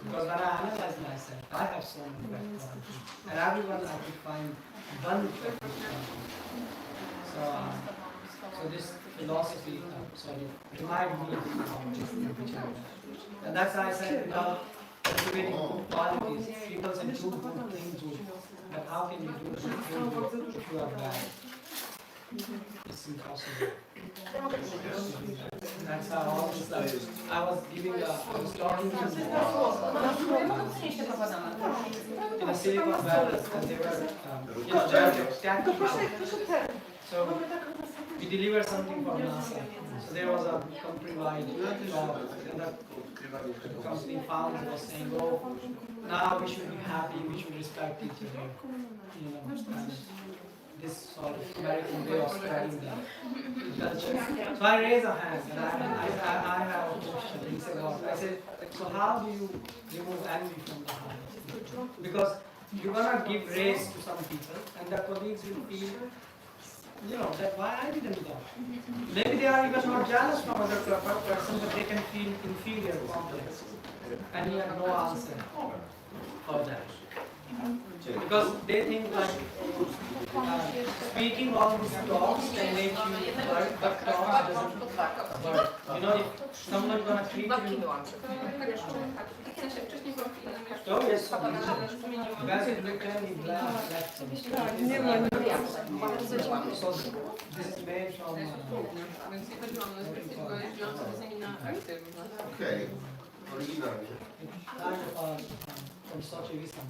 Because when I analyze myself, I have so many bad qualities. And everyone I could find one good quality. So this philosophy remind me of this. And that's why I said without cultivating good qualities, people can do good things, but how can you do good things if you are bad? It's impossible. That's how I was giving I was talking to in a Silicon Valley, and they were tactical. So we delivered something for NASA. So there was a company-wide job, and the company founder was saying, "Oh, now we should be happy. We should respect each other." You know, and this sort of American way of spreading the culture. So I raised a hand, and I have a question. He said, "What?" I said, "So how do you remove envy from the heart? Because you're gonna give raise to some people, and the colleagues will feel." You know, that why I didn't go. Maybe they are even not jealous from other person, but they can feel inferior complex. And he had no answer for that. Because they think like speaking all these talks can make you work, but talks doesn't work. You know, if someone gonna treat you to jest bez wykryli dla this is made from Okej, oryginalnie. From Sochiwism.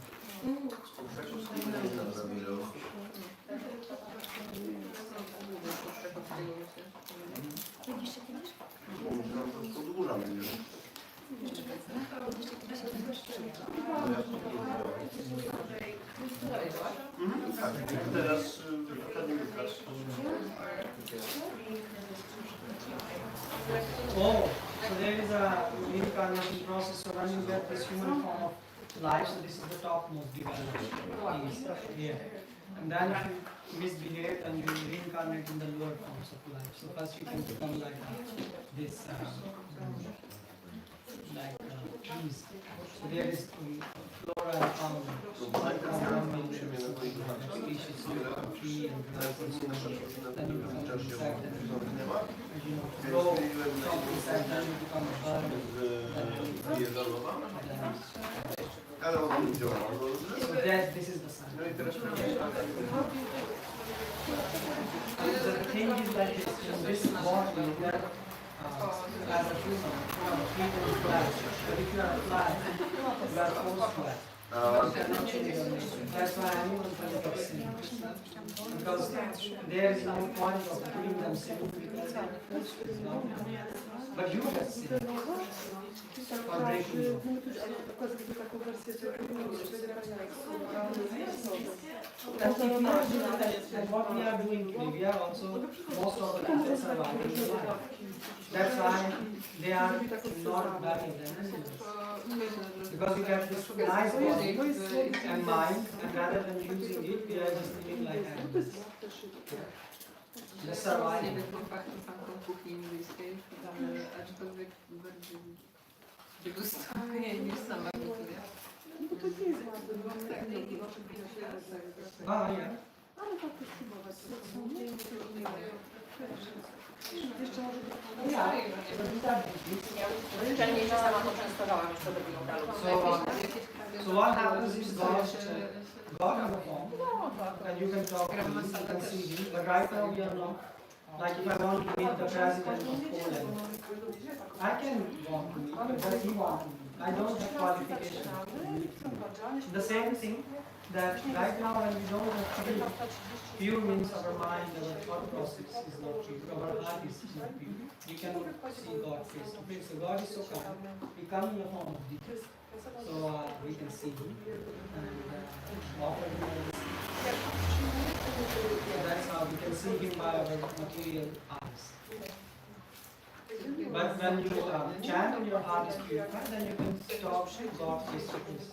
Podłużam mnie. Teraz Oh, so there is a reincarnation process. So when you get this human form of life, so this is the topmost developed piece here. And then if you misbehave and you reincarnate in the lower forms of life. So first you can become like this, trees. So there is flora and fauna. Species of tree and grass and so on. Then you become insect and you grow from insect, then you become a bird. So this is the sign. The thing is like this, this body that as a human, people fly. But if you are a fly, you are forced fly. You cannot change your nature. That's why anyone can become sin. Because there is no point of doing them sin because they are forced to. But you get sin. For breaking you. And what we are doing today, we are also, most of the people surviving the life. That's why they are not better than animals. Because we have this nice body and mind, and rather than using it, we are just living like animals. The survival. kuchni indyjskiej, aczkolwiek bardziej degustuje niż sama kuchnia. No to nie jest ładne, bo Ah, yeah. ale warto spróbować. Jeszcze może Szczelnie się sama poczęstowałam jeszcze do lokalu. So what happens is God is the form, and you can talk to him, you can see him, but right now we are not. Like if I want to meet the president of Poland, I can want to meet, but he wants to meet. I don't have qualification. The same thing that right now when we don't have pure means our mind, our thought process is not pure, our heart is not pure. We cannot see God face to face. So God is so kind. He comes in the form of Jesus. So we can see him and offer him all this. So that's how we can see him by our material eyes. But when you chant and your heart is purified, then you can talk to God face to face.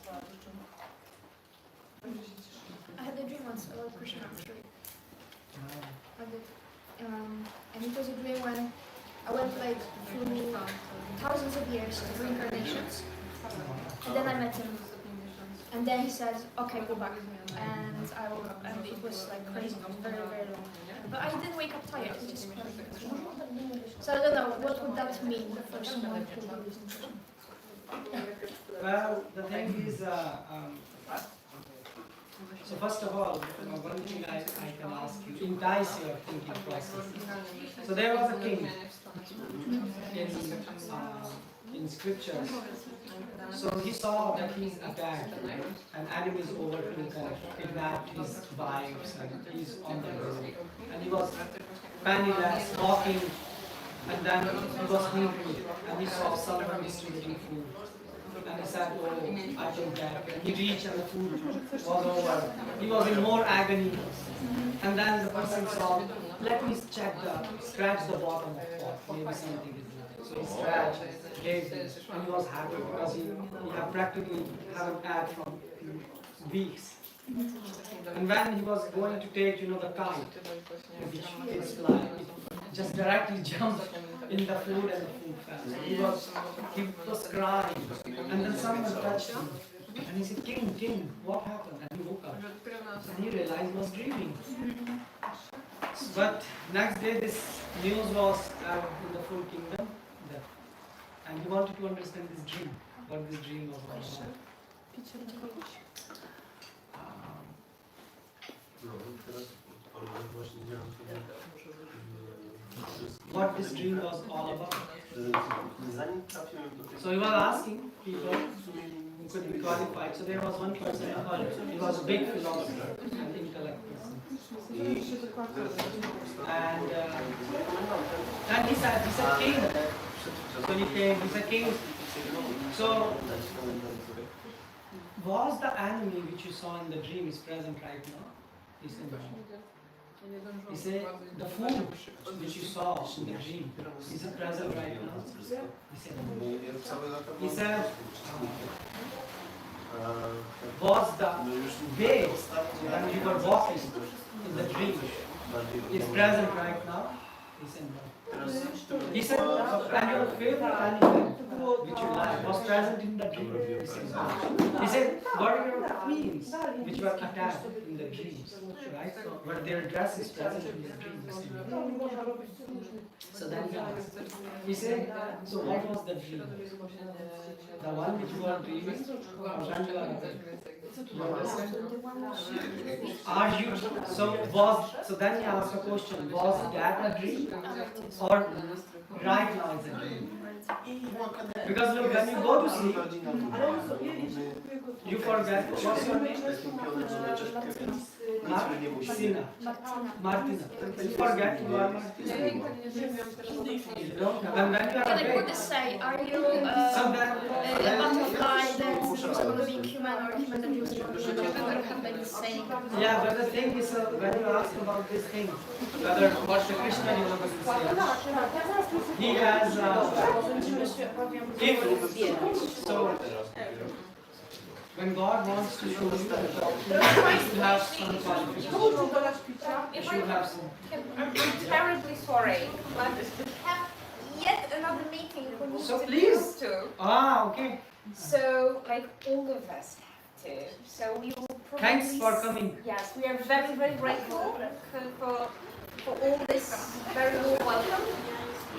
I had a dream once about Krishna actually. And it was a dream when I went like through thousands of years of reincarnations, and then I met him. And then he said, "Okay, go back." And I woke up, and it was like crazy, it was very, very long. But I didn't wake up tired, which is perfect. So I don't know, what would that mean for someone who believes in Krishna? Well, the thing is, so first of all, one thing I can ask you, entice your thinking process. So there was a king in scriptures. So he saw that he's attacked and enemies overtook and kidnapped his wives and he's on the road. And he was penniless, walking, and then he was hungry and he saw someone distributing food. And he said, "Oh, I can get." And he reached and the food was over. He was in more agony. And then the person saw, "Let me scratch the bottom of the pot, maybe something is left." So he scratched, gave this, and he was happy because he had practically haven't had from weeks. And when he was going to take, the kite, which is fly, it just directly jumped in the food and the food fell. So he was crying, and then someone touched him, and he said, "King, what happened?" And he woke up, and he realized he was dreaming. But next day, this news was in the full kingdom, and he wanted to understand this dream, what this dream was all about. What this dream was all about. So he was asking people who could be qualified. So there was one person, he was a big philosopher and intellect person. And then he said, "King." So he came, he said, "King." So was the enemy which you saw in the dream is present right now? He said, "No." He said, "The food which you saw in the dream, is it present right now?" He said, "No." He said, "Was the way when you were walking in the dream is present right now?" He said, "No." He said, "And your favorite animal which you like was present in the dream?" He said, "No." He said, "What are your queens which were attacked in the dreams?" Right? So, but their dress is present in the dream. He said, "No." So then he said, "So what was the dream? The one which you are dreaming, or when you are awake?" You understand? Are you, so then he asked a question, was that a dream? Or right now it's a dream? Because look, when you go to sleep, you forget what's your name? Martina. Martina. You forget you are Martina. You don't have. And when you are Can I awake, put this say, are you a butterfly that is going to be human or human that is going to have like the same? yeah, but the thing is, when you ask about this thing, whether what the Krishna says, he has, so, when God wants to show you, he should have some qualifications. He should have some. I'm terribly sorry, but we have yet another meeting we need So to please. go to. Ah, okay. So, like, all of us have to. So we will probably... Thanks for coming. Yes, we are very, very grateful for all this very warm welcome.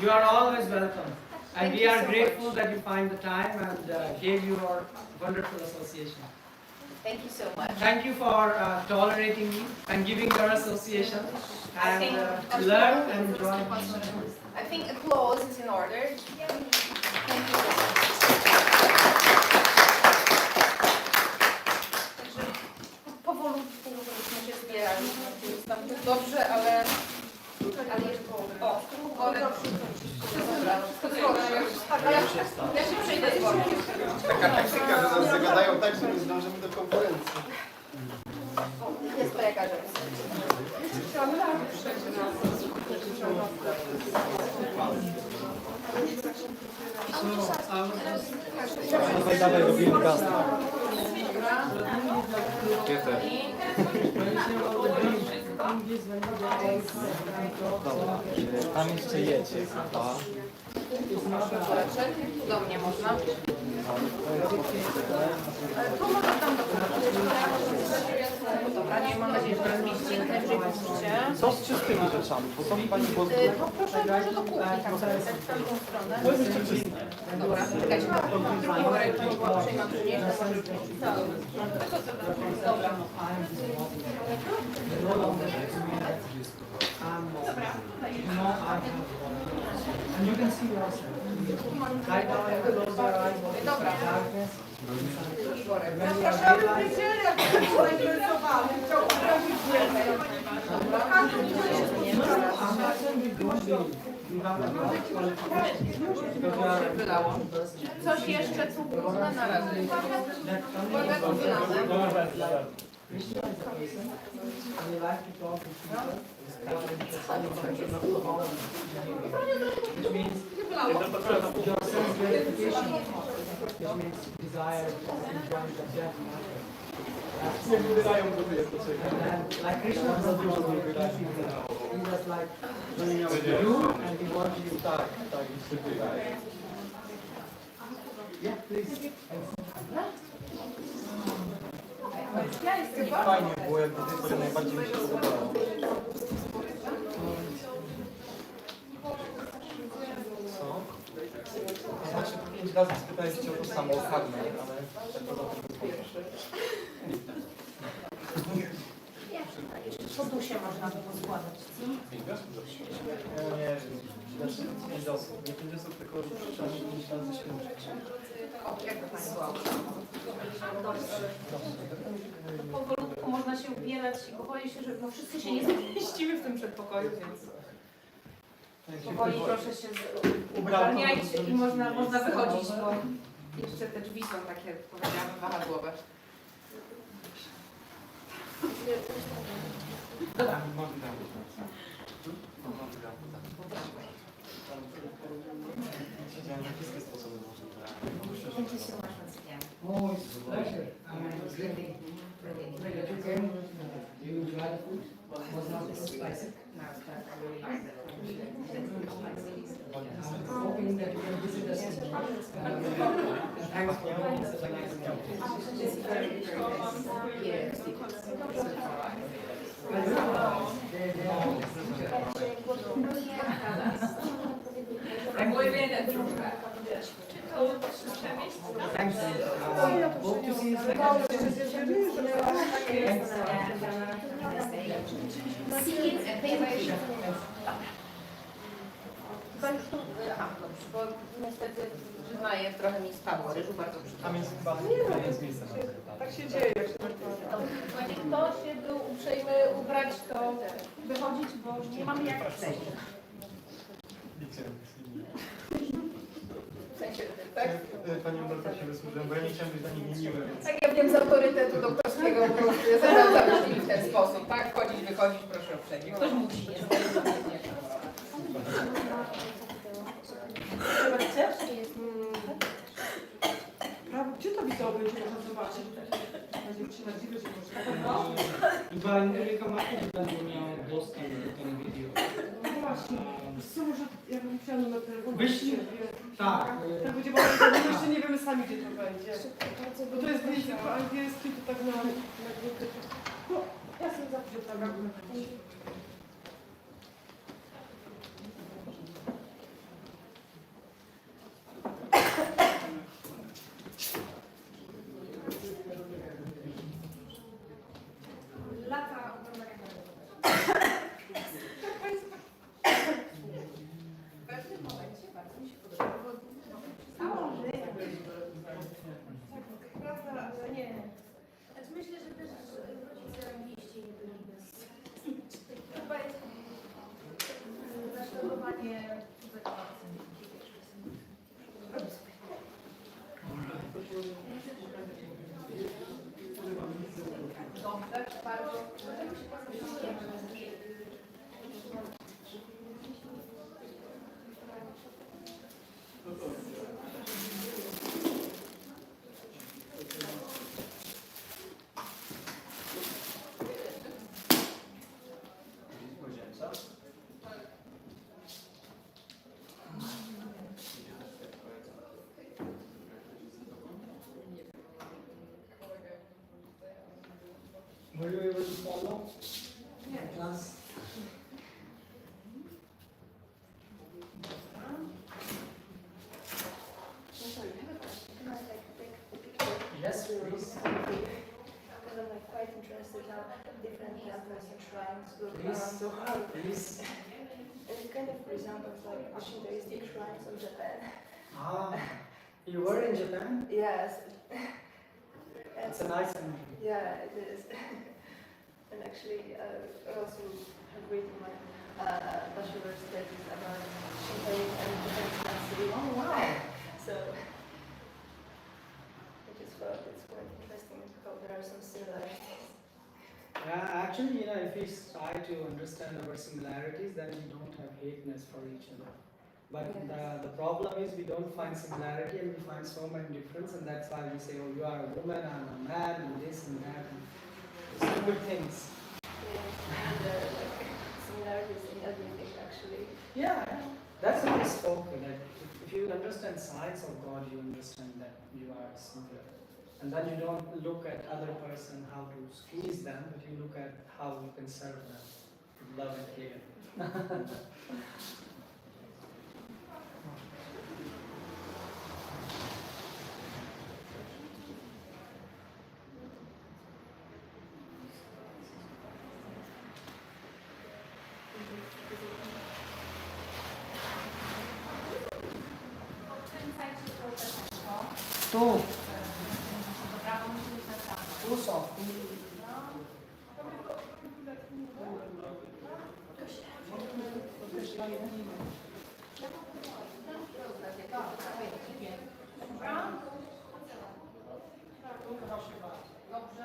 You are always welcome. And Thank we you are so grateful much. that you find the time and gave your wonderful association. Thank you so much. Thank you for tolerating me and giving your association I and think learn and enjoy. I think applause is in order. Thank you so much. Powolutku się zbierali. Jest tam dobrze, ale jeszcze o, dobra. Ja się przejdę z workiem. Taka taktyka, że nas zagadają tak, że nie zdążymy do konferencji. Jest to jakaś Dawaj, robimy gazdę. Dobra, tam jeszcze jedzie chyba. Do mnie można. Tu może tam do dobra, nie mam nadziei, że teraz mieści najwyżej puścicie. Co z czystymi rzeczami? Bo są pani To proszę może do kuchni, tam w tamtą stronę. Dobra, czekajcie, worek raczej mam przynieść. Dobra. And you can see yourself. Right now, I close your eyes. Dobra. Darkness. Proszę, aby wiedzieli, jak to było zainteresowany. Chciał zrobić więcej. Wylało. Coś jeszcze, co było na razie? Uwaga, to wylane. Krishna is a person, and we like to talk with people, which means your sense gratification, which means desire to enjoy the death. And like Krishna was he was like you and he wanted you to yeah, please. Fajnie było, jak do tej pory najbardziej mi się podobało. Co? To znaczy 5 razy spytaliście o to samo, o karmę, ale tak poza tym Co tu się można było składać? nie, znaczy 5 osób. Nie 5 osób, tylko trzeba 5 razy święcić. O, jak to Państwo? Powolutku można się ubierać, bo boję się, że no wszyscy się nie zmieścimy w tym przedpokoju, więc powoli proszę się ogarniajcie i można wychodzić, bo jeszcze te drzwi są takie, powiedziałabym, wahadłowe. Dobra. Thank you so much once again. Oh, it's a pleasure. It's really, really that you came. You enjoy the food? Was not so spicy? No, it's not. I really like the food. I'm hoping that you can visit us in thanks for having such a nice meal. It's very, very nice. Yeah. Muy bien, Thanks. Hope to see you soon. Chyba już tu... Aha. dobrze, bo niestety przyznaję, trochę mi spadło, ryżu bardzo przyznaję. Tam jest chyba jest miejsce na to. Tak się dzieje, jak się tak Słuchajcie, kto się był uprzejmy ubrać, to wychodzić, bo nie mamy jak przejść. W sensie, tak? Panią bardzo się wysłużyłem, bo ja nie chciałem być dla niej niemiły, więc... Tak, ja wiem z autorytetu doktorskiego, po prostu ja zadam w ten sposób, tak? Wchodzić, wychodzić, proszę uprzejmie. Ktoś musi, nie Prawo, gdzie to wideo będzie można zobaczyć? Będzie ci na dziwę, że Chyba Enrico Martin będzie miał dostęp do tego wideo. No właśnie, co może, ja bym chciała numer telefonu. Wyślij. Tak. Tak będzie bardzo, bo jeszcze nie wiemy sami, gdzie to będzie. Bo to jest język angielski, to tak na grupy. No, ja sobie zapiszę tam. Lata W pewnym momencie bardzo mi się podobało. Prawda, ale nie. Znaczy myślę, że też rodzice angliści nie byli bez... Chyba jest naśladowanie Dobrze, bardzo. Were you able to follow? Class? Yes, please. Because I'm like quite interested how different temples and shrines look around the world. Please. And it kind of resembles like Shintoistic shrines of Japan. Ah, you were in Japan? Yes. And It's a nice country. yeah, it is. And actually, I also have written my bachelor's thesis about Shintoism and Japan's history. Oh, wow. So I just thought it's quite interesting how there are some similarities. Yeah, actually, if we try to understand our similarities, then we don't have hateness for each other. But the problem is we don't find similarity and we find so many difference, and that's why we say, oh, you are a woman, I'm a man, and this and that, and stupid things. Yeah, and there are like similarities in everything actually. Yeah, that's what we spoke. That if you understand science of God, you understand that you are similar. And then you don't look at other person how to squeeze them, but you look at how you can serve them with love and care. Tu. Tu są. Dobrze.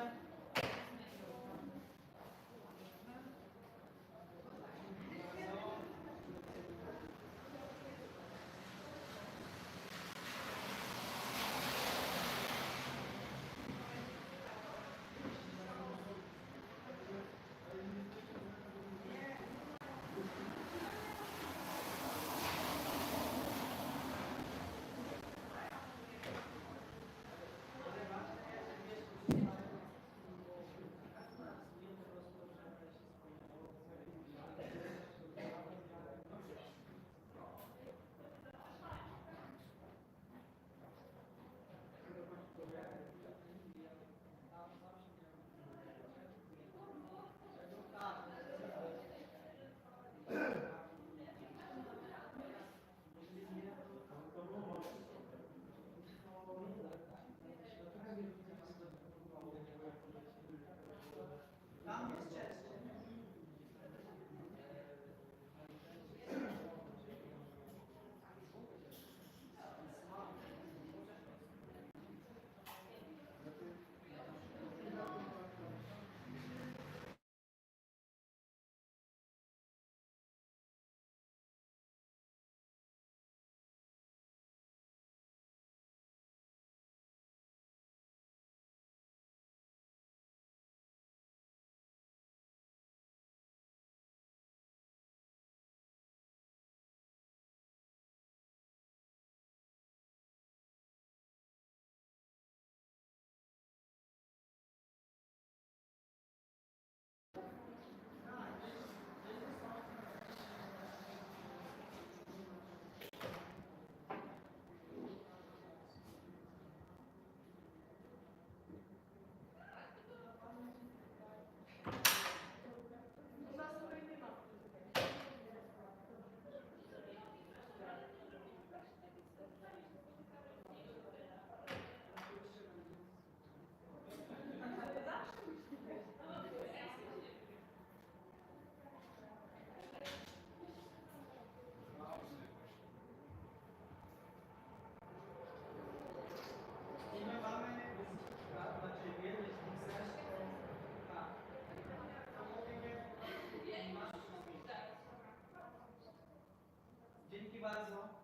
bardzo.